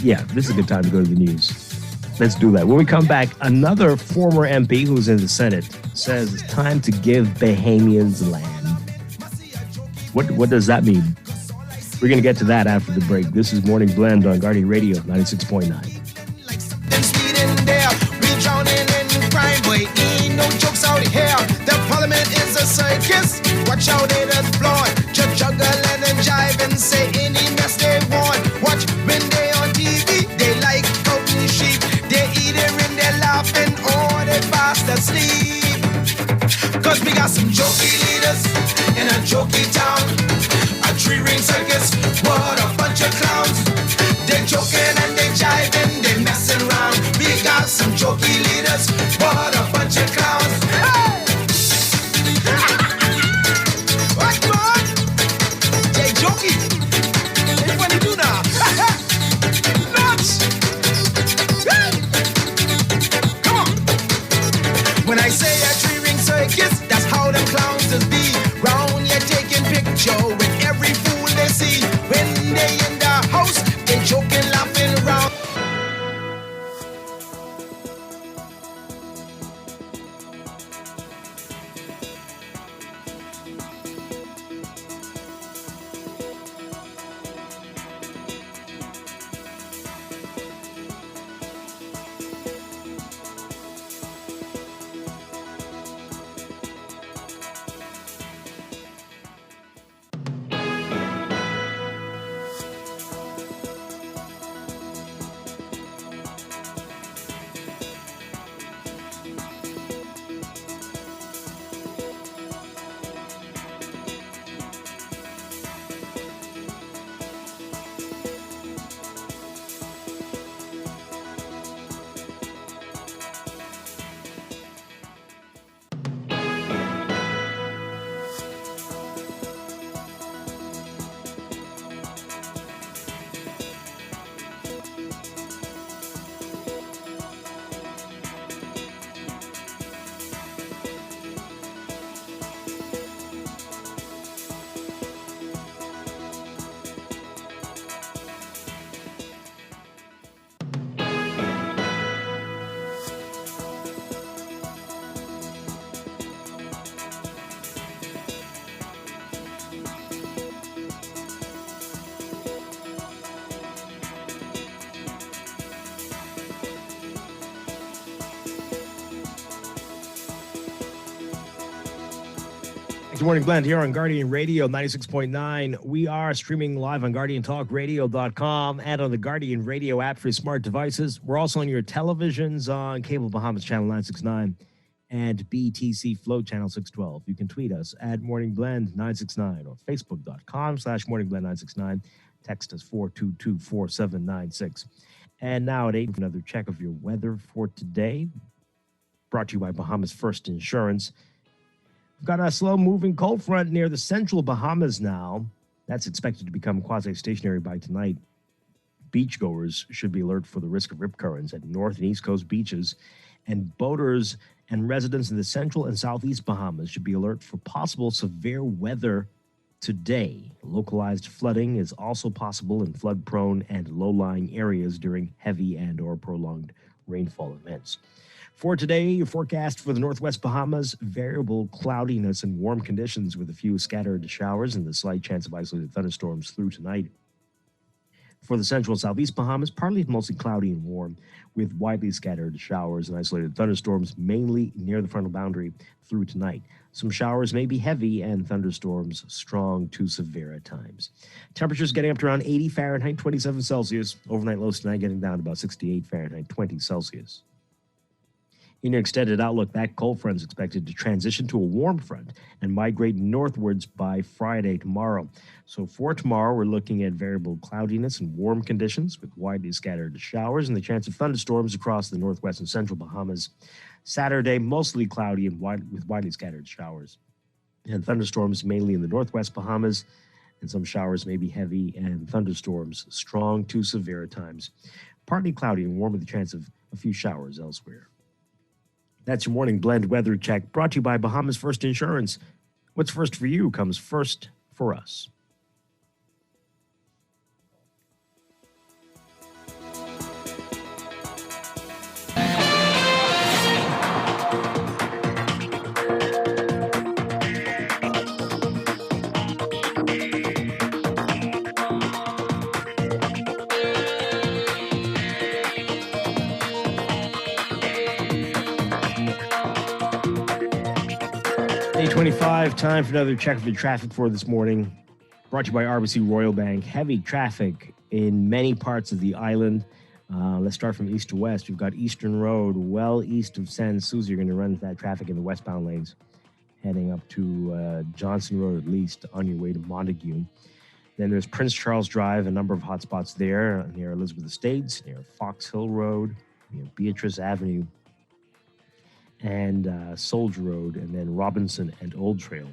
Yeah, this is a good time to go to the news. Let's do that. When we come back, another former MP who's in the Senate says it's time to give Bahamians land. What does that mean? We're going to get to that after the break. This is Morning Blend on Guardian Radio 96.9. No jokes out here. The parliament is a circus. Watch how they just floor. Just juggle and jive and say any mess they want. Watch when they on TV, they like counting sheep. They eating and they laughing or they fast asleep. Cause we got some jokey leaders in a jokey town. A three-ring circus, what a bunch of clowns. They joking and they jiving, they messing around. We got some jokey leaders, what a bunch of clowns. Hey! What, man? Jay jokey. Hey, what do you do now? Nuts! Hey! Come on. When I say a three-ring circus, that's how them clowns just be. Round here taking picture with every fool they see. When they in the house, they joking, laughing around. the Morning Blend here on Guardian Radio 96.9. We are streaming live on GuardianTalkRadio.com and on the Guardian Radio app for smart devices. We're also on your televisions on Cable Bahamas Channel 969 and BTC Flow Channel 612. You can tweet us at Morning Blend 969 or Facebook.com/MorningBlend969. Text us 422-4796. And now at 8, another check of your weather for today. Brought to you by Bahamas First Insurance. We've got a slow-moving cold front near the central Bahamas now. That's expected to become quasi-stationary by tonight. Beachgoers should be alert for the risk of rip currents at North and East Coast beaches, and boaters and residents in the central and southeast Bahamas should be alert for possible severe weather today. Localized flooding is also possible in flood-prone and low-lying areas during heavy and or prolonged rainfall events. For today, your forecast for the Northwest Bahamas, variable cloudiness and warm conditions with a few scattered showers and the slight chance of isolated thunderstorms through tonight. For the central and southeast Bahamas, partly to mostly cloudy and warm with widely scattered showers and isolated thunderstorms, mainly near the frontal boundary through tonight. Some showers may be heavy and thunderstorms strong to severe at times. Temperatures getting up to around 80 Fahrenheit, 27 Celsius. Overnight lows tonight getting down to about 68 Fahrenheit, 20 Celsius. In your extended outlook, that cold front is expected to transition to a warm front and migrate northwards by Friday tomorrow. So for tomorrow, we're looking at variable cloudiness and warm conditions with widely scattered showers and the chance of thunderstorms across the northwest and central Bahamas. Saturday, mostly cloudy and with widely scattered showers. And thunderstorms mainly in the northwest Bahamas, and some showers may be heavy and thunderstorms strong to severe at times. Partly cloudy and warm with the chance of a few showers elsewhere. That's your Morning Blend weather check, brought to you by Bahamas First Insurance. What's first for you comes first for us. Time for another check of the traffic for this morning. Brought to you by RBC Royal Bank. Heavy traffic in many parts of the island. Let's start from east to west. We've got Eastern Road, well east of San Souci. You're going to run into that traffic in the westbound lanes, heading up to Johnson Road at least on your way to Montague. Then there's Prince Charles Drive, a number of hot spots there near Elizabeth Estates, near Fox Hill Road, near Beatrice Avenue, and Soldier Road, and then Robinson and Old Trail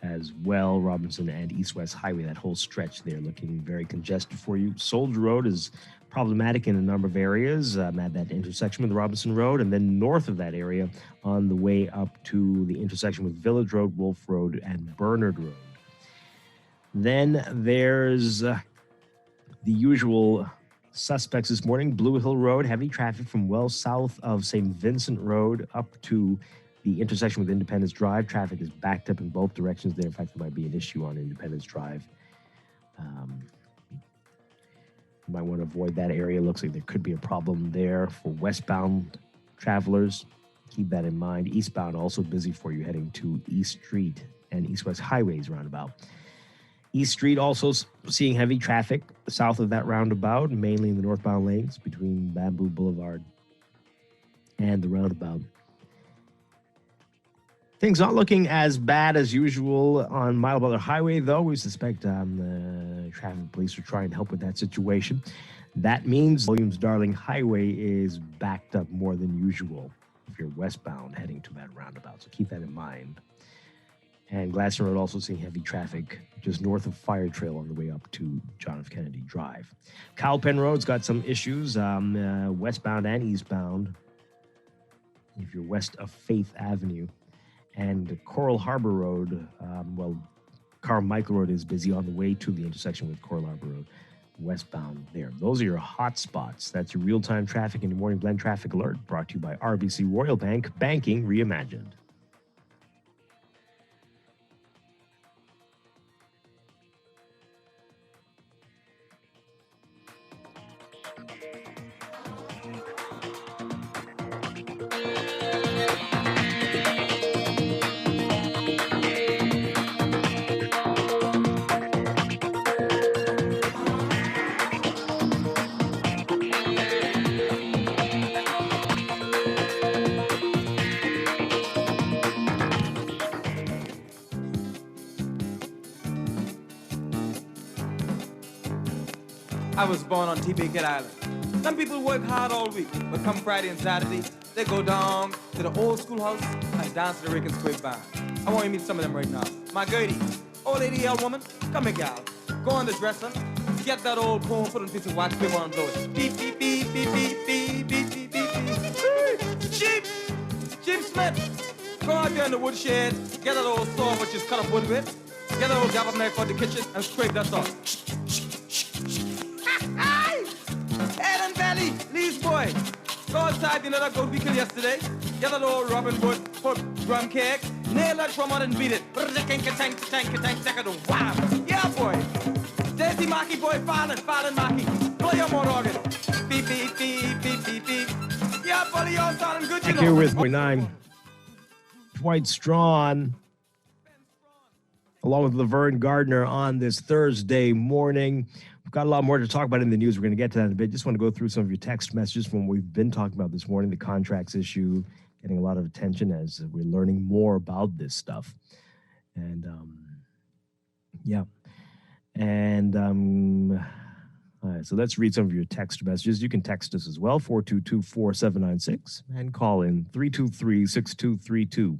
as well. Robinson and East-West Highway, that whole stretch there looking very congested for you. Soldier Road is problematic in a number of areas at that intersection with Robinson Road, and then north of that area on the way up to the intersection with Village Road, Wolf Road, and Bernard Road. Then there's the usual suspects this morning. Blue Hill Road, heavy traffic from well south of St. Vincent Road up to the intersection with Independence Drive. Traffic is backed up in both directions there. In fact, there might be an issue on Independence Drive. You might want to avoid that area. Looks like there could be a problem there for westbound travelers. Keep that in mind. Eastbound also busy for you heading to East Street and East-West Highways roundabout. East Street also seeing heavy traffic south of that roundabout, mainly in the northbound lanes between Bamboo Boulevard and the roundabout. Things not looking as bad as usual on Mile Butler Highway, though. We suspect the traffic police are trying to help with that situation. That means Williams-Darling Highway is backed up more than usual if you're westbound heading to that roundabout, so keep that in mind. And Glasson Road also seeing heavy traffic just north of Fire Trail on the way up to John F. Kennedy Drive. Cowpen Road's got some issues, westbound and eastbound, if you're west of Faith Avenue. And Coral Harbor Road, Carmichael Road is busy on the way to the intersection with Coral Harbor Road, westbound there. Those are your hot spots. That's your real-time traffic and your Morning Blend traffic alert, brought to you by RBC Royal Bank, banking reimagined. I was born on T-Bacon Island. Some people work hard all week, but come Friday and Saturday, they go down to the old schoolhouse and dance to the Rican Square Band. I want you to meet some of them right now. My Gertie, old lady, old woman, come here, gal. Go on the dresser, get that old comb, put on a piece of wax paper and blow it. Beep, beep, beep, beep, beep, beep, beep, beep, beep, beep. Sheep Smith, go out there in the woodshed, get that old saw which is cut up wood with, get that old gabber knife for the kitchen and scrape that off. Head and belly, Lee's boy. Go outside, you know that goat we killed yesterday? Get that old Robin Hood, put drum cake, nail that drum out and beat it. Wow. Yeah, boy. Daisy Marky boy, Fallon Marky. Blow your more organ. Beep, beep, beep, beep, beep, beep. Yeah, buddy, y'all sounding good, you know. Here with 9. Dwight Strachan, along with Laverne Gardner on this Thursday morning. We've got a lot more to talk about in the news. We're going to get to that in a bit. Just want to go through some of your text messages from what we've been talking about this morning. The contracts issue getting a lot of attention as we're learning more about this stuff. And, yeah. And, all right, so let's read some of your text messages. You can text us as well, 422-4796, and call in 323-6232,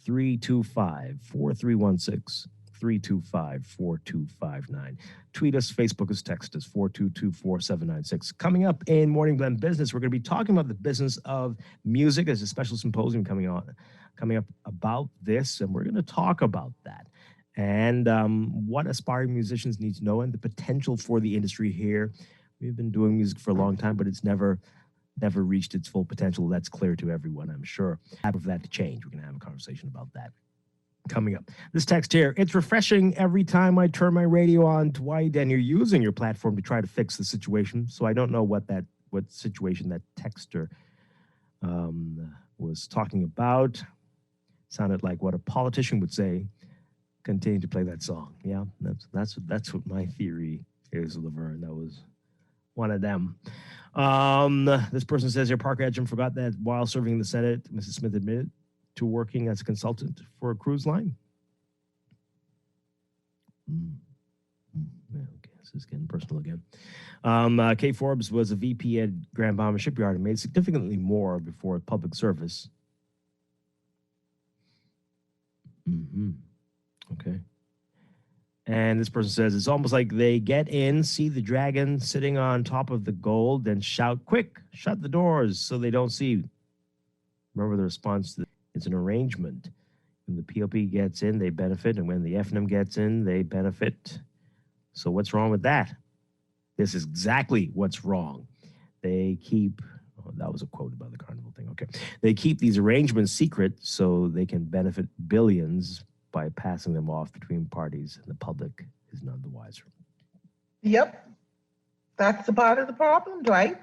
325-4316. 325-4259. Tweet us, Facebook us, text us, 422-4796. Coming up in Morning Blend Business, we're going to be talking about the business of music. There's a special symposium coming up about this, and we're going to talk about that and what aspiring musicians need to know and the potential for the industry here. We've been doing music for a long time, but it's never reached its full potential. That's clear to everyone, I'm sure. For that to change, we're going to have a conversation about that. Coming up, this text here, it's refreshing every time I turn my radio on, Dwight, and you're using your platform to try to fix the situation. So I don't know what situation that texter was talking about. Sounded like what a politician would say. Continue to play that song. Yeah, that's what my theory is, Laverne. That was one of them. This person says here, Parker Edgem forgot that while serving in the Senate, Mrs. Smith admitted to working as a consultant for a cruise line. Yeah, okay, this is getting personal again. Kay Forbes was a VP at Grand Bahama Shipyard and made significantly more before public service. Okay. And this person says, it's almost like they get in, see the dragon sitting on top of the gold, and shout, quick, shut the doors so they don't see. Remember the response to it's an arrangement. When the POP gets in, they benefit, and when the FNM gets in, they benefit. So what's wrong with that? This is exactly what's wrong. They keep, that was a quote about the carnival thing, okay. They keep these arrangements secret so they can benefit billions by passing them off between parties, and the public is none the wiser. Yep. That's a part of the problem, Dwight.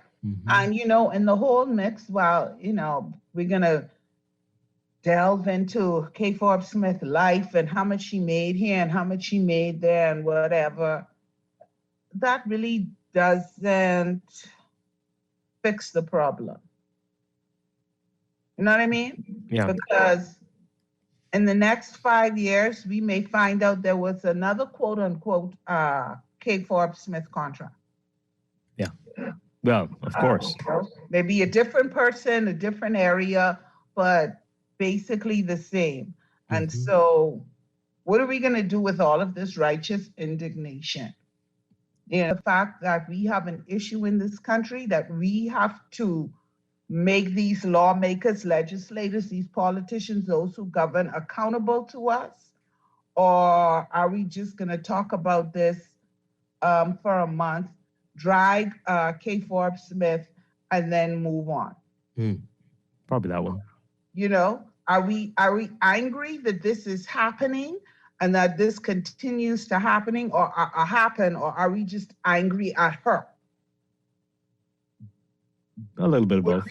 And, in the whole mix, we're going to delve into Kay Forbes Smith's life and how much she made here and how much she made there and whatever. That really doesn't fix the problem. You know what I mean? Yeah. Because in the next 5 years, we may find out there was another quote unquote Kay Forbes Smith contract. Yeah. Well, of course. Maybe a different person, a different area, but basically the same. And so what are we going to do with all of this righteous indignation? The fact that we have an issue in this country that we have to make these lawmakers, legislators, these politicians, those who govern accountable to us? Or are we just going to talk about this for a month, drag Kay Forbes Smith, and then move on? Probably that one. Are we angry that this is happening and that this continues to happen, or are we just angry at her? A little bit of both.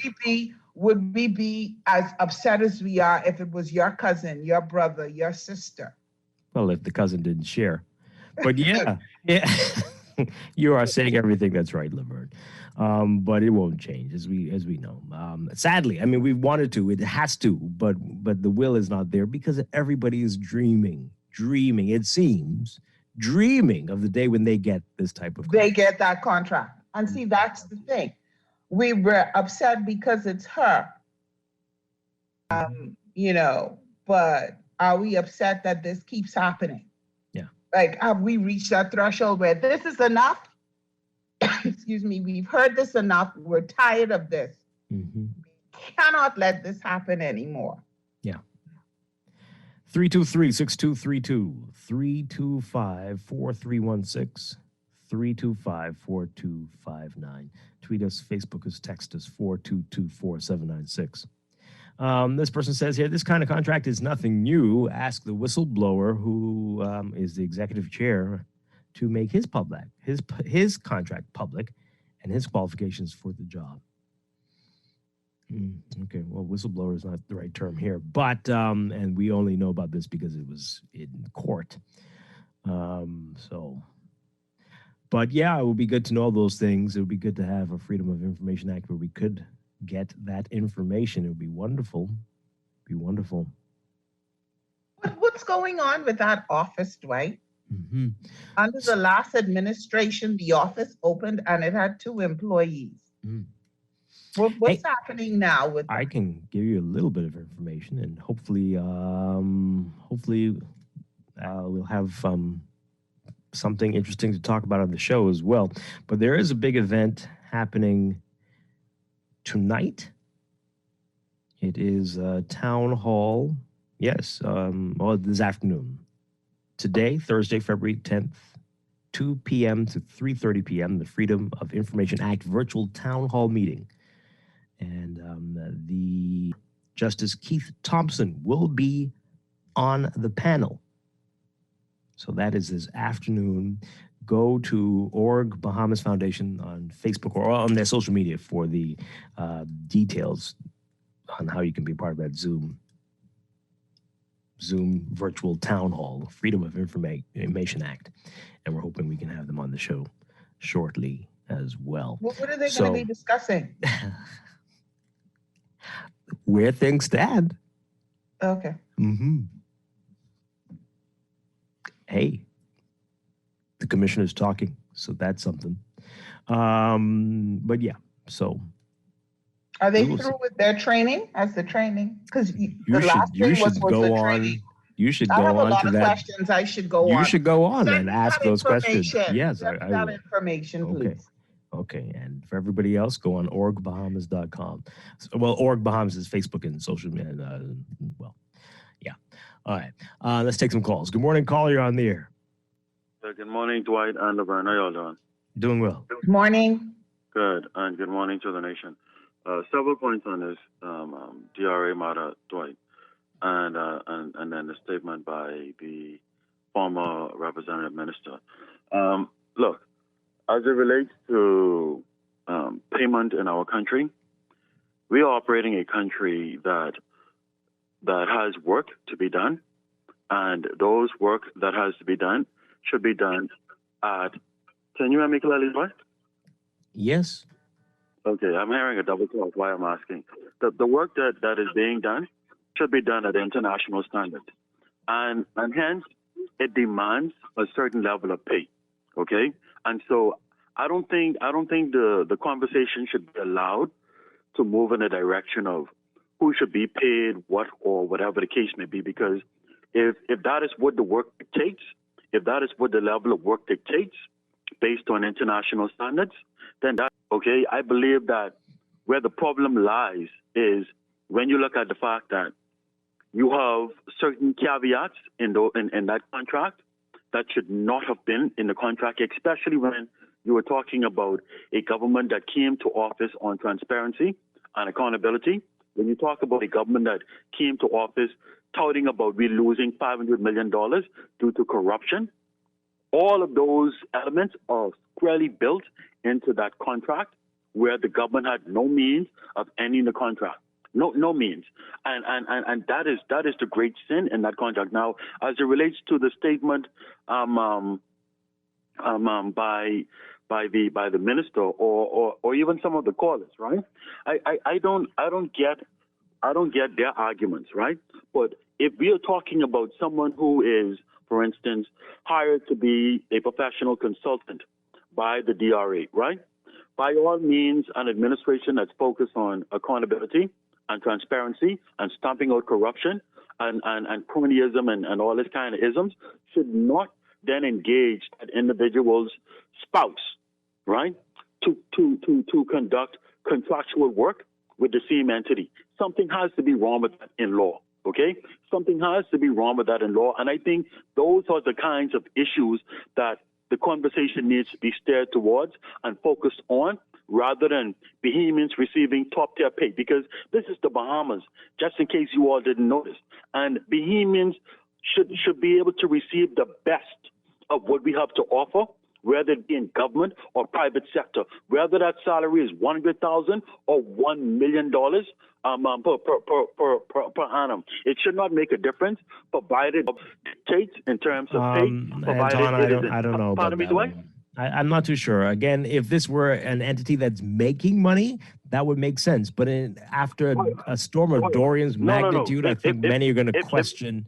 Would we be as upset as we are if it was your cousin, your brother, your sister? Well, if the cousin didn't share. But yeah. You are saying everything that's right, Laverne. But it won't change, as we know. Sadly, I mean, we wanted to, it has to, but the will is not there because everybody is dreaming, it seems, dreaming of the day when they get this type of They get that contract. And see, that's the thing. We were upset because it's her. You know, but are we upset that this keeps happening? Yeah. Like, have we reached that threshold where this is enough? Excuse me, we've heard this enough. We're tired of this. Mm-hmm. We cannot let this happen anymore. Yeah. 323-6232, 325-4316, 325-4259. Tweet us, Facebook us, text us, 422-4796. This person says here, this kind of contract is nothing new. Ask the whistleblower, who is the executive chair, to make his contract public and his qualifications for the job. Okay, well, whistleblower is not the right term here, but and we only know about this because it was in court. But yeah, it would be good to know all those things. It would be good to have a Freedom of Information Act where we could get that information. It would be wonderful. What's going on with that office, Dwight? Mm-hmm. Under the last administration, the office opened and it had 2 employees. What's happening now with that? I can give you a little bit of information, and hopefully we'll have something interesting to talk about on the show as well. But there is a big event happening tonight. It is a town hall. Yes, this afternoon. Today, Thursday, February 10th, 2 p.m. to 3:30 p.m., the Freedom of Information Act virtual town hall meeting. And the Justice Keith Thompson will be on the panel. So that is this afternoon. Go to Org Bahamas Foundation on Facebook or on their social media for the details on how you can be part of that Zoom virtual town hall, Freedom of Information Act. And we're hoping we can have them on the show shortly as well. What are they going to be discussing? Where things stand. Okay. Mm-hmm. Hey, the commissioner's talking, so that's something. But yeah, so. Are they through with their training? As the training? Because the last thing was the training. You should I go have a on lot to of that. questions. I should go on. You should go on Send and me ask that those questions. information. Yes, Send me I that will. information, please. Okay, and for everybody else, go on orgbahamas.com. Well, Org Bahamas is Facebook and social media. Yeah. All right. Let's take some calls. Good morning, caller. You're on the air. Good morning, Dwight and Laverne. How y'all doing? Doing well. Good morning. Good, and good morning to the nation. Several points on this DRA matter, Dwight, and then the statement by the former representative minister. Look, as it relates to payment in our country, we are operating a country that has work to be done, and those work that has to be done should be done at. Can you hear me clearly, Dwight? Yes. Okay, I'm hearing a double call. That's why I'm asking. The work that is being done should be done at international standards, and hence it demands a certain level of pay. Okay, and so I don't think the conversation should be allowed to move in the direction of who should be paid what or whatever the case may be, because if that is what the work dictates, if that is what the level of work dictates based on international standards, then that, okay, I believe that where the problem lies is when you look at the fact that you have certain caveats in that contract that should not have been in the contract, especially when you were talking about a government that came to office on transparency and accountability. When you talk about a government that came to office touting about we losing $500 million due to corruption, all of those elements are squarely built into that contract where the government had no means of ending the contract. No means. And that is the great sin in that contract. Now, as it relates to the statement by the minister or even some of the callers, right? I don't get their arguments, right? But if we are talking about someone who is, for instance, hired to be a professional consultant by the DRA, right? By all means, an administration that's focused on accountability and transparency and stomping out corruption and cronyism and all this kind of isms should not then engage that individual's spouse, right, to conduct contractual work with the same entity. Something has to be wrong with that in law, okay? Something has to be wrong with that in law. And I think those are the kinds of issues that the conversation needs to be steered towards and focused on, rather than Bahamians receiving top-tier pay, because this is the Bahamas, just in case you all didn't notice. And Bahamians should be able to receive the best of what we have to offer, whether it be in government or private sector, whether that salary is $100,000 or $1 million per annum. It should not make a difference, provided dictates in terms of pay. Provided Anton, I don't know about that one. I'm not too sure. Again, if this were an entity that's making money, that would make sense. But after a storm of Dorian's magnitude, I think many are going to question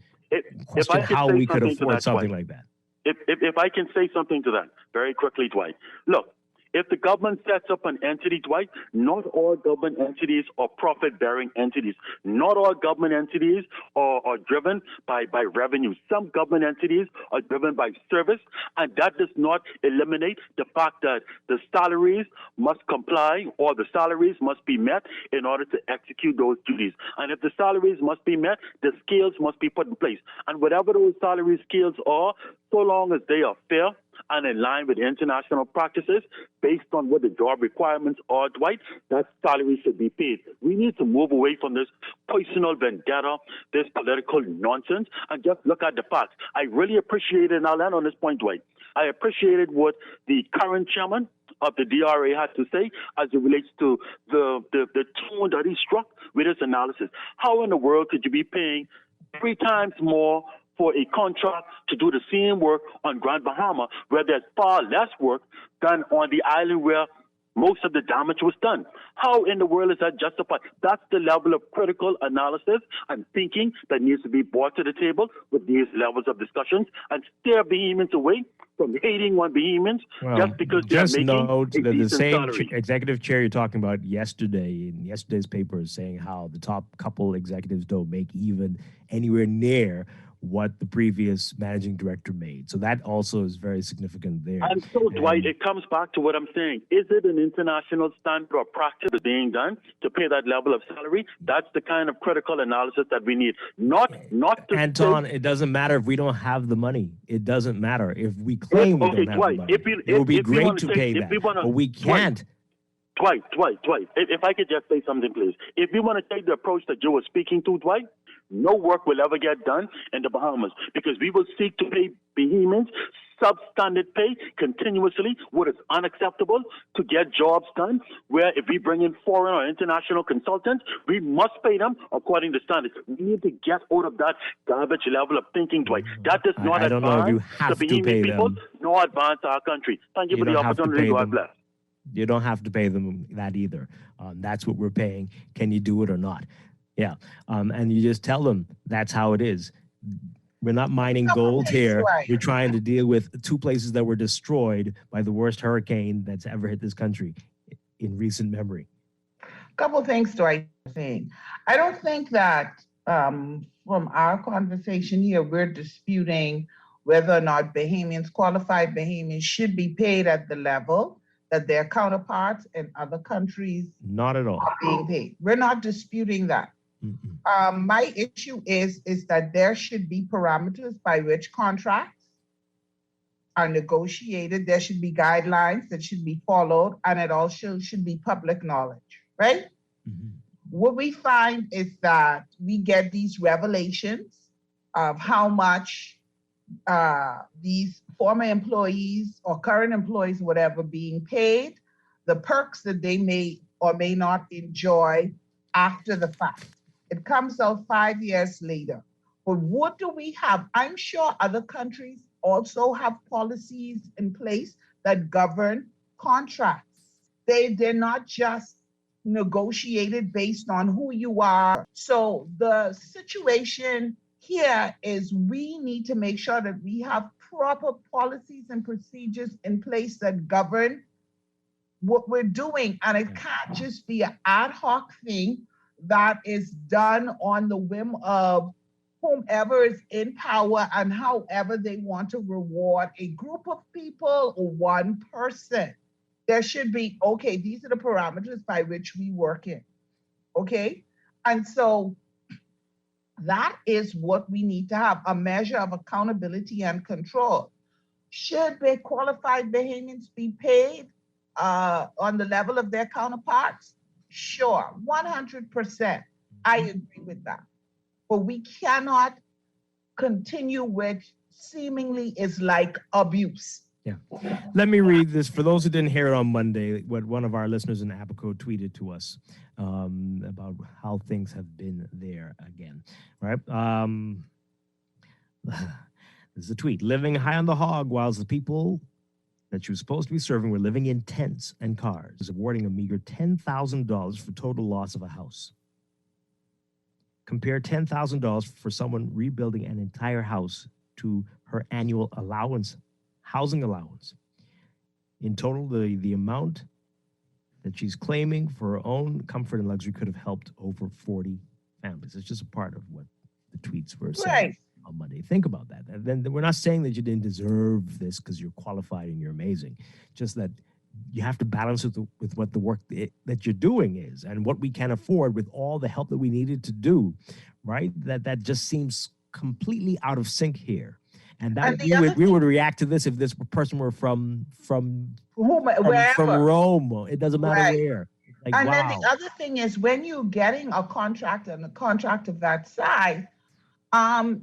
how we could afford something like that. If I can say something to that very quickly, Dwight. Look, if the government sets up an entity, Dwight, not all government entities are profit-bearing entities. Not all government entities are driven by revenue. Some government entities are driven by service, and that does not eliminate the fact that the salaries must comply or the salaries must be met in order to execute those duties. And if the salaries must be met, the scales must be put in place. And whatever those salary scales are, so long as they are fair and in line with international practices, based on what the job requirements are, Dwight, that salary should be paid. We need to move away from this personal vendetta, this political nonsense, and just look at the facts. I really appreciated, and I'll end on this point, Dwight, I appreciated what the current chairman of the DRA had to say as it relates to the tone that he struck with his analysis. How in the world could you be paying 3 times more for a contract to do the same work on Grand Bahama, where there's far less work done on the island where most of the damage was done? How in the world is that justified? That's the level of critical analysis and thinking that needs to be brought to the table with these levels of discussions, and steer Bahamians away from hating on Bahamians just because they're making note a that the decent same salary. executive chair you're talking about yesterday, in yesterday's paper, is saying how the top couple executives don't make even anywhere near what the previous managing director made. So that also is very significant there. And so, Dwight, it comes back to what I'm saying. Is it an international standard or practice being done to pay that level of salary? That's the kind of critical analysis that we need. Not to Anton, it doesn't matter if we don't have the money. It doesn't matter if we claim we don't have Dwight, the money. It would be great to pay that, but we can't. Dwight, if I could just say something, please. If you want to take the approach that you were speaking to, Dwight, no work will ever get done in the Bahamas, because we will seek to pay Bahamians substandard pay continuously, what is unacceptable, to get jobs done, where if we bring in foreign or international consultants, we must pay them according to standards. We need to get out of that garbage level of thinking, Dwight. That does not I don't know if you advance have the to pay Bahamian people, them. nor advance our country. Thank you for You the don't have to opportunity. pay God them. bless. You don't have to pay them that either. That's what we're paying. Can you do it or not? Yeah. And you just tell them that's how it is. We're not mining gold here. We're trying to deal with 2 places that were destroyed by the worst hurricane that's ever hit this country in recent memory. Couple things Dwight saying. I don't think that from our conversation here, we're disputing whether or not Bahamians, qualified Bahamians, should be paid at the level that their counterparts in other countries Not at all. are being paid. We're not disputing that. My issue is that there should be parameters by which contracts are negotiated. There should be guidelines that should be followed, and it also should be public knowledge, right? What we find is that we get these revelations of how much these former employees or current employees, whatever, being paid, the perks that they may or may not enjoy after the fact. It comes out 5 years later. But what do we have? I'm sure other countries also have policies in place that govern contracts. They're not just negotiated based on who you are. So the situation here is we need to make sure that we have proper policies and procedures in place that govern what we're doing. And it can't just be an ad hoc thing that is done on the whim of whomever is in power and however they want to reward a group of people or one person. There should be, okay, these are the parameters by which we work in. Okay? And so that is what we need to have, a measure of accountability and control. Should the qualified Bahamians be paid on the level of their counterparts? Sure, 100%. I agree with that. But we cannot continue with seemingly is like abuse. Yeah. Let me read this for those who didn't hear it on Monday, what one of our listeners in Abaco tweeted to us about how things have been there again. Right? This is a tweet. Living high on the hog whilst the people that she was supposed to be serving were living in tents and cars, awarding a meager $10,000 for total loss of a house. Compare $10,000 for someone rebuilding an entire house to her annual allowance, housing allowance. In total, the amount that she's claiming for her own comfort and luxury could have helped over 40 families. It's just a part of what the tweets were saying on Monday. Think about that. And then we're not saying that you didn't deserve this because you're qualified and you're amazing. Just that you have to balance it with what the work that you're doing is and what we can afford with all the help that we needed to do, right? That just seems completely out of sync here. And that we would react to this if this person were from Rome. It doesn't matter where. Like, and then the other thing is when you're getting a contract and a contract of that size,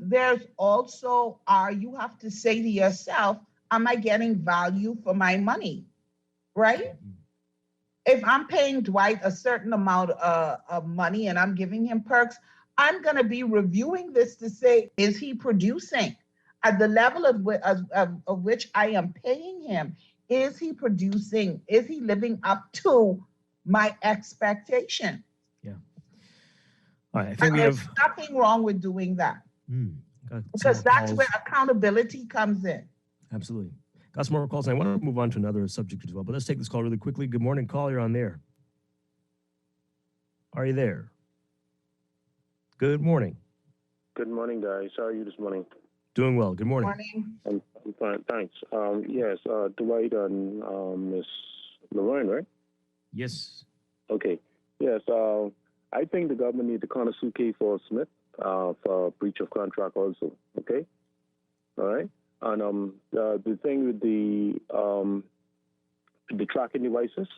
there's also you have to say to yourself, am I getting value for my money? Right? If I'm paying Dwight a certain amount of money and I'm giving him perks, I'm going to be reviewing this to say, is he producing at the level of which I am paying him? Is he producing? Is he living up to my expectation? Yeah. All right. I think there's nothing wrong with doing that. Because that's where accountability comes in. Absolutely. Got some more calls. I want to move on to another subject as well, but let's take this call really quickly. Good morning, call. You're on there. Are you there? Good morning. Good morning, guys. How are you this morning? Doing well. Good morning. I'm fine, thanks. Yes, Dwight and Miss Lorraine, right? Yes. Okay. Yes. I think the government needs to kind of sue K. Ford Smith for breach of contract also. Okay. All right. And the thing with the tracking devices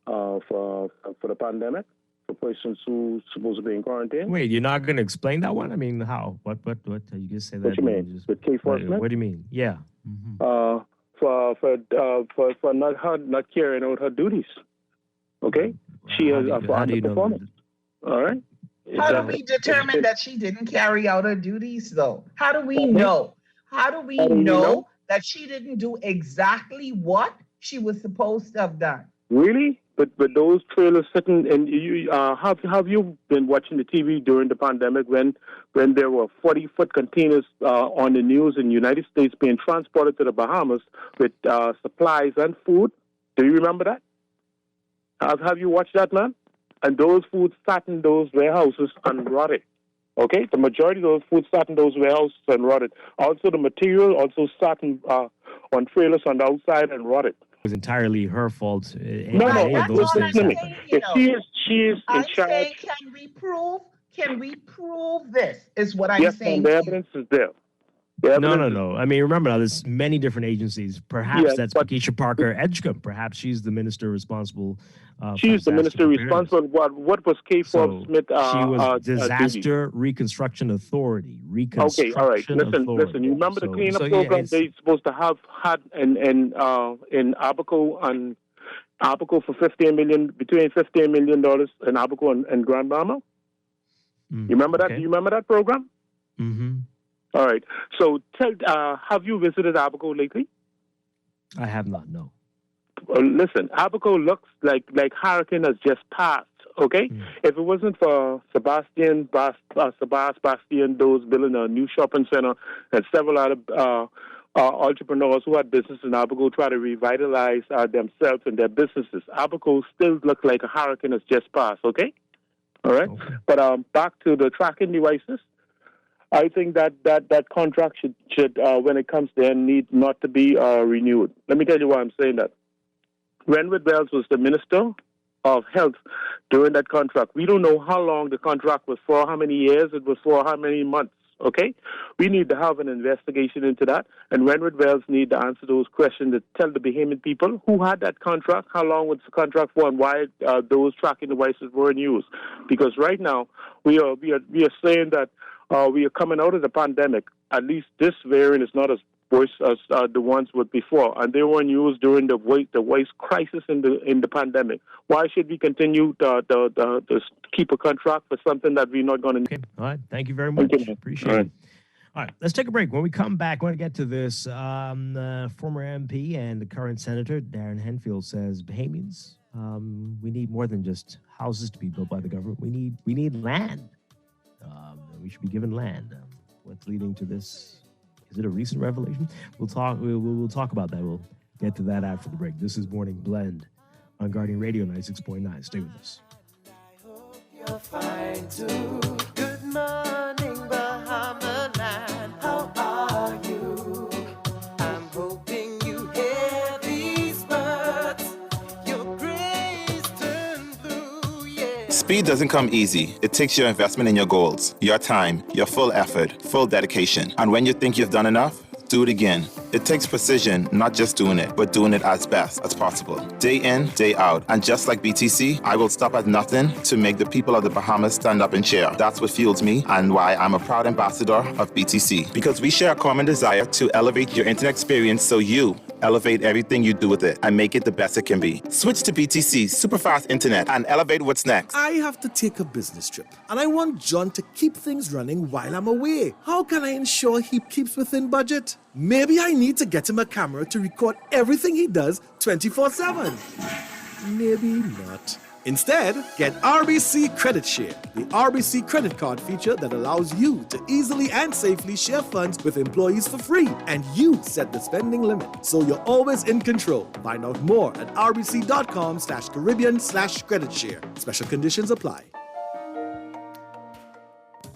for the pandemic for persons who supposed to be in quarantine. Wait, you're not going to explain that one? I mean, how? What? You just say that? What you mean? With K. Ford Smith? What do you mean? Yeah. For not carrying out her duties. Okay. She has underperformance. All right. How do we determine that she didn't carry out her duties, though? How do we know? How do we know that she didn't do exactly what she was supposed to have done? Really? But those trailers sitting, and you have you been watching the TV during the pandemic when there were 40-foot containers on the news in the United States being transported to the Bahamas with supplies and food? Do you remember that? Have you watched that, man? And those foods sat in those warehouses and rotted. Okay? The majority of those foods sat in those warehouses and rotted. Also, the material also sat on trailers on the outside and rotted. It was entirely her fault. No, if she is in charge. Saying, can we prove this? Is what I'm saying. Yes, the evidence is there. No. I mean, remember now, there's many different agencies. Perhaps that's Pakeisha Parker Edgecombe. Perhaps she's the minister responsible. She's the minister responsible. What was K. Ford Smith? She was Disaster Reconstruction Authority. Okay, all right. Listen. You remember the cleanup program they supposed to have had in Abaco and Abaco for $15 million, between $15 million in Abaco and Grand Bahama? You remember that? Okay. Do you remember that program? Mm-hmm. All right. So, have you visited Abaco lately? I have not, no. Listen, Abaco looks like hurricane has just passed, okay? If it wasn't for Sebastian Doe's building a new shopping center and several other entrepreneurs who had business in Abaco try to revitalize themselves and their businesses, Abaco still looks like a hurricane has just passed, okay? All right? Okay. But back to the tracking devices, I think that contract should when it comes there, need not to be renewed. Let me tell you why I'm saying that. Renwick Wells was the Minister of Health during that contract. We don't know how long the contract was for, how many years it was for, how many months, okay? We need to have an investigation into that, and Renwick Wells need to answer those questions to tell the Bahamian people who had that contract, how long was the contract for, and why those tracking devices weren't used. Because right now, we are saying that we are coming out of the pandemic. At least this variant is not as worse as the ones with before, and they weren't used during the voice crisis in the pandemic. Why should we continue to keep a contract for something that we're not going to? Okay, all right. Thank you very much. Appreciate it. All right, let's take a break. When we come back, I want to get to this. Former MP and the current Senator Darren Henfield says Bahamians, we need more than just houses to be built by the government. We need land. We should be given land. What's leading to this? Is it a recent revelation? We'll talk about that. We'll get to that after the break. This is Morning Blend on Guardian Radio 96.9. Stay with us. You're fine too. Good morning, Bahama land. How are you? I'm hoping you hear these words. Your grace turned through, yeah. Speed doesn't come easy. It takes your investment in your goals, your time, your full effort, full dedication. And when you think you've done enough, do it again. It takes precision, not just doing it, but doing it as best as possible. Day in, day out. And just like BTC, I will stop at nothing to make the people of the Bahamas stand up and cheer. That's what fuels me and why I'm a proud ambassador of BTC. Because we share a common desire to elevate your internet experience so you elevate everything you do with it and make it the best it can be. Switch to BTC Superfast Internet and elevate what's next. I have to take a business trip and I want John to keep things running while I'm away. How can I ensure he keeps within budget? Maybe I need to get him a camera to record everything he does 24/7. Maybe not. Instead, get RBC Credit Share, the RBC credit card feature that allows you to easily and safely share funds with employees for free. And you set the spending limit, so you're always in control. Find out more at rbc.com/Caribbean/credit share. Special conditions apply.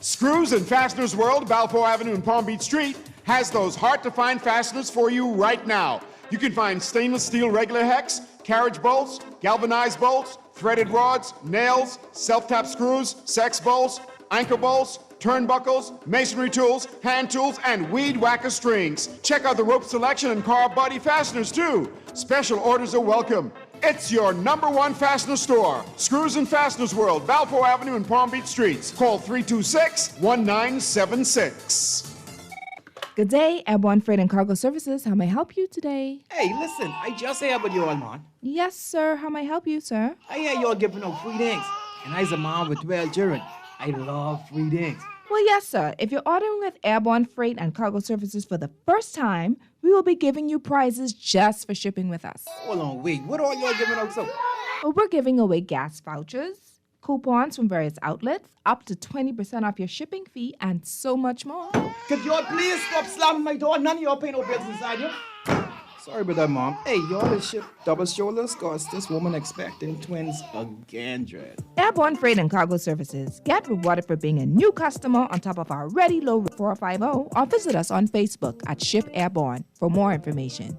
Screws and Fasteners World, Balfour Avenue and Palm Beach Street, has those hard-to-find fasteners for you right now. You can find stainless steel regular hex, carriage bolts, galvanized bolts, threaded rods, nails, self-tap screws, sex bolts, anchor bolts, turnbuckles, masonry tools, hand tools, and weed whacker strings. Check out the rope selection and car body fasteners, too. Special orders are welcome. It's your #1 fastener store. Screws and Fasteners World, Balfour Avenue and Palm Beach Streets. Call 326-1976. Good day, Airborne Freight and Cargo Services. How may I help you today? Hey, listen, I just heard about you all, man. Yes, sir. How may I help you, sir? I hear you all giving out free things. And I's a mom with 12 children. I love free things. Well, yes, sir. If you're ordering with Airborne Freight and Cargo Services for the first time, we will be giving you prizes just for shipping with us. Hold on, wait. What are y'all giving out so? Well, we're giving away gas vouchers, coupons from various outlets, up to 20% off your shipping fee, and so much more. Could y'all please stop slamming my door? None of y'all pay no bills inside here. Sorry about that, Mom. Hey, y'all ship double shoulders cause this woman expecting twins again, Dread. Airborne Freight and Cargo Services. Get rewarded for being a new customer on top of our already low 450, or visit us on Facebook at Ship Airborne for more information.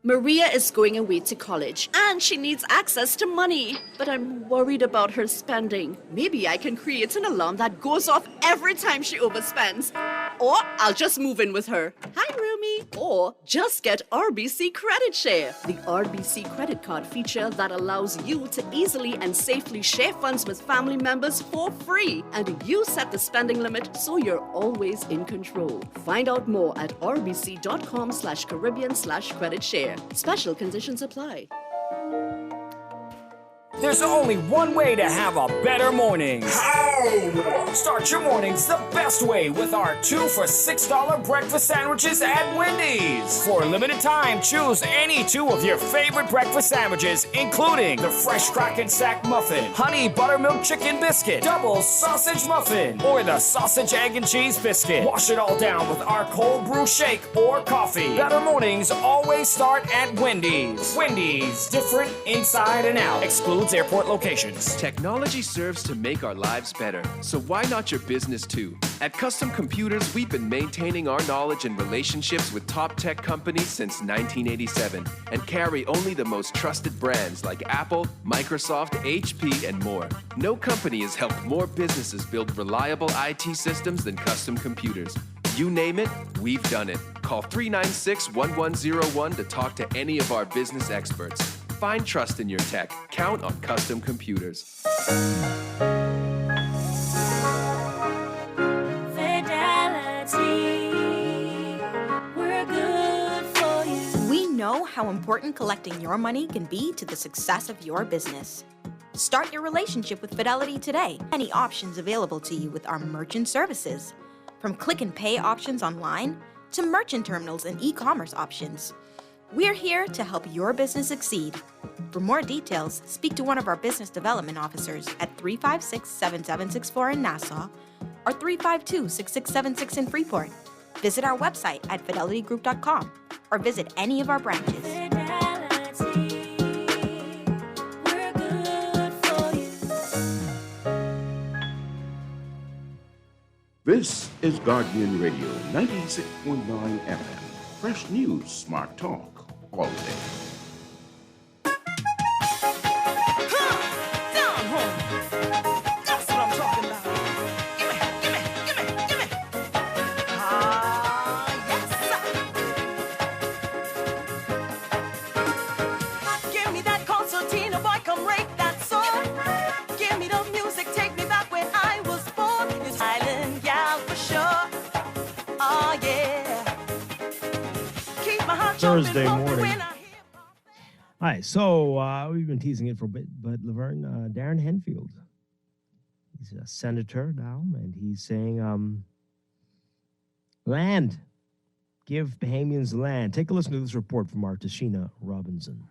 Maria is going away to college and she needs access to money. But I'm worried about her spending. Maybe I can create an alarm that goes off every time she overspends. Or I'll just move in with her. Hi, Rumi. Or just get RBC Credit Share, the RBC credit card feature that allows you to easily and safely share funds with family members for free. And you set the spending limit so you're always in control. Find out more at rbc.com/Caribbean/credit share. Special conditions apply. There's only one way to have a better morning. How? Start your mornings the best way with our 2 for $6 breakfast sandwiches at Wendy's. For a limited time, choose any 2 of your favorite breakfast sandwiches, including the fresh Strachan sack muffin, honey buttermilk chicken biscuit, double sausage muffin, or the sausage egg and cheese biscuit. Wash it all down with our cold brew shake or coffee. Better mornings always start at Wendy's. Wendy's, different inside and out. Excludes airport locations. Technology serves to make our lives better, so why not your business too? At Custom Computers, we've been maintaining our knowledge and relationships with top tech companies since 1987 and carry only the most trusted brands like Apple, Microsoft, HP, and more. No company has helped more businesses build reliable IT systems than Custom Computers. You name it, we've done it. Call 396-1101 to talk to any of our business experts. Find trust in your tech. Count on Custom Computers. We know how important collecting your money can be to the success of your business. Start your relationship with Fidelity today. Many options available to you with our merchant services. From click and pay options online to merchant terminals and e-commerce options. We're here to help your business succeed. For more details, speak to one of our business development officers at 356-7764 in Nassau or 352-6676 in Freeport. Visit our website at fidelitygroup.com or visit any of our branches. This is Guardian Radio 96.9 FM. Fresh news, smart talk, all day. Thursday morning. All right, so we've been teasing it for a bit, but Laverne, Darren Henfield, he's a senator now, and he's saying, land, give Bahamians land. Take a listen to this report from our Tashina Robinson.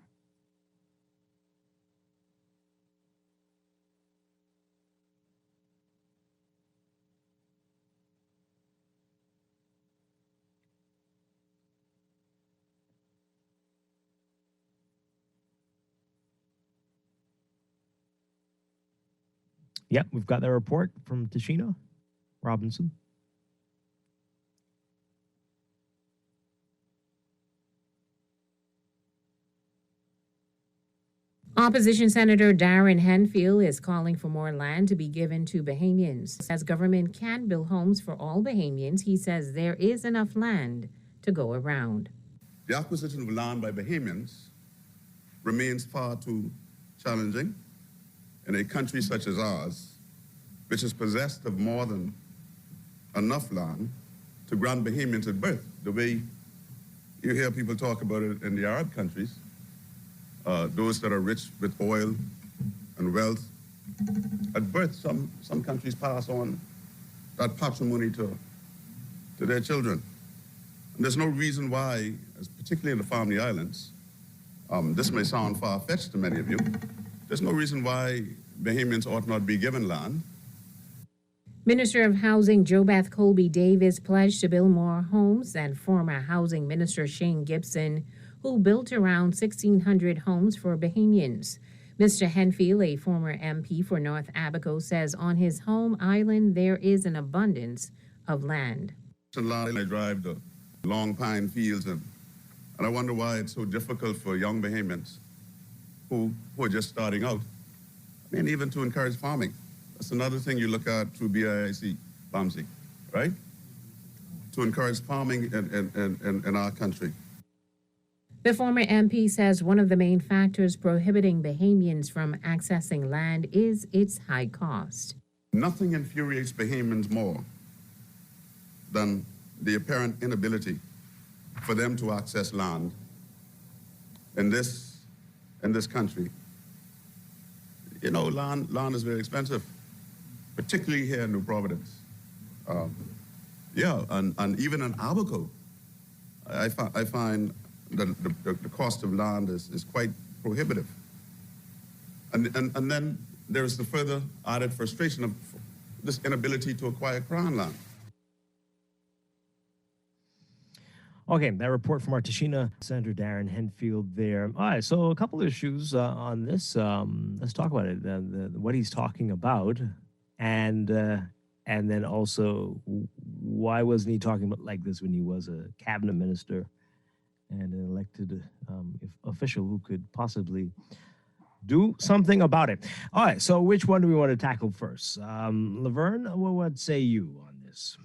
Yep, we've got that report from Tashina Robinson. Opposition Senator Darren Henfield is calling for more land to be given to Bahamians. As government can build homes for all Bahamians, he says there is enough land to go around. The acquisition of land by Bahamians remains far too challenging in a country such as ours, which is possessed of more than enough land to grant Bahamians at birth, the way you hear people talk about it in the Arab countries, those that are rich with oil and wealth. At birth, some countries pass on that patrimony to their children. And there's no reason why, particularly in the Family Islands, this may sound far-fetched to many of you, there's no reason why Bahamians ought not be given land. Minister of Housing Jobeth Colby Davis pledged to build more homes than former Housing Minister Shane Gibson, who built around 1,600 homes for Bahamians. Mr. Henfield, a former MP for North Abaco, says on his home island there is an abundance of land. I drive the long pine fields, and I wonder why it's so difficult for young Bahamians who are just starting out, and even to encourage farming. That's another thing you look at through BIIC, BAMSI, right? To encourage farming in our country. The former MP says one of the main factors prohibiting Bahamians from accessing land is its high cost. Nothing infuriates Bahamians more than the apparent inability for them to access land in this country. land is very expensive, particularly here in New Providence. And even in Abaco, I find that the cost of land is quite prohibitive. And then there's the further added frustration of this inability to acquire Crown land. Okay, that report from our Tashina Senator Darren Henfield there. All right, so a couple of issues on this. Let's talk about it. What he's talking about, and then also why wasn't he talking about like this when he was a cabinet minister and an elected official who could possibly do something about it? All right, so which one do we want to tackle first? Laverne, what say you on this?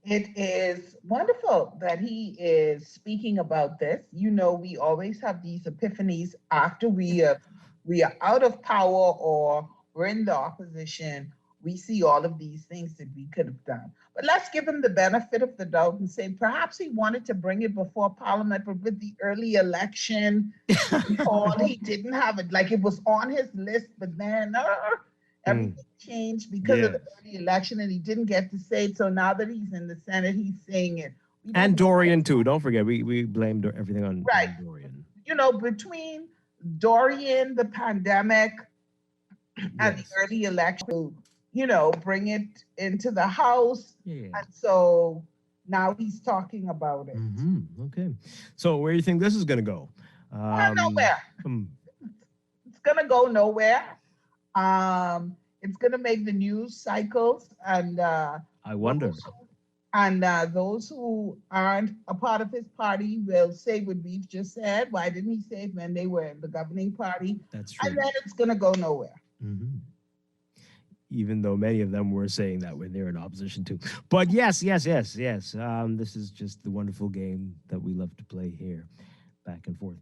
It is wonderful that he is speaking about this. We always have these epiphanies after we are out of power or we're in the opposition. We see all of these things that we could have done. But let's give him the benefit of the doubt and say perhaps he wanted to bring it before Parliament, but with the early election, he didn't have it. Like it was on his list, but then everything changed because of the early election, and he didn't get to say it. So now that he's in the Senate, he's saying it. And Dorian too. Don't forget, we blamed everything on Dorian. Between Dorian, the pandemic, and the early election, bring it into the House. And so now he's talking about it. Okay. So where do you think this is going to go? Nowhere. It's going to go nowhere. It's going to make the news cycles. And I wonder. Those who aren't a part of his party will say what we've just said. Why didn't he say it when they were in the governing party? That's true. And then it's going to go nowhere. Even though many of them were saying that when they're in opposition too. But yes. This is just the wonderful game that we love to play here, back and forth.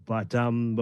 But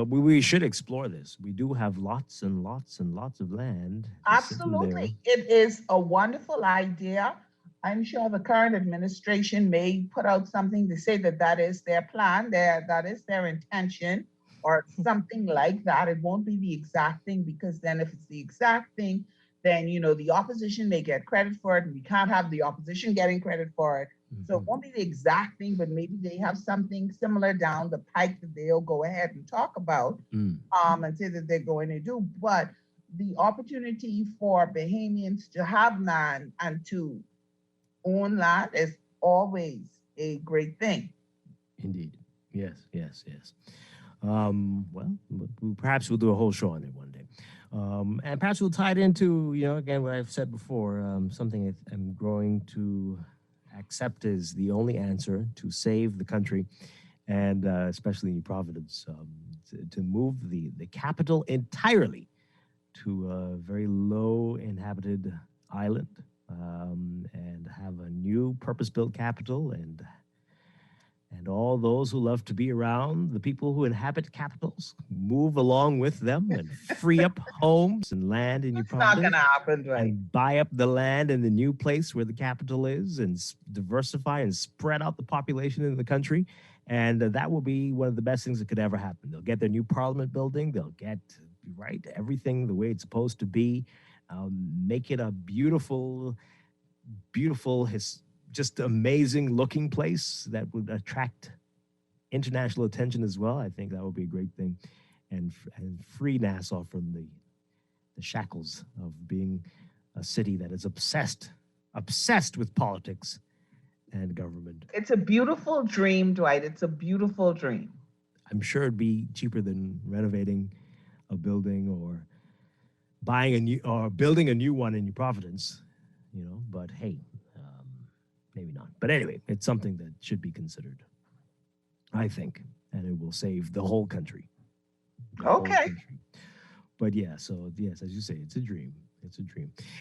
we should explore this. We do have lots and lots and lots of land. Absolutely. It is a wonderful idea. I'm sure the current administration may put out something to say that is their plan, that is their intention, or something like that. It won't be the exact thing, because then if it's the exact thing, then, the opposition may get credit for it, and we can't have the opposition getting credit for it. So it won't be the exact thing, but maybe they have something similar down the pike that they'll go ahead and talk about and say that they're going to do. But the opportunity for Bahamians to have land and to own land is always a great thing. Indeed. Yes. Perhaps we'll do a whole show on it one day. And perhaps we'll tie it into, again, what I've said before, something I'm growing to accept is the only answer to save the country, and especially New Providence, to move the capital entirely to a very low inhabited island, and have a new purpose-built capital, and all those who love to be around the people who inhabit capitals move along with them and free up homes and land in New Providence. It's not going to happen, right? And buy up the land in the new place where the capital is, and diversify and spread out the population in the country. And that will be one of the best things that could ever happen. They'll get their new Parliament building. They'll get everything the way it's supposed to be. Make it a beautiful, just amazing looking place that would attract international attention as well. I think that would be a great thing, and free Nassau from the shackles of being a city that is obsessed with politics and government. It's a beautiful dream, Dwight. It's a beautiful dream. I'm sure it'd be cheaper than renovating a building or building a new one in New Providence, but hey, maybe not. But anyway, it's something that should be considered, I think, and it will save the whole country. Okay. But yes, as you say, it's a dream.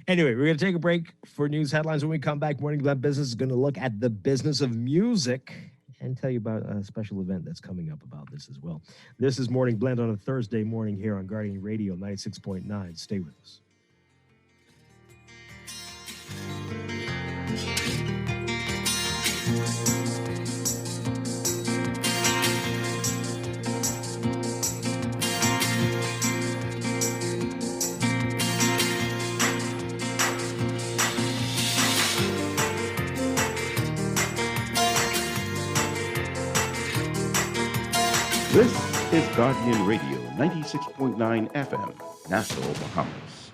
Anyway, we're going to take a break for news headlines. When we come back, Morning Blend Business is going to look at the business of music and tell you about a special event that's coming up about this as well. This is Morning Blend on a Thursday morning here on Guardian Radio 96.9. Stay with us. This is Guardian Radio 96.9 FM, Nassau, Bahamas.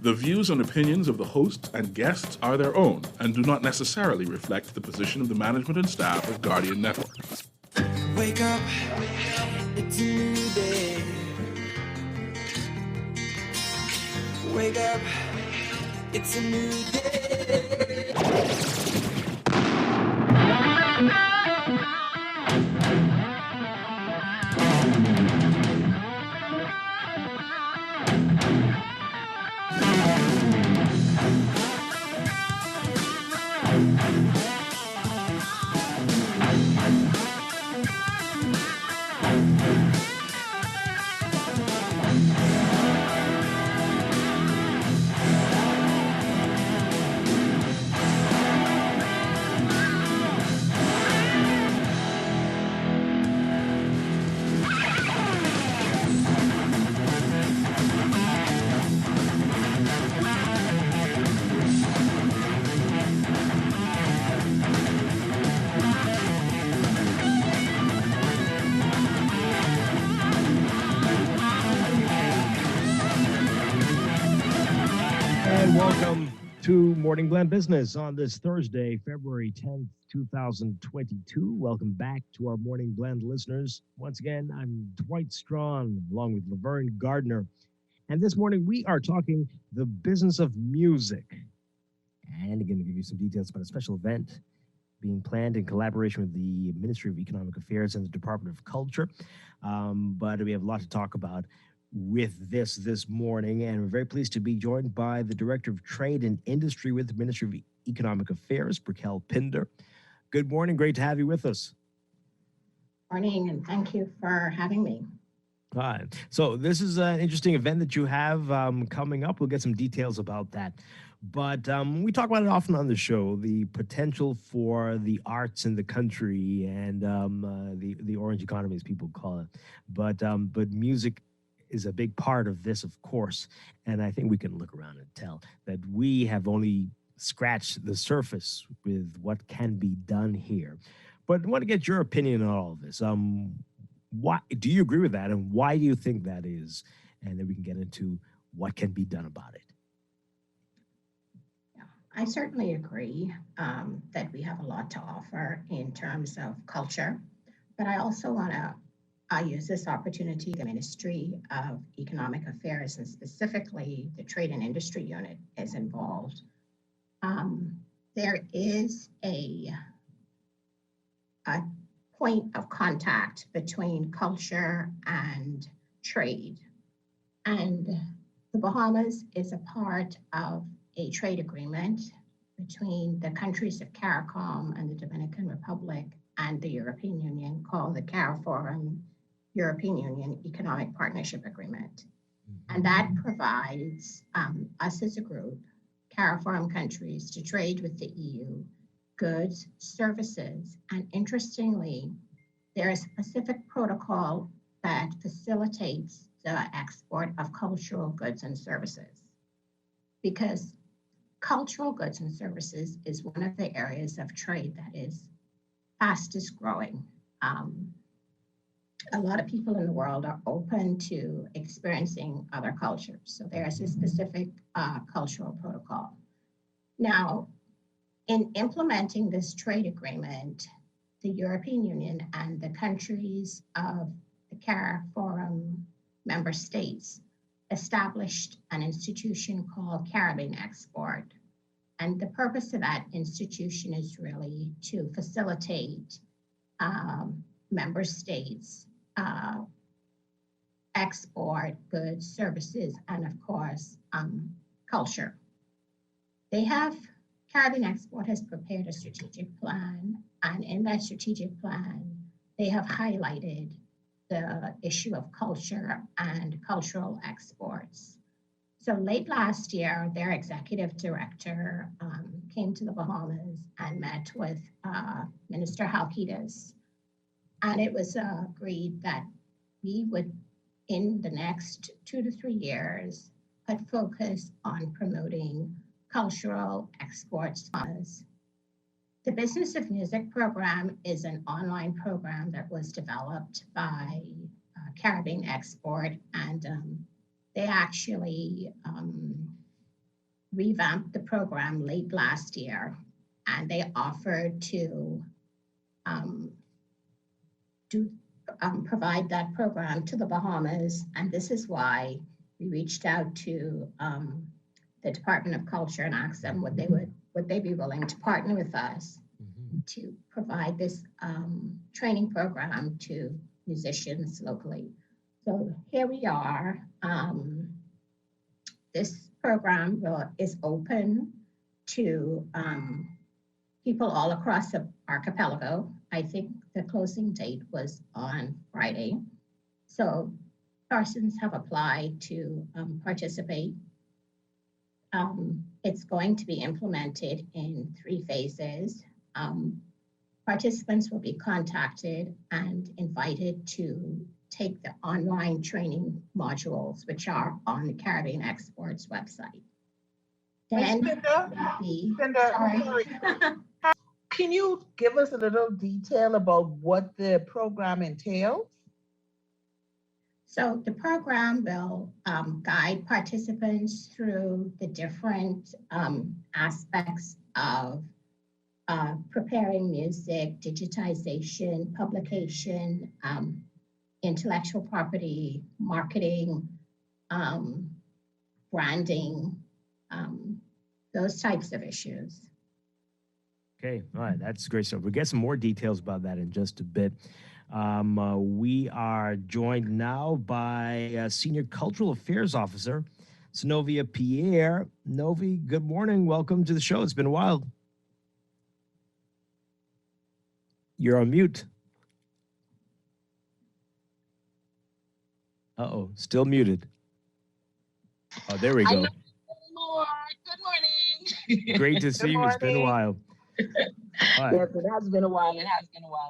The views and opinions of the hosts and guests are their own and do not necessarily reflect the position of the management and staff of Guardian Network. Wake up, it's a new day. Wake up, it's a new day. Welcome to Morning Blend Business on this Thursday, February 10th, 2022. Welcome back to our Morning Blend listeners. Once again, I'm Dwight Strachan along with Laverne Gardner. And this morning we are talking the business of music. And again, to give you some details about a special event being planned in collaboration with the Ministry of Economic Affairs and the Department of Culture. But we have a lot to talk about with this morning, and we're very pleased to be joined by the Director of Trade and Industry with the Ministry of Economic Affairs, Brickell Pinder. Good morning. Great to have you with us. Morning, and thank you for having me. Hi. So this is an interesting event that you have coming up. We'll get some details about that. But we talk about it often on the show, the potential for the arts in the country and the orange economy, as people call it. But music is a big part of this, of course. And I think we can look around and tell that we have only scratched the surface with what can be done here. But I want to get your opinion on all of this. Why do you agree with that, and why do you think that is? And then we can get into what can be done about it. Yeah, I certainly agree that we have a lot to offer in terms of culture, but I also want to use this opportunity. The Ministry of Economic Affairs, and specifically the Trade and Industry Unit, is involved. There is a point of contact between culture and trade. And the Bahamas is a part of a trade agreement between the countries of CARICOM and the Dominican Republic and the European Union, called the CARIFORUM European Union Economic Partnership Agreement. And that provides us as a group, CARIFORUM countries, to trade with the EU, goods, services, and interestingly, there is a specific protocol that facilitates the export of cultural goods and services. Because cultural goods and services is one of the areas of trade that is fastest growing. A lot of people in the world are open to experiencing other cultures. So there's a specific cultural protocol. Now, in implementing this trade agreement, the European Union and the countries of the CARIFORUM member states established an institution called Caribbean Export. And the purpose of that institution is really to facilitate member states export goods, services, and of course, culture. Caribbean Export has prepared a strategic plan, and in that strategic plan, they have highlighted the issue of culture and cultural exports. So late last year, their executive director came to the Bahamas and met with Minister Halkitis. And it was agreed that we would, in the next 2 to 3 years, put focus on promoting cultural exports. The Business of Music program is an online program that was developed by Caribbean Export, and they actually revamped the program late last year, and they offered to provide that program to the Bahamas, and this is why we reached out to the Department of Culture and asked them would they be willing to partner with us to provide this training program to musicians locally. So here we are. This program is open to people all across the archipelago. I think the closing date was on Friday. So persons have applied to participate. It's going to be implemented in 3 phases. Participants will be contacted and invited to take the online training modules, which are on the Caribbean Exports website. Then, sorry. Can you give us a little detail about what the program entails? So the program will guide participants through the different aspects of preparing music, digitization, publication, intellectual property, marketing, branding, those types of issues. Okay, all right, that's great stuff. We'll get some more details about that in just a bit. We are joined now by Senior Cultural Affairs Officer, Synovia Pierre. Novi, good morning. Welcome to the show. It's been a while. You're on mute. Uh-oh, still muted. Oh, there we go. Good morning. Great to see you. It's been a while. Right. Yes, it has been a while.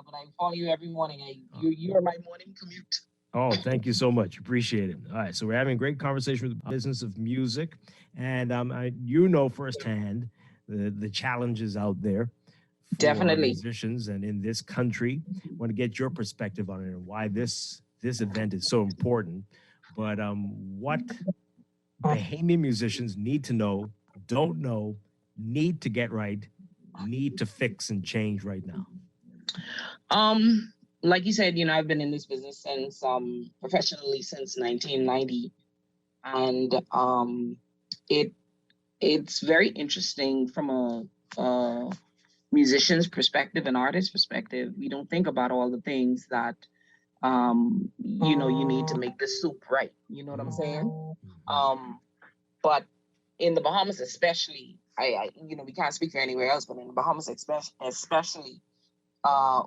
But I follow you every morning. You are my morning commute. Oh, thank you so much. Appreciate it. All right, so we're having a great conversation with the business of music, and you know firsthand the challenges out there for Definitely musicians and in this country. I want to get your perspective on it and why this event is so important. But what Bahamian musicians need to know, don't know, need to get right, need to fix and change right now? Like you said, I've been in this business since professionally since 1990, and it's very interesting from a musician's perspective, an artist's perspective. We don't think about all the things that you need to make the soup right. You know what I'm saying? But in the Bahamas, especially, we can't speak for anywhere else, but in the Bahamas, especially,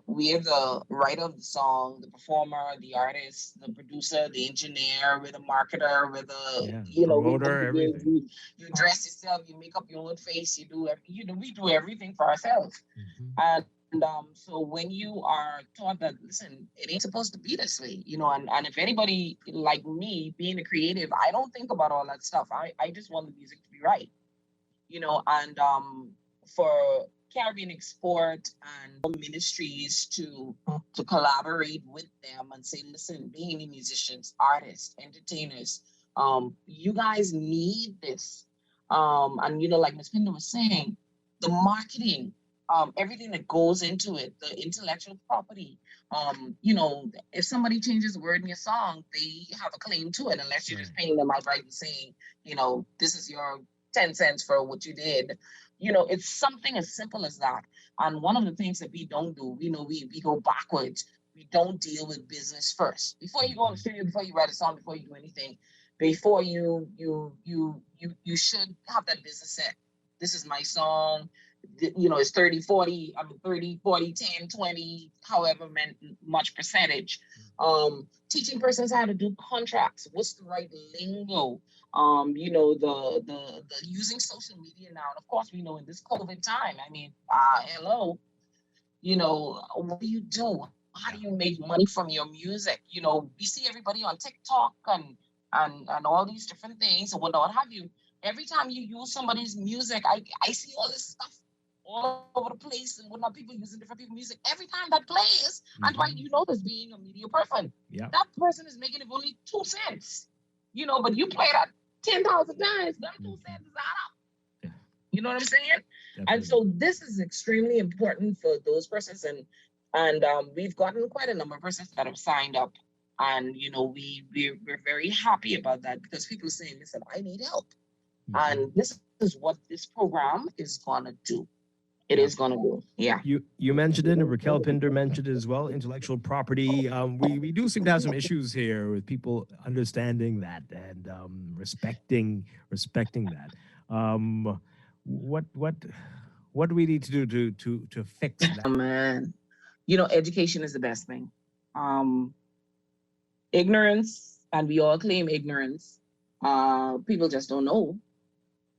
we are the writer of the song, the performer, the artist, the producer, the engineer, we're the marketer, we're the promoter, everything. You dress yourself, you make up your own face, we do everything for ourselves. And so when you are taught that, listen, it ain't supposed to be this way, and if anybody like me, being a creative, I don't think about all that stuff. I just want the music to be right, and for Caribbean Export and ministries to collaborate with them and say, listen, Bahamian musicians, artists, entertainers, you guys need this. And like Ms. Pinder was saying, the marketing, everything that goes into it, the intellectual property, if somebody changes a word in your song, they have a claim to it, unless you're just paying them outright and saying, this is your 10 cents for what you did. It's something as simple as that. And one of the things that we don't do, we go backwards. We don't deal with business first. Before you go on the studio, before you write a song, before you do anything, before you should have that business set. This is my song. It's 30, 40, 10, 20, however much percentage. Teaching persons how to do contracts. What's the right lingo? The using social media now. And of course, we know in this COVID time, hello, what do you do? How do you make money from your music? We see everybody on TikTok and all these different things and what have you. Every time you use somebody's music, I see all this stuff all over the place and whatnot, people using different people's music. Every time that plays, and Dwight, you know this being a media person, that person is making it only 2 cents. But you play that 10,000 times, that 2 cents is out. You know what I'm saying? Definitely. And so this is extremely important for those persons, and we've gotten quite a number of persons that have signed up, and we're very happy about that because people are saying, listen, I need help, and this is what this program is gonna do. It is gonna do. Yeah. You mentioned it, and Raquel Pinder mentioned it as well. Intellectual property. We do seem to have some issues here with people understanding that and respecting that. What do we need to do to fix that? Oh, man, education is the best thing. Ignorance, and we all claim ignorance. People just don't know.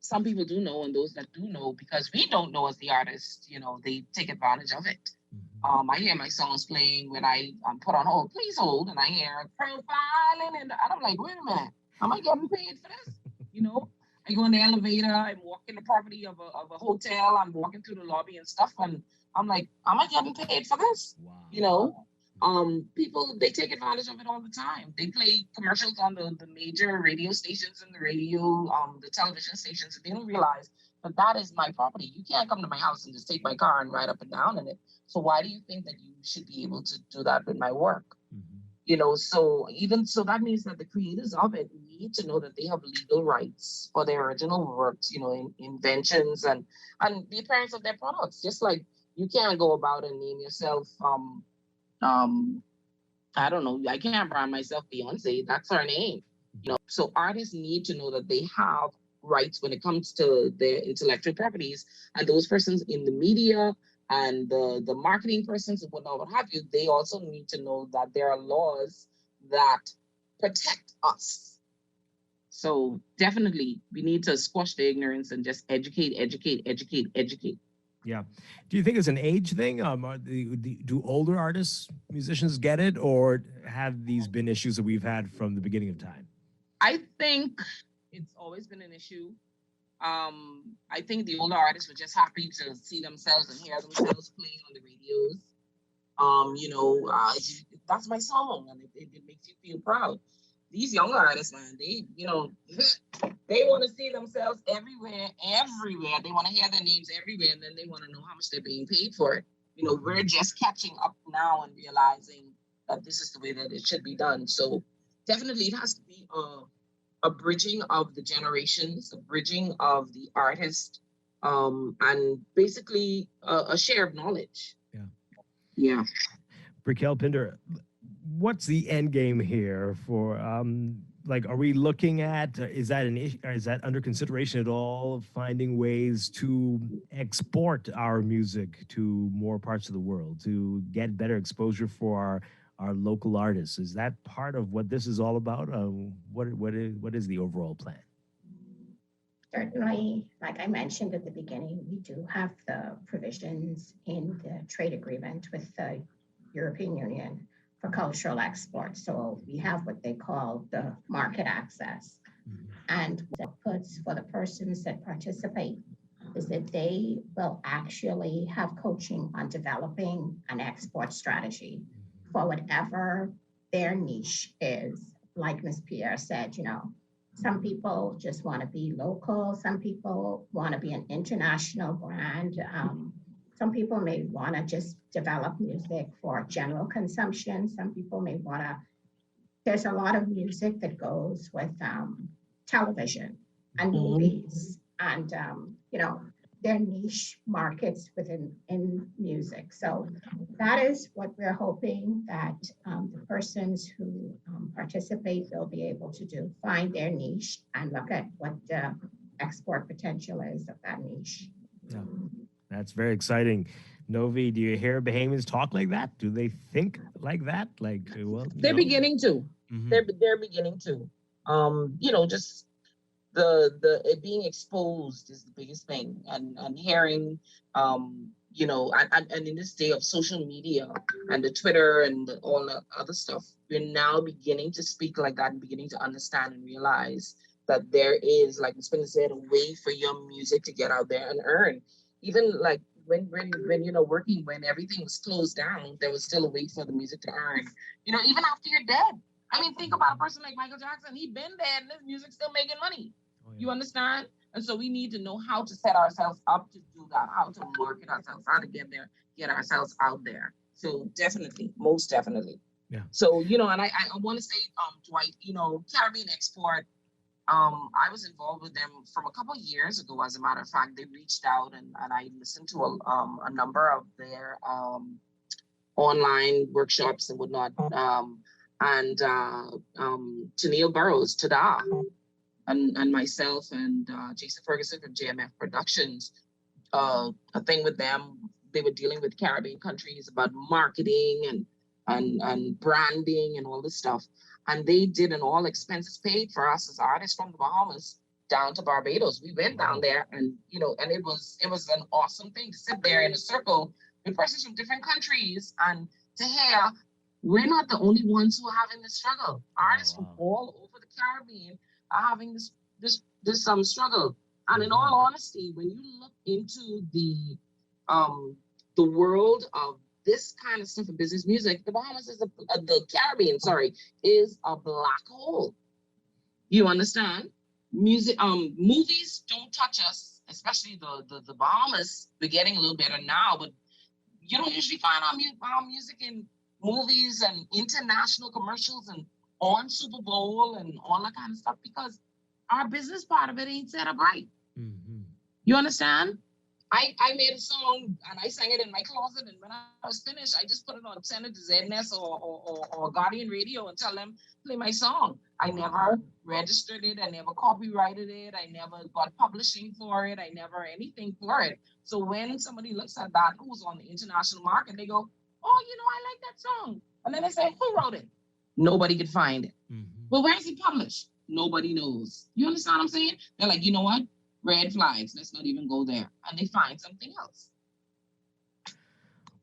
Some people do know, and those that do know, because we don't know as the artist, they take advantage of it. I hear my songs playing when I'm put on hold, please hold, and I hear profiling, and I'm like, wait a minute, am I getting paid for this? I go in the elevator, I'm walking the property of a hotel, I'm walking through the lobby and stuff, and I'm like, am I getting paid for this? Wow. People, they take advantage of it all the time. They play commercials on the major radio stations and the television stations, and they don't realize that is my property. You can't come to my house and just take my car and ride up and down in it. So why do you think that you should be able to do that with my work? So that means that the creators of it need to know that they have legal rights for their original works, inventions and the appearance of their products. Just like you can't go about and name yourself, I don't know, I can't brand myself Beyonce. That's her name. So artists need to know that they have rights when it comes to their intellectual properties, and those persons in the media and the marketing persons and whatnot, what have you, they also need to know that there are laws that protect us. So definitely we need to squash the ignorance and just educate. Yeah. Do you think it's an age thing? Do older artists, musicians get it, or have these been issues that we've had from the beginning of time? I think it's always been an issue. I think the older artists were just happy to see themselves and hear themselves playing on the radios. That's my song, and it makes you feel proud. These younger artists, man, they want to see themselves everywhere. They want to hear their names everywhere, and then they want to know how much they're being paid for it. We're just catching up now and realizing that this is the way that it should be done. So definitely it has to be a bridging of the generations, a bridging of the artist, and basically a share of knowledge. Yeah. Raquel Pinder, what's the end game here for, are we looking at, is that an issue, is that under consideration at all, finding ways to export our music to more parts of the world, to get better exposure for our local artists? Is that part of what this is all about? What is the overall plan? Certainly, like I mentioned at the beginning, we do have the provisions in the trade agreement with the European Union for cultural exports. So we have what they call the market access. And what it puts for the persons that participate is that they will actually have coaching on developing an export strategy for whatever their niche is. Like Ms. Pierre said, some people just want to be local. Some people want to be an international brand. Some people may want to just develop music for general consumption. Some people may want to, there's a lot of music that goes with television and movies and, their niche markets in music. So that is what we're hoping that the persons who participate will be able to do, find their niche and look at what the export potential is of that niche. Yeah. That's very exciting. Novi, do you hear Bahamians talk like that? Do they think like that? They're beginning to. Mm-hmm. They're beginning to. Just the being exposed is the biggest thing, and hearing, and in this day of social media and the Twitter and all the other stuff, we're now beginning to speak like that and beginning to understand and realize that there is, like Ms. Spinner said, a way for your music to get out there and earn. Even like when working when everything was closed down, there was still a way for the music to earn. Even after you're dead. I mean, think about a person like Michael Jackson. He been dead and his music's still making money. You understand? And so we need to know how to set ourselves up to do that, how to market ourselves, how to get ourselves out there. So definitely, most definitely. Yeah. So, and I want to say, Dwight, Caribbean Export, I was involved with them from a couple of years ago. As a matter of fact, they reached out and I listened to a number of their online workshops and whatnot. And Tennille Burrows, Tada, and myself and Jason Ferguson from JMF Productions, a thing with them. They were dealing with Caribbean countries about marketing and branding and all this stuff. And they did an all expenses paid for us as artists from the Bahamas down to Barbados. We went down there and it was an awesome thing to sit there in a circle with persons from different countries and to hear we're not the only ones who are having this struggle. Artists from all over the Caribbean are having this struggle. And in all honesty, when you look into the world of this kind of stuff in business music, the Bahamas is the Caribbean, is a black hole. You understand? Music, movies don't touch us, especially the Bahamas. We're getting a little better now, but you don't usually find our music in movies and international commercials and on Super Bowl and all that kind of stuff because our business part of it ain't set up right. Mm-hmm. You understand? I made a song and I sang it in my closet, and when I was finished, I just put it on, send it to ZNS or Guardian Radio and tell them, play my song. I never registered it, I never copyrighted it, I never got publishing for it, I never anything for it. So when somebody looks at that who's on the international market, they go, oh, I like that song. And then they say, who wrote it? Nobody could find it. Mm-hmm. Well, where is it published? Nobody knows. You understand what I'm saying? They're like, you know what? Red flags. Let's not even go there. And they find something else.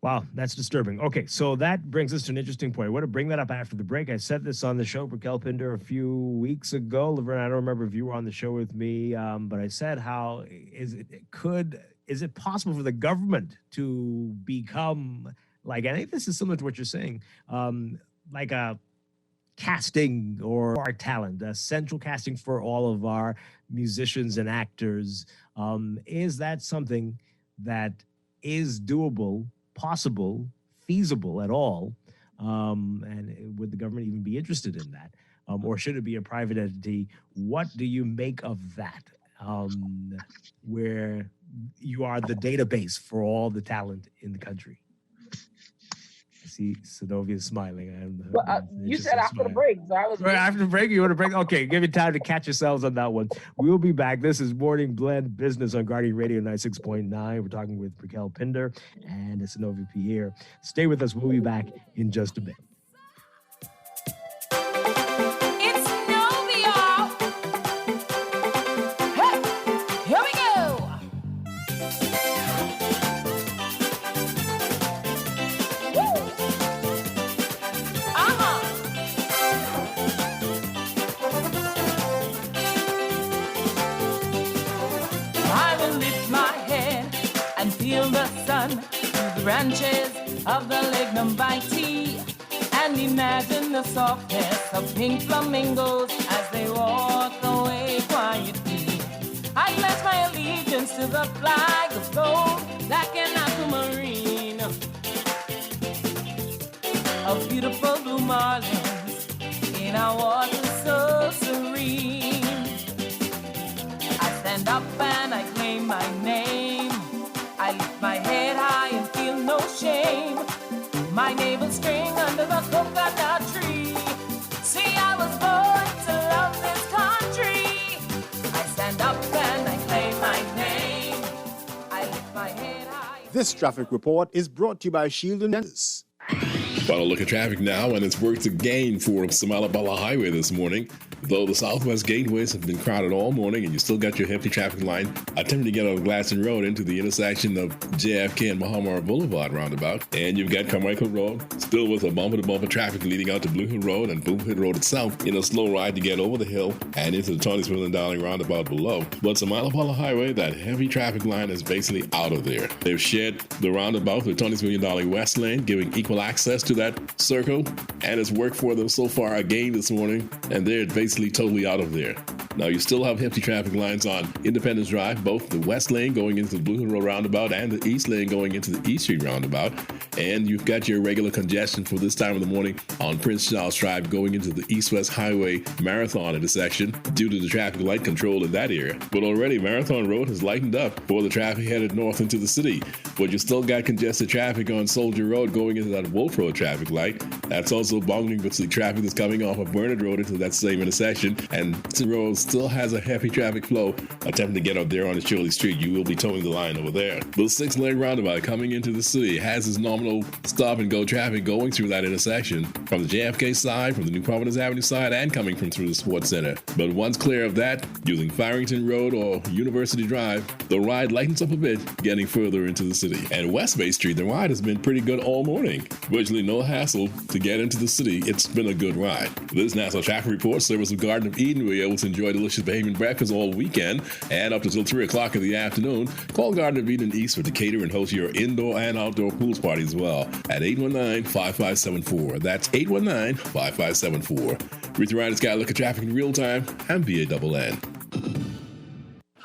Wow, that's disturbing. Okay, so that brings us to an interesting point. I want to bring that up after the break. I said this on the show for Raquel Pinder a few weeks ago. Laverne, I don't remember if you were on the show with me, but I said how is it possible for the government to become like, I think this is similar to what you're saying, like a casting or our talent, a central casting for all of our musicians and actors. Is that something that is doable, possible, feasible at all? And would the government even be interested in that? Or should it be a private entity? What do you make of that? Where you are the database for all the talent in the country? See, Sedovia's smiling. You said after the break. So I was right after the break. You want to break? Okay, give me time to catch yourselves on that one. We'll be back. This is Morning Blend Business on Guardian Radio 96.9. We're talking with Raquel Pinder and Senovia Pierre. Stay with us. We'll be back in just a bit. Branches of the lignum vitae, and imagine the softness of pink flamingos as they walk away quietly. I pledge my allegiance to the flag of gold, black and aquamarine, of beautiful blue marlins in our waters so serene. I stand up and I claim my name. I lift my head high and feel no shame. My navel string under the coconut tree. See, I was born to love this country. I stand up and I claim my name. I lift my head high. This traffic report is brought to you by Shield and Dentist. Final look at traffic now, and it's worked again for Samalabala Highway this morning. Though the Southwest gateways have been crowded all morning and you still got your hefty traffic line attempting to get out of Gladstone Road into the intersection of JFK and Muhammad Boulevard roundabout, and you've got Carmichael Road still with a bumper-to-bumper traffic leading out to Blue Hill Road and Blue Hill Road itself in a slow ride to get over the hill and into the Tony'sville and Darling roundabout below. But Samala Highway, that heavy traffic line is basically out of there. They've shared the roundabout with Tony'sville and Darling West Lane, giving equal access to that circle, and it's worked for them so far again this morning, and they're basically totally out of there. Now, you still have hefty traffic lines on Independence Drive, both the west lane going into the Blue Hill Road roundabout and the east lane going into the East Street roundabout. And you've got your regular congestion for this time of the morning on Prince Charles Drive going into the East-West Highway Marathon intersection due to the traffic light control in that area. But already, Marathon Road has lightened up for the traffic headed north into the city. But you still got congested traffic on Soldier Road going into that Wolf Road traffic light. That's also bungling with the traffic that's coming off of Bernard Road into that same intersection. And the road still has a heavy traffic flow. Attempting to get up there on the Shirley Street, you will be towing the line over there. The 6-lane roundabout coming into the city has its nominal stop and go traffic going through that intersection from the JFK side, from the New Providence Avenue side, and coming from through the Sports Center. But once clear of that, using Farrington Road or University Drive, the ride lightens up a bit, getting further into the city. And West Bay Street, the ride has been pretty good all morning. Virtually no hassle to get into the city. It's been a good ride. This Nassau Traffic Report, service of Garden of Eden, were able to enjoy delicious Bahamian breakfast all weekend and up until 3 o'clock in the afternoon. Call Garden of Eden East for to cater and host your indoor and outdoor pools party as well at 819-5574. That's 819-5574. Read the Ryan Sky, look at traffic in real time, and BANN.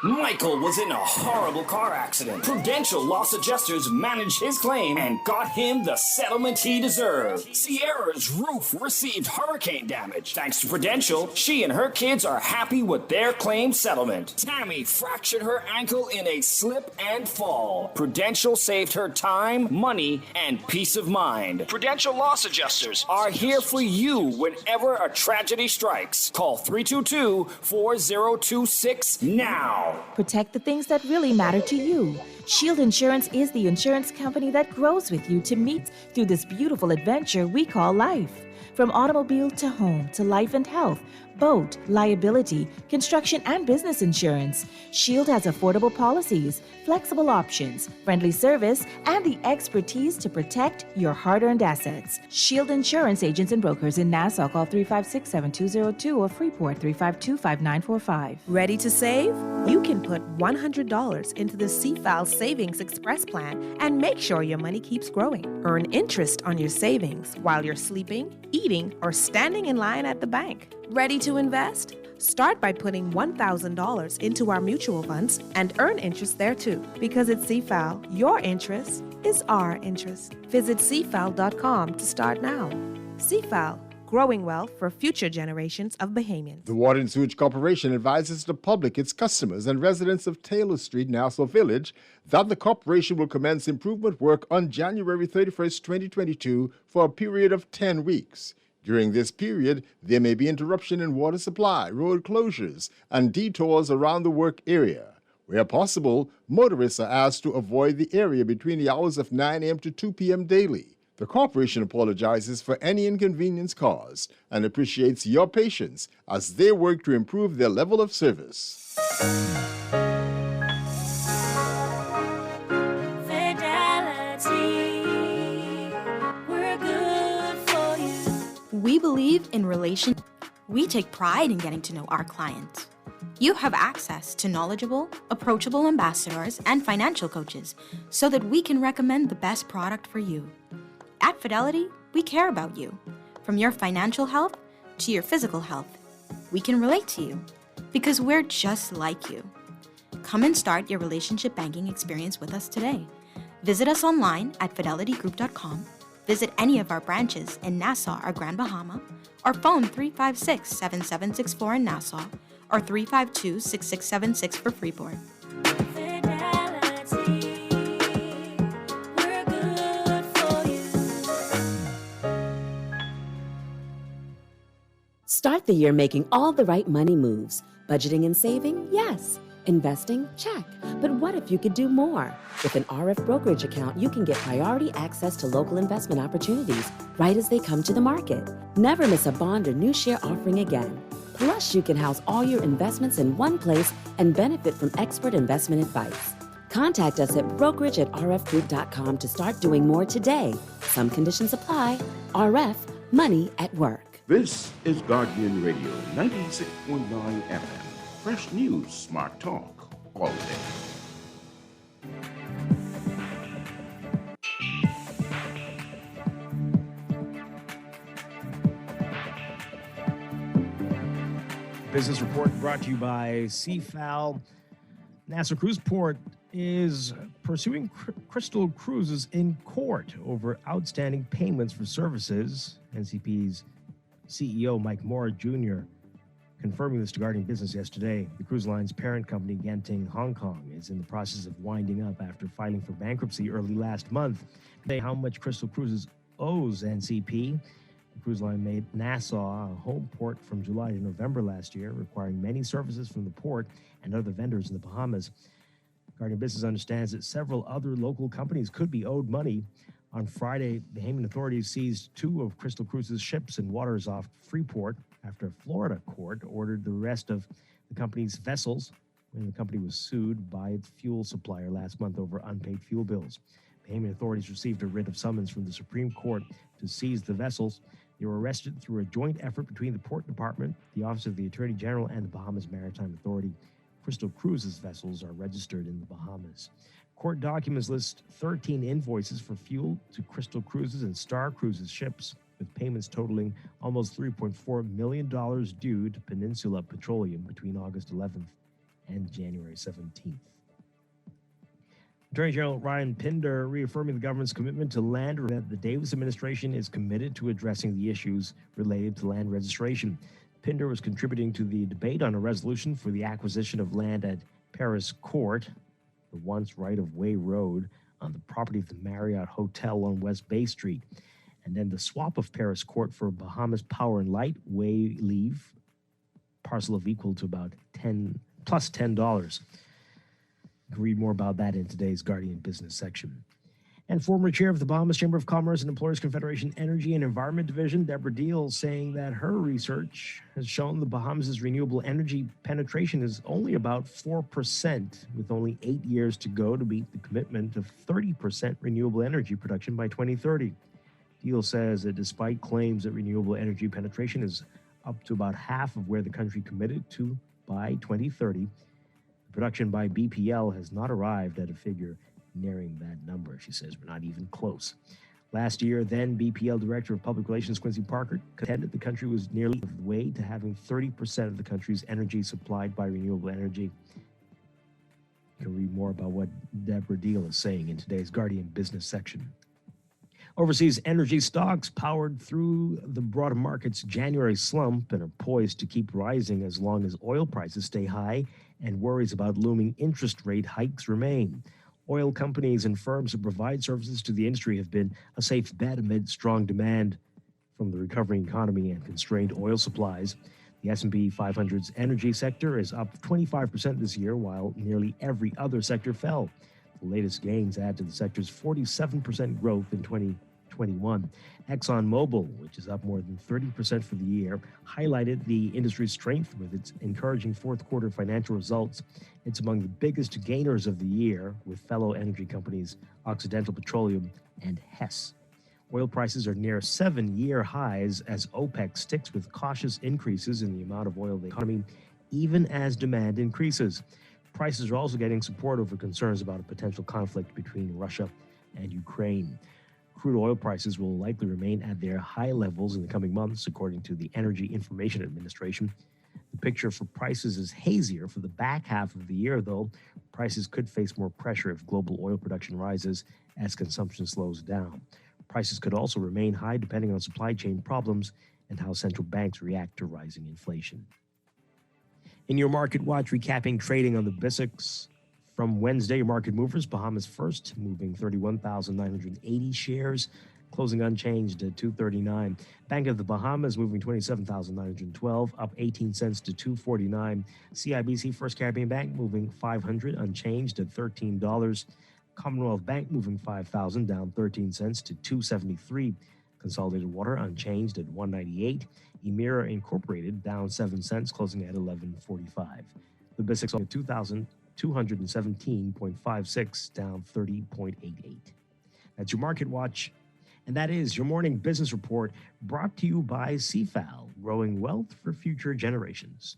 Michael was in a horrible car accident. Prudential Loss Adjusters managed his claim and got him the settlement he deserved. Sierra's roof received hurricane damage. Thanks to Prudential, she and her kids are happy with their claim settlement. Tammy fractured her ankle in a slip and fall. Prudential saved her time, money, and peace of mind. Prudential Loss Adjusters are here for you whenever a tragedy strikes. Call 322-4026 now. Protect the things that really matter to you. Shield Insurance is the insurance company that grows with you to meet through this beautiful adventure we call life. From automobile to home to life and health, boat, liability, construction, and business insurance, Shield has affordable policies, flexible options, friendly service, and the expertise to protect your hard-earned assets. Shield Insurance agents and brokers in Nassau, call 356-7202 or Freeport 352-5945. Ready to save? You can put $100 into the CFAL Savings Express Plan and make sure your money keeps growing. Earn interest on your savings while you're sleeping, eating, or standing in line at the bank. Ready to invest? Start by putting $1,000 into our mutual funds and earn interest there too. Because at CFAL, your interest is our interest. Visit CFAL.com to start now. CFAL, growing wealth for future generations of Bahamians. The Water and Sewage Corporation advises the public, its customers, and residents of Taylor Street, Nassau Village, that the corporation will commence improvement work on January 31st, 2022 for a period of 10 weeks. During this period, there may be interruption in water supply, road closures, and detours around the work area. Where possible, motorists are asked to avoid the area between the hours of 9 a.m. to 2 p.m. daily. The corporation apologizes for any inconvenience caused and appreciates your patience as they work to improve their level of service. We believe in relation. We take pride in getting to know our clients. You have access to knowledgeable, approachable ambassadors and financial coaches so that we can recommend the best product for you. At Fidelity, we care about you. From your financial health to your physical health, we can relate to you because we're just like you. Come and start your relationship banking experience with us today. Visit us online at fidelitygroup.com. Visit any of our branches in Nassau or Grand Bahama, or phone 356-7764 in Nassau, or 352-6676 for Freeport. Start the year making all the right money moves. Budgeting and saving? Yes. Investing? Check. But what if you could do more? With an RF brokerage account, you can get priority access to local investment opportunities right as they come to the market. Never miss a bond or new share offering again. Plus, you can house all your investments in one place and benefit from expert investment advice. Contact us at brokerage@rfgroup.com to start doing more today. Some conditions apply. RF, money at work. This is Guardian Radio 96.9 FM. Fresh news, smart talk, all day. Business report brought to you by CFAL. Nassau Cruise Port is pursuing Crystal Cruises in court over outstanding payments for services. NCP's CEO Mike Moore Jr. confirming this to Guardian Business yesterday. The cruise line's parent company, Genting Hong Kong, is in the process of winding up after filing for bankruptcy early last month. Today, how much Crystal Cruises owes NCP. The cruise line made Nassau a home port from July to November last year, requiring many services from the port and other vendors in the Bahamas. Guardian Business understands that several other local companies could be owed money. On Friday, Bahamian authorities seized 2 of Crystal Cruises' ships in waters off Freeport after a Florida court ordered the rest of the company's vessels when the company was sued by its fuel supplier last month over unpaid fuel bills. Bahamian authorities received a writ of summons from the Supreme Court to seize the vessels. They were arrested through a joint effort between the Port Department, the Office of the Attorney General, and the Bahamas Maritime Authority. Crystal Cruises vessels are registered in the Bahamas. Court documents list 13 invoices for fuel to Crystal Cruises and Star Cruises ships, with payments totaling almost $3.4 million due to Peninsula Petroleum between August 11th and January 17th. Attorney General Ryan Pinder reaffirming the government's commitment to land, that the Davis administration is committed to addressing the issues related to land registration. Pinder was contributing to the debate on a resolution for the acquisition of land at Paris Court, the once right-of-way road on the property of the Marriott Hotel on West Bay Street, and then the swap of Paris Court for Bahamas Power and Light way leave, parcel of equal to about $10. You can read more about that in today's Guardian Business section. And former chair of the Bahamas Chamber of Commerce and Employers Confederation Energy and Environment Division, Deborah Deal, saying that her research has shown the Bahamas' renewable energy penetration is only about 4%, with only 8 years to go to meet the commitment of 30% renewable energy production by 2030. Deal says that despite claims that renewable energy penetration is up to about half of where the country committed to by 2030, production by BPL has not arrived at a figure nearing that number. She says we're not even close. Last year, then BPL Director of Public Relations Quincy Parker contended the country was nearly the way to having 30% of the country's energy supplied by renewable energy. You can read more about what Deborah Deal is saying in today's Guardian Business section. Overseas energy stocks powered through the broader market's January slump and are poised to keep rising as long as oil prices stay high and worries about looming interest rate hikes remain. Oil companies and firms that provide services to the industry have been a safe bet amid strong demand from the recovering economy and constrained oil supplies. The S&P 500's energy sector is up 25% this year, while nearly every other sector fell. The latest gains add to the sector's 47% growth in 2021. ExxonMobil, which is up more than 30% for the year, highlighted the industry's strength with its encouraging fourth quarter financial results. It's among the biggest gainers of the year, with fellow energy companies Occidental Petroleum and Hess. Oil prices are near 7-year highs as OPEC sticks with cautious increases in the amount of oil in the economy, even as demand increases. Prices are also getting support over concerns about a potential conflict between Russia and Ukraine. Crude oil prices will likely remain at their high levels in the coming months, according to the Energy Information Administration. The picture for prices is hazier for the back half of the year, though. Prices could face more pressure if global oil production rises as consumption slows down. Prices could also remain high depending on supply chain problems and how central banks react to rising inflation. In your Market Watch, recapping trading on the BISX from Wednesday, market movers, Bahamas first, moving 31,980 shares, closing unchanged at 239. Bank of the Bahamas moving 27,912, up 18 cents to 249. CIBC First Caribbean Bank moving 500, unchanged at $13. Commonwealth Bank moving 5,000, down 13 cents to 273. Consolidated Water unchanged at $1.98. Emira Incorporated down 7 cents, closing at $11.45. The BISX on 2,217.56, down 30.88. That's your Market Watch. And that is your morning business report, brought to you by CFAL, growing wealth for future generations.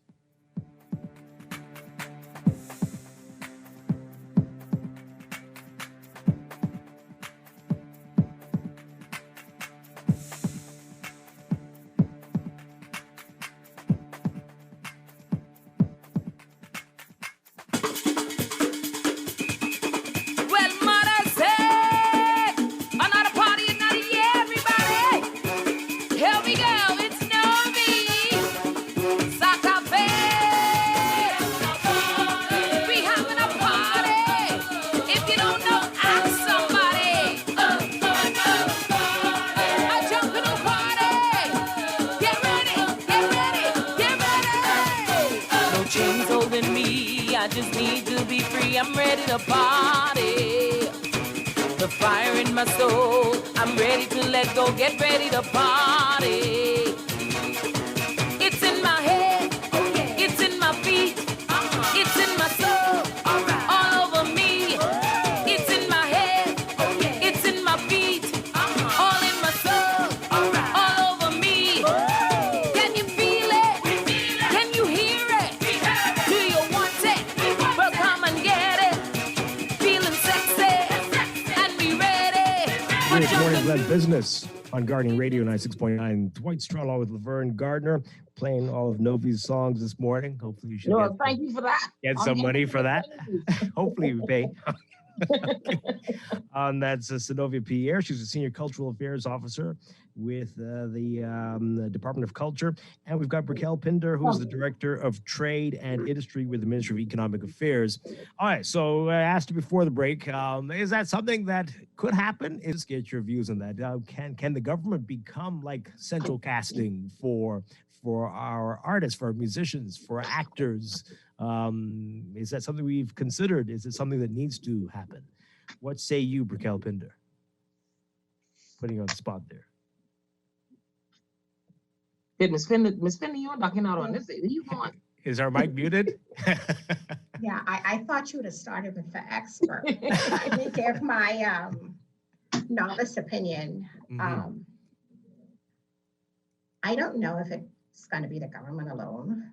I'm ready to party. The fire in my soul, I'm ready to let go, get ready to party. It's in my head, it's in my feet, it's in my soul, all over me. It's in my head, it's in my feet, all in my soul, all over me. Can you feel it? Can you hear it? Do you want it? Well, come and get it. Feeling sexy and be ready. It's Morning Blend Business on Guardian Radio 96.9. Dwight Strachan with Laverne Gardner playing all of Novi's songs this morning. Hopefully you should Thank you for that. get some money for that. Hopefully we pay. That's Synovia Pierre. She's a Senior Cultural Affairs Officer with the Department of Culture. And we've got Briquel Pinder, who's the Director of Trade and Industry with the Ministry of Economic Affairs. All right, so I asked you before the break, is that something that could happen? Just get your views on that. Can the government become like central casting for our artists, for our musicians, for actors? Is that something we've considered? Is it something that needs to happen? What say you, Briquel Pinder? Putting you on the spot there. Miss Pinder, you're knocking out on this. Where you going? Is our mic muted? Yeah, I thought you would have started with the expert. I did give my novice opinion. Mm-hmm. I don't know if it's going to be the government alone.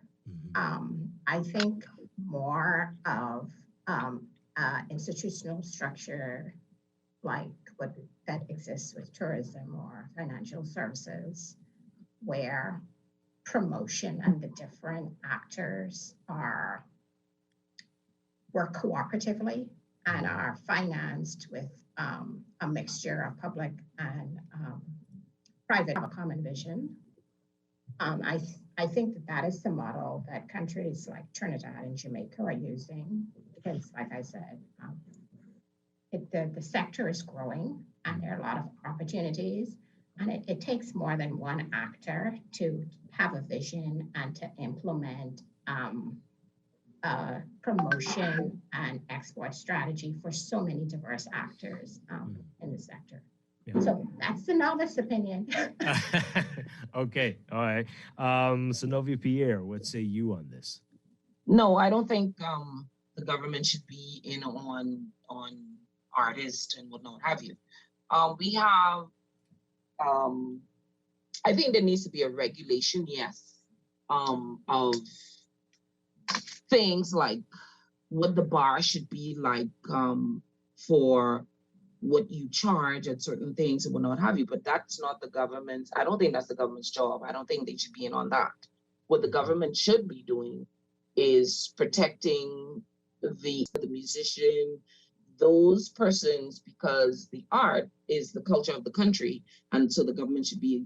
I think more of institutional structure like that exists with tourism or financial services, where promotion and the different actors work cooperatively and are financed with a mixture of public and private, a common vision. I think that is the model that countries like Trinidad and Jamaica are using, because, like I said, the sector is growing and there are a lot of opportunities, and it takes more than one actor to have a vision and to implement promotion and export strategy for so many diverse actors in the sector. Yeah. So that's the novice opinion. Okay, all right. Synovia Pierre, what say you on this? No, I don't think the government should be in on artists and whatnot have you. We have, I think there needs to be a regulation, yes, of things like what the bar should be like for what you charge at certain things and whatnot have you, but that's not the government's. I don't think that's the government's job. I don't think they should be in on that. What the government should be doing is protecting the musician, those persons, because the art is the culture of the country, and so the government should be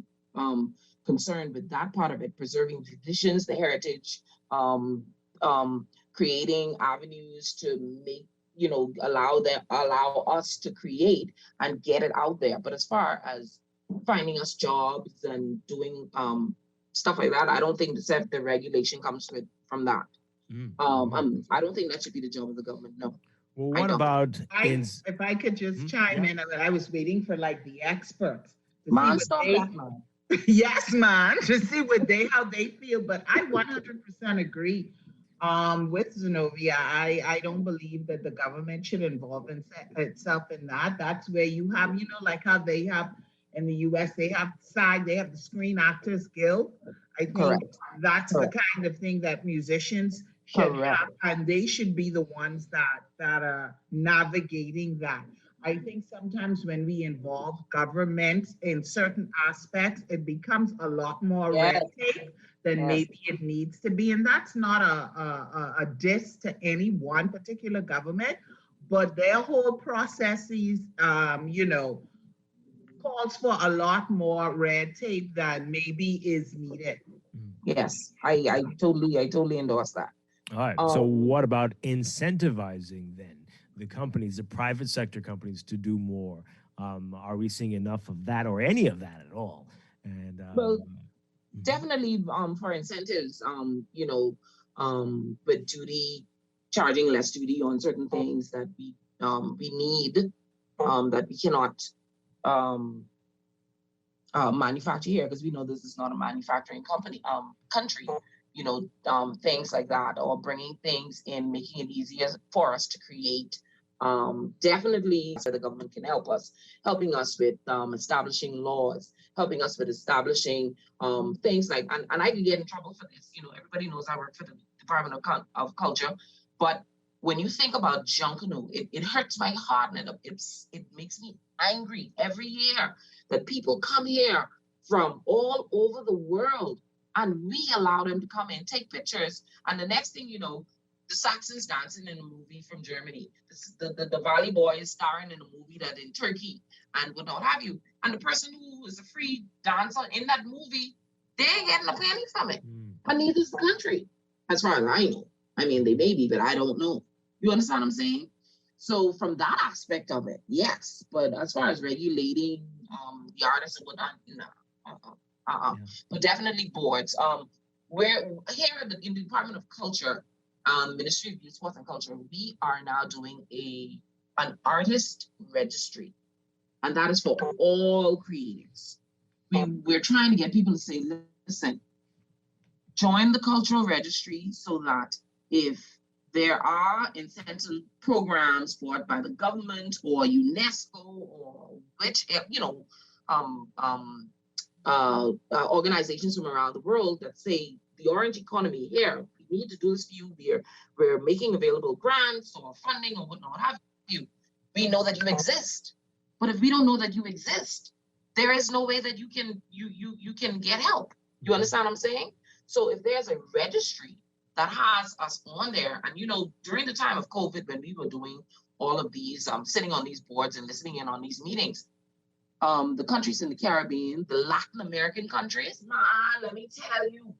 concerned with that part of it, preserving traditions, the heritage, creating avenues to make, allow us to create and get it out there. But as far as finding us jobs and doing stuff like that, I don't think the regulation comes from that. I don't think that should be the job of the government. No. Well, what about if I could just chime in on that, I was waiting for like the experts to see Man, what stop they that, man. yes, man, to see how they feel. But I 100% agree with Zenobia. I don't believe that the government should involve itself in that. That's where you have, like how they have in the US, they have the Screen Actors Guild. I think Correct. that's Correct. the kind of thing that musicians should Correct. have, and they should be the ones that are navigating that. I think sometimes when we involve government in certain aspects, it becomes a lot more red tape than maybe it needs to be. And that's not a diss to any one particular government, but their whole processes, calls for a lot more red tape than maybe is needed. Yes, I totally endorse that. All right. So what about incentivizing then the companies, the private sector companies, to do more? Are we seeing enough of that or any of that at all? And well, definitely for incentives, with duty, charging less duty on certain things that we need, that we cannot manufacture here, because we know this is not a manufacturing country. Things like that, or bringing things in, making it easier for us to create. Definitely, so the government can helping us with establishing laws, helping us with establishing things like, and I could get in trouble for this. Everybody knows I work for the Department of Culture, but when you think about Junkanoo, it hurts my heart, and it makes me angry every year that people come here from all over the world, and we allow them to come in, take pictures, and the next thing you know, the Saxons dancing in a movie from Germany. The Valley Boy is starring in a movie that in Turkey, and what not have you. And the person who is a free dancer in that movie, they ain't getting a penny from it. And neither is the country, as far as I know. I mean, they may be, but I don't know. You understand what I'm saying? So from that aspect of it, yes. But as far as regulating the artists and whatnot, no. But definitely boards. We're here in the Department of Culture, Ministry of Youth, Sports and Culture, we are now doing an artist registry, and that is for all creators. We're trying to get people to say, listen, join the cultural registry, so that if there are incentive programs brought by the government or UNESCO or which organizations from around the world that say the orange economy here, we need to do this for you. We're making available grants or funding or whatnot have you. We know that you exist, but if we don't know that you exist, there is no way that you can get help. You understand what I'm saying? So if there's a registry that has us on there, and during the time of COVID, when we were doing all of these, sitting on these boards and listening in on these meetings, the countries in the Caribbean, the Latin American countries, man, let me tell you,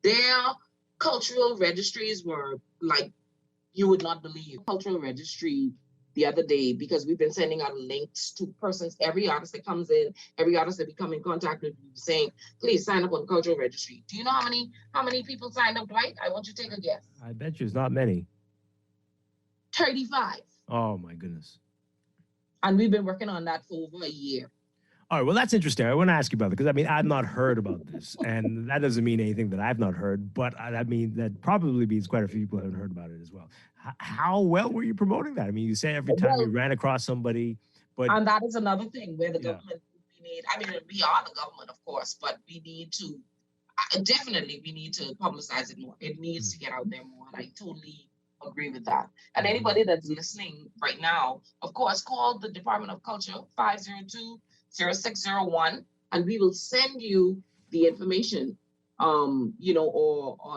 their cultural registries were like, you would not believe. Cultural registry the other day, because we've been sending out links to persons, every artist that comes in, every artist that we come in contact with, saying, please sign up on the cultural registry. Do you know how many people signed up, Dwight? I want you to take a guess. I bet you it's not many. 35. Oh my goodness. And we've been working on that for over a year. All right, well, that's interesting. I want to ask you about it, because I've not heard about this, and that doesn't mean anything that I've not heard, but that probably means quite a few people haven't heard about it as well. How well were you promoting that? I mean, you say every time you ran across somebody, but... And that is another thing where the government, we are the government, of course, but we need to, definitely we need to publicize it more. It needs to get out there more, and I totally agree with that. And anybody that's listening right now, of course, call the Department of Culture, 502-0601, and we will send you the information, or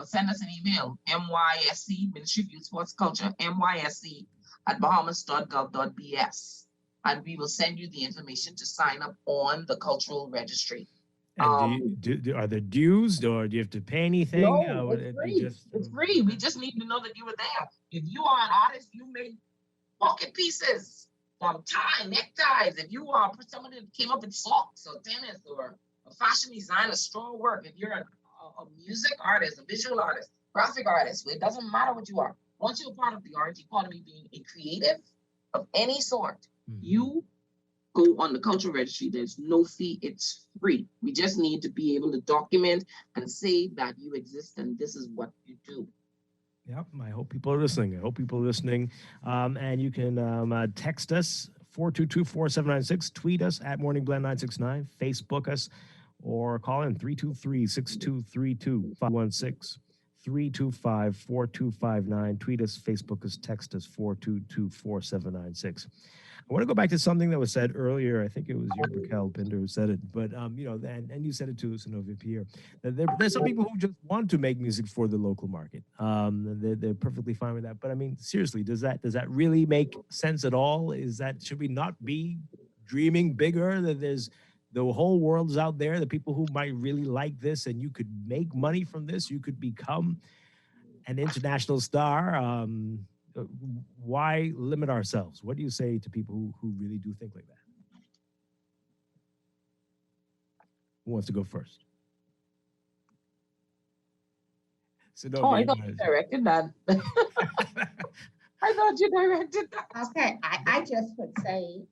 send us an email, MYSC, Ministry of Youth, Sports, Culture, MYSC @bahamas.gov.bs, and we will send you the information to sign up on the cultural registry. And are there dues, or do you have to pay anything? No, it's free. It's free. We just need to know that you were there. If you are an artist, you made pocket pieces, tie, neckties. If you are someone that came up with socks or tennis or a fashion designer, straw work. If you're a music artist, a visual artist, graphic artist, it doesn't matter what you are. Once you're part of the art economy, being a creative of any sort, you go on the cultural registry. There's no fee. It's free. We just need to be able to document and say that you exist and this is what you do. Yep, I hope people are listening. And you can text us 422-4796, tweet us at morningblend969, Facebook us, or call in 323-6232, 516-325-4259. Tweet us, Facebook us, text us 422-4796. I want to go back to something that was said earlier. I think it was your Raquel Pinder who said it, but and you said it too, Synovia Pierre. There's some people who just want to make music for the local market. They're perfectly fine with that. But I mean, seriously, does that really make sense at all? Should we not be dreaming bigger? That there's the whole world is out there. The people who might really like this, and you could make money from this. You could become an international star. Why limit ourselves? What do you say to people who really do think like that? Who wants to go first? I thought you directed that. I thought you directed that. Okay, I just would say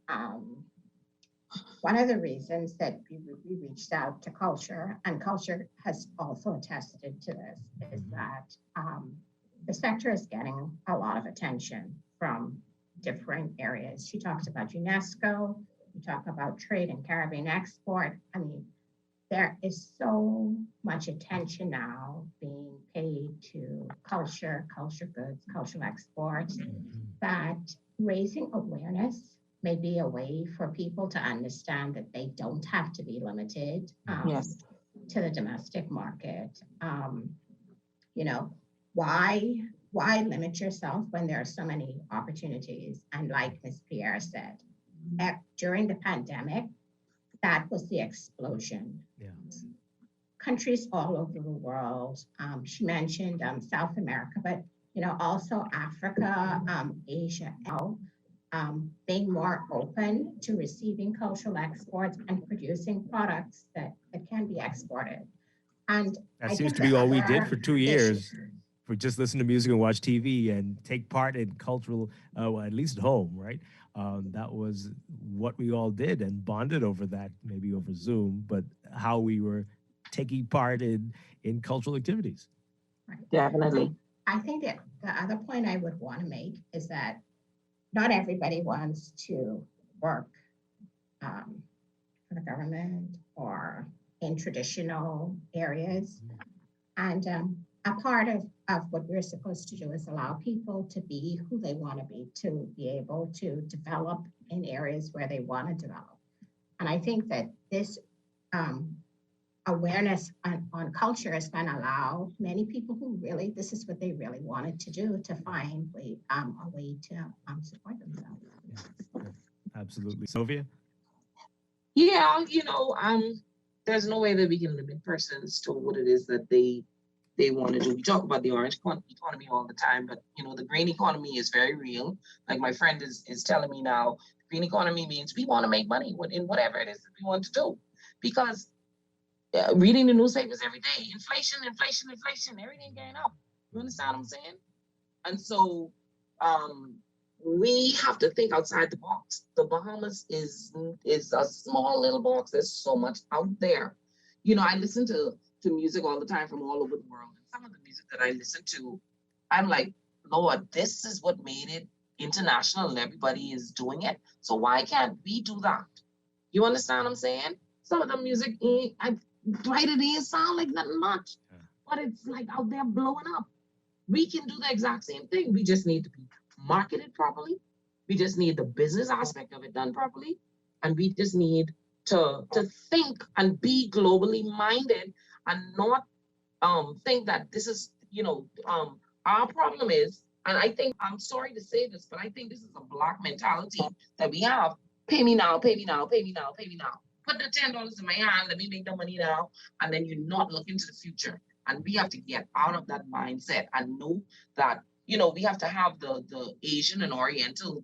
one of the reasons that we reached out to Culture, and Culture has also attested to this, is that the sector is getting a lot of attention from different areas. She talks about UNESCO, you talk about trade and Caribbean export. I mean, there is so much attention now being paid to culture goods, cultural exports, that raising awareness may be a way for people to understand that they don't have to be limited to the domestic market. Why limit yourself when there are so many opportunities? And like Ms. Pierre said, during the pandemic, that was the explosion. Yeah. Countries all over the world. She mentioned South America, but also Africa, Asia, being more open to receiving cultural exports and producing products that can be exported. And that seems to be all we did for 2 years. We just listen to music and watch TV and take part in cultural, at least at home, right? That was what we all did and bonded over that, maybe over Zoom, but how we were taking part in cultural activities. Right. Definitely. I think that the other point I would want to make is that not everybody wants to work for the government or in traditional areas. And a part of what we're supposed to do is allow people to be who they want to be able to develop in areas where they want to develop. And I think that this awareness on culture is going to allow many people who really, this is what they really wanted to do, to find a way to support themselves. Yeah, absolutely. Sylvia? Yeah, there's no way that we can limit persons to what it is that they want to do. We talk about the orange economy all the time, but the green economy is very real. Like my friend is telling me now, green economy means we want to make money in whatever it is that we want to do. Because reading the newspapers every day, inflation, everything going up. You understand what I'm saying? And so we have to think outside the box. The Bahamas is a small little box. There's so much out there. I listen to music all the time from all over the world. And some of the music that I listen to, I'm like, Lord, this is what made it international and everybody is doing it. So why can't we do that? You understand what I'm saying? Some of the music, Dwight, it ain't sound like nothing much, but it's like out there blowing up. We can do the exact same thing. We just need to be marketed properly. We just need the business aspect of it done properly. And we just need to think and be globally minded and not think that this is, our problem is, and I think, I'm sorry to say this, but I think this is a Black mentality that we have. Pay me now, pay me now, pay me now, pay me now. Put the $10 in my hand, let me make the money now, and then you're not looking to the future. And we have to get out of that mindset and know that, we have to have the Asian and Oriental,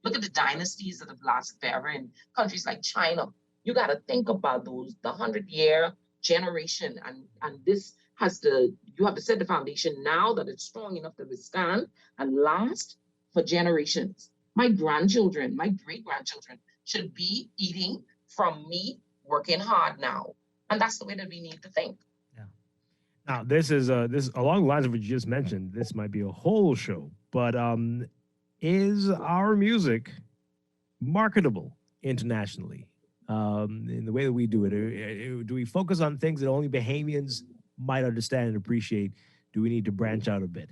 look at the dynasties that have lasted forever in countries like China. You got to think about those, the 100-year generation, and this you have to set the foundation now that it's strong enough to withstand and last for generations. My grandchildren, my great-grandchildren, should be eating from me working hard now. And that's the way that we need to think. Now, this is along the lines of what you just mentioned. This might be a whole show, but is our music marketable internationally in the way that we do it? Do we focus on things that only Bahamians might understand and appreciate? Do we need to branch out a bit?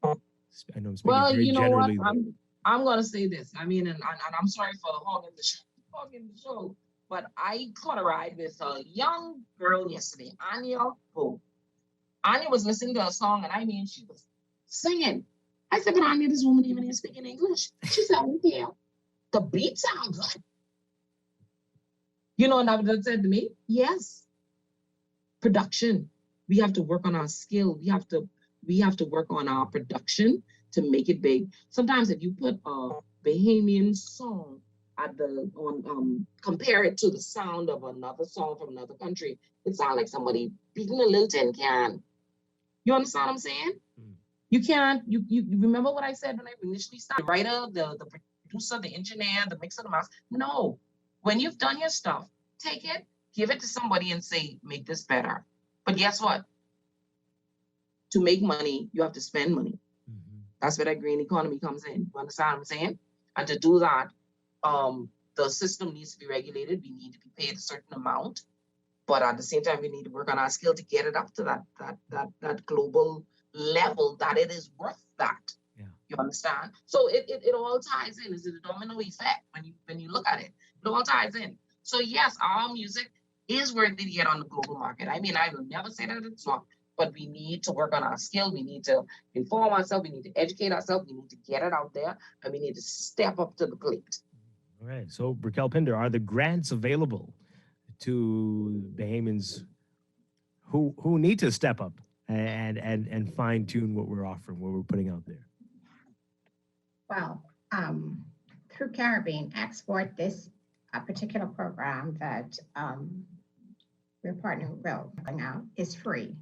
I know I'm speaking very you know what? generally. I'm gonna say this. I mean, and I'm sorry for hogging the show, but I caught a ride with a young girl yesterday, Anya Pope. Anya was listening to a song, and I mean, she was singing. I said, but Anya, this woman even is speaking English. She said, yeah, the beat sound good. You know, and that said to me, yes. Production. We have to work on our skill. We have to work on our production to make it big. Sometimes if you put a Bahamian song compare it to the sound of another song from another country, it sounds like somebody beating a little tin can. You understand what I'm saying? You can't, you remember what I said when I initially started? The writer, the producer, the engineer, the mixer, the mouse. No. When you've done your stuff, take it, give it to somebody and say, make this better. But guess what? To make money, you have to spend money. That's where that green economy comes in. You understand what I'm saying? And to do that, the system needs to be regulated. We need to be paid a certain amount. But at the same time, we need to work on our skill to get it up to that global level that it is worth that. Yeah. You understand? So it all ties in. It's a domino effect when you look at it. It all ties in. So yes, our music is worthy to get on the global market. I mean, I will never say that it's not, but we need to work on our skill. We need to inform ourselves. We need to educate ourselves. We need to get it out there, and we need to step up to the plate. All right. So, Raquel Pinder, are the grants available to Bahamians who need to step up and fine tune what we're offering, what we're putting out there? Well, through Caribbean Export, this particular program that we're partnering with now is free.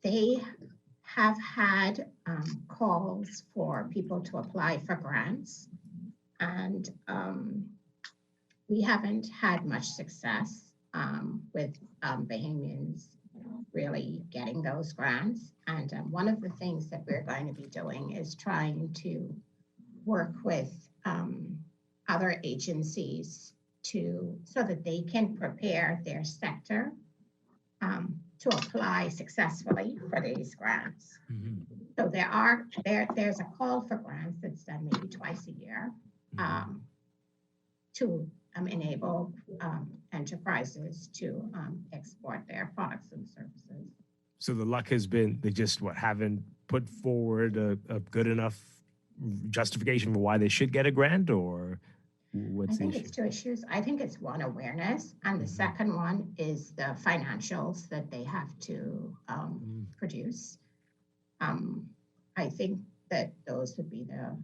They have had calls for people to apply for grants, and we haven't had much success with Bahamians really getting those grants. And one of the things that we're going to be doing is trying to work with other agencies so that they can prepare their sector to apply successfully for these grants. So there's a call for grants that's done maybe twice a year to enable enterprises to export their products and services. So the luck has been they just haven't put forward a good enough justification for why they should get a grant, or what's the issue? I think it's two issues. I think it's one, awareness, and the second one is the financials that they have to produce. I think that those would be the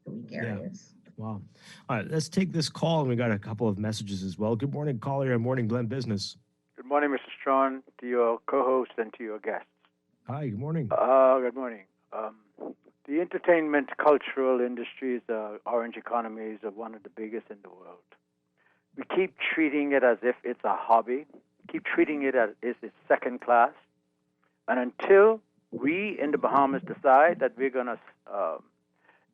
weak areas. Wow. All right, let's take this call, and we got a couple of messages as well. Good morning, caller on Morning Blend Business. Good morning, Mr. Strachan, to your co-host and to your guests. Hi, good morning. Good morning. The entertainment cultural industries, orange economies, are one of the biggest in the world. We keep treating it as if it's a hobby, keep treating it as if it's second class. And until we in the Bahamas decide that we're going to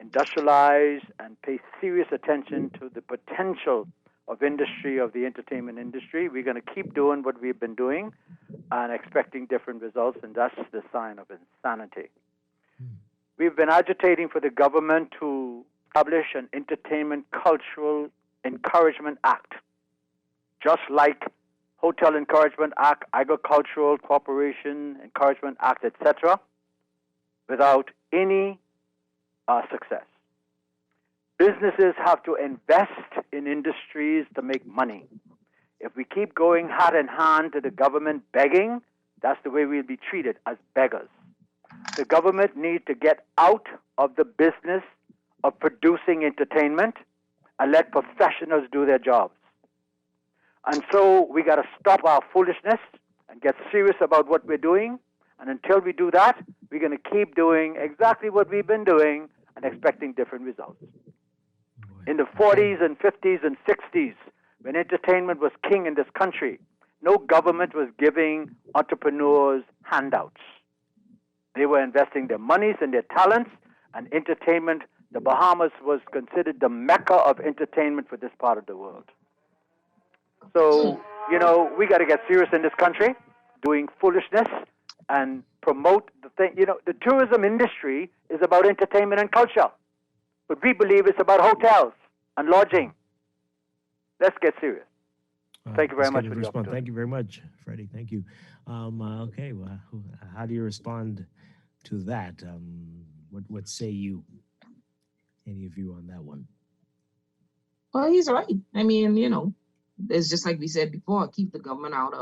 industrialize and pay serious attention to the potential of the entertainment industry, we're going to keep doing what we've been doing and expecting different results, and that's the sign of insanity. We've been agitating for the government to establish an entertainment cultural encouragement act, just like Hotel Encouragement Act, Agricultural Cooperation Encouragement Act, etc., without any success. Businesses have to invest in industries to make money. If we keep going hand in hand to the government begging, that's the way we'll be treated, as beggars. The government needs to get out of the business of producing entertainment and let professionals do their jobs. And so we got to stop our foolishness and get serious about what we're doing. And until we do that, we're going to keep doing exactly what we've been doing and expecting different results. In the 40s and 50s and 60s, when entertainment was king in this country, no government was giving entrepreneurs handouts. They were investing their monies and their talents, and entertainment, the Bahamas was considered the mecca of entertainment for this part of the world. So, we got to get serious in this country, doing foolishness and promote the thing. The tourism industry is about entertainment and culture, but we believe it's about hotels and lodging. Let's get serious. Thank you very much for the opportunity. Thank you very much, Freddie. Thank you. Okay, well, how do you respond to that? What say you? Any of you on that one? Well, he's right. I mean, it's just like we said before, keep the government out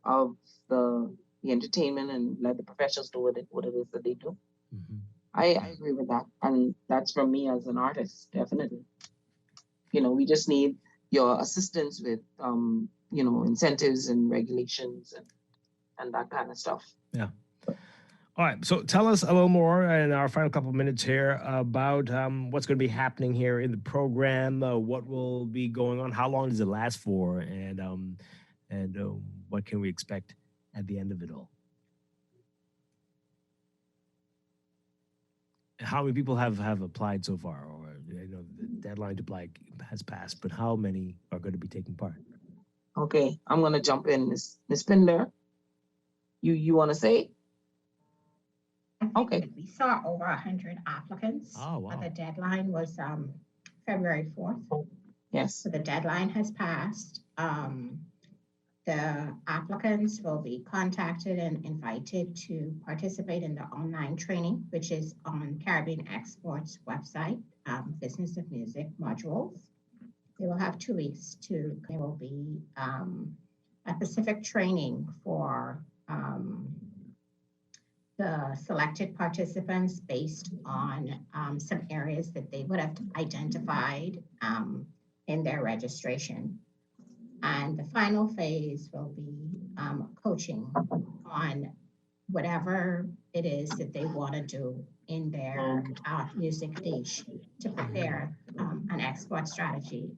of the entertainment and let the professionals do what it is that they do. Mm-hmm. I agree with that. And that's from me as an artist, definitely. We just need your assistance with, incentives and regulations and that kind of stuff. Yeah. All right. So tell us a little more in our final couple of minutes here about what's going to be happening here in the program, what will be going on, how long does it last for, and what can we expect at the end of it all? How many people have applied so far? Or the deadline to apply has passed, but how many are going to be taking part? Okay, I'm going to jump in, Miss Pinder. You want to say? Okay. We saw over 100 applicants. Oh, wow. The deadline was February 4th. Yes. So the deadline has passed. The applicants will be contacted and invited to participate in the online training, which is on Caribbean Exports website, Business of Music modules. They will have 2 weeks there will be a specific training for the selected participants based on some areas that they would have identified in their registration. And the final phase will be coaching on whatever it is that they want to do in their music niche to prepare an export strategy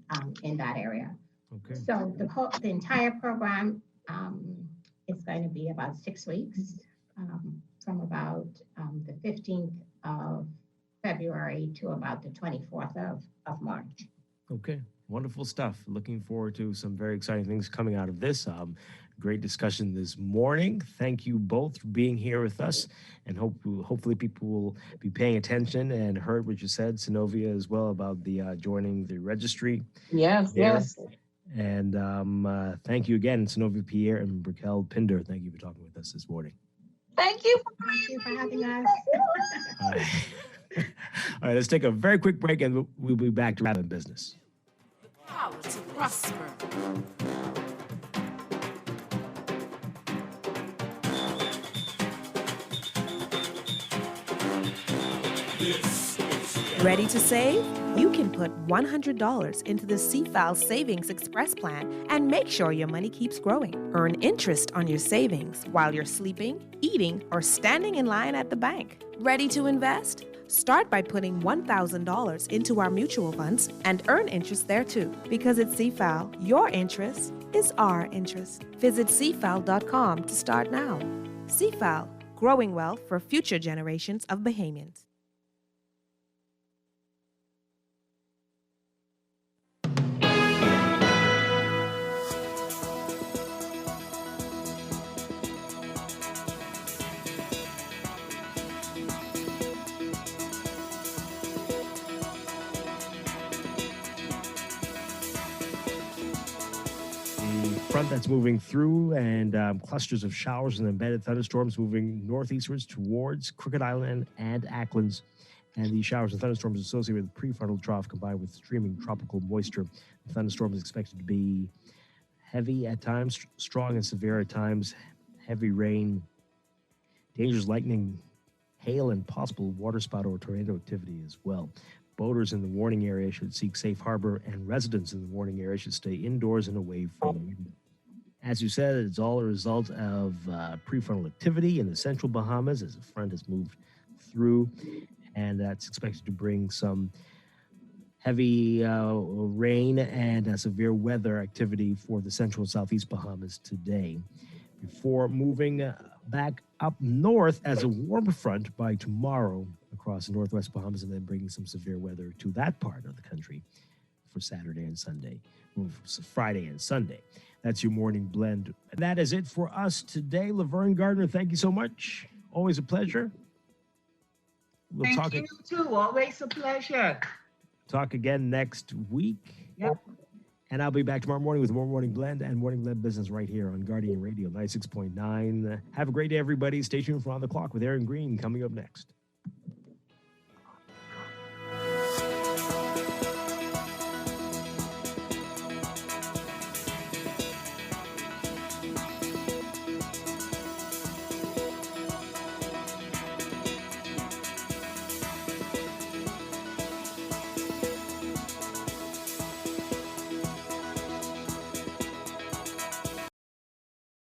in that area. Okay. So the entire program is going to be about 6 weeks, from about the 15th of February to about the 24th of March. Okay, wonderful stuff. Looking forward to some very exciting things coming out of this. Great discussion this morning. Thank you both for being here with us, and hopefully people will be paying attention and heard what you said, Synovia, as well, about the joining the registry. Yes, there. yes. And thank you again, Synovia Pierre and Briquel Pinder. Thank you for talking with us this morning. Thank you for having us. All right. All right, let's take a very quick break, and we'll be back to Rather Business. Power to prosper. Ready to save? You can put $100 into the CFAL Savings Express Plan and make sure your money keeps growing. Earn interest on your savings while you're sleeping, eating, or standing in line at the bank. Ready to invest? Start by putting $1,000 into our mutual funds and earn interest there too. Because at CFAL, your interest is our interest. Visit CFAL.com to start now. CFAL, growing wealth for future generations of Bahamians. Front that's moving through, and clusters of showers and embedded thunderstorms moving northeastwards towards Crooked Island and Acklands. And these showers and thunderstorms associated with prefrontal trough combined with streaming tropical moisture. The thunderstorm is expected to be heavy at times, strong and severe at times, heavy rain, dangerous lightning, hail, and possible waterspout or tornado activity as well. Boaters in the warning area should seek safe harbor, and residents in the warning area should stay indoors and away from wind. As you said, it's all a result of prefrontal activity in the central Bahamas as the front has moved through, and that's expected to bring some heavy rain and severe weather activity for the central and southeast Bahamas today. Before moving back up north as a warm front by tomorrow across the northwest Bahamas, and then bringing some severe weather to that part of the country for Saturday and Sunday, Friday and Sunday. That's your morning blend. That is it for us today. Laverne Gardner, thank you so much. Always a pleasure. We'll Thank you too. Always a pleasure. Talk again next week. Yep. And I'll be back tomorrow morning with more Morning Blend and Morning Blend Business right here on Guardian Radio 96.9. Have a great day, everybody. Stay tuned for On the Clock with Aaron Green coming up next.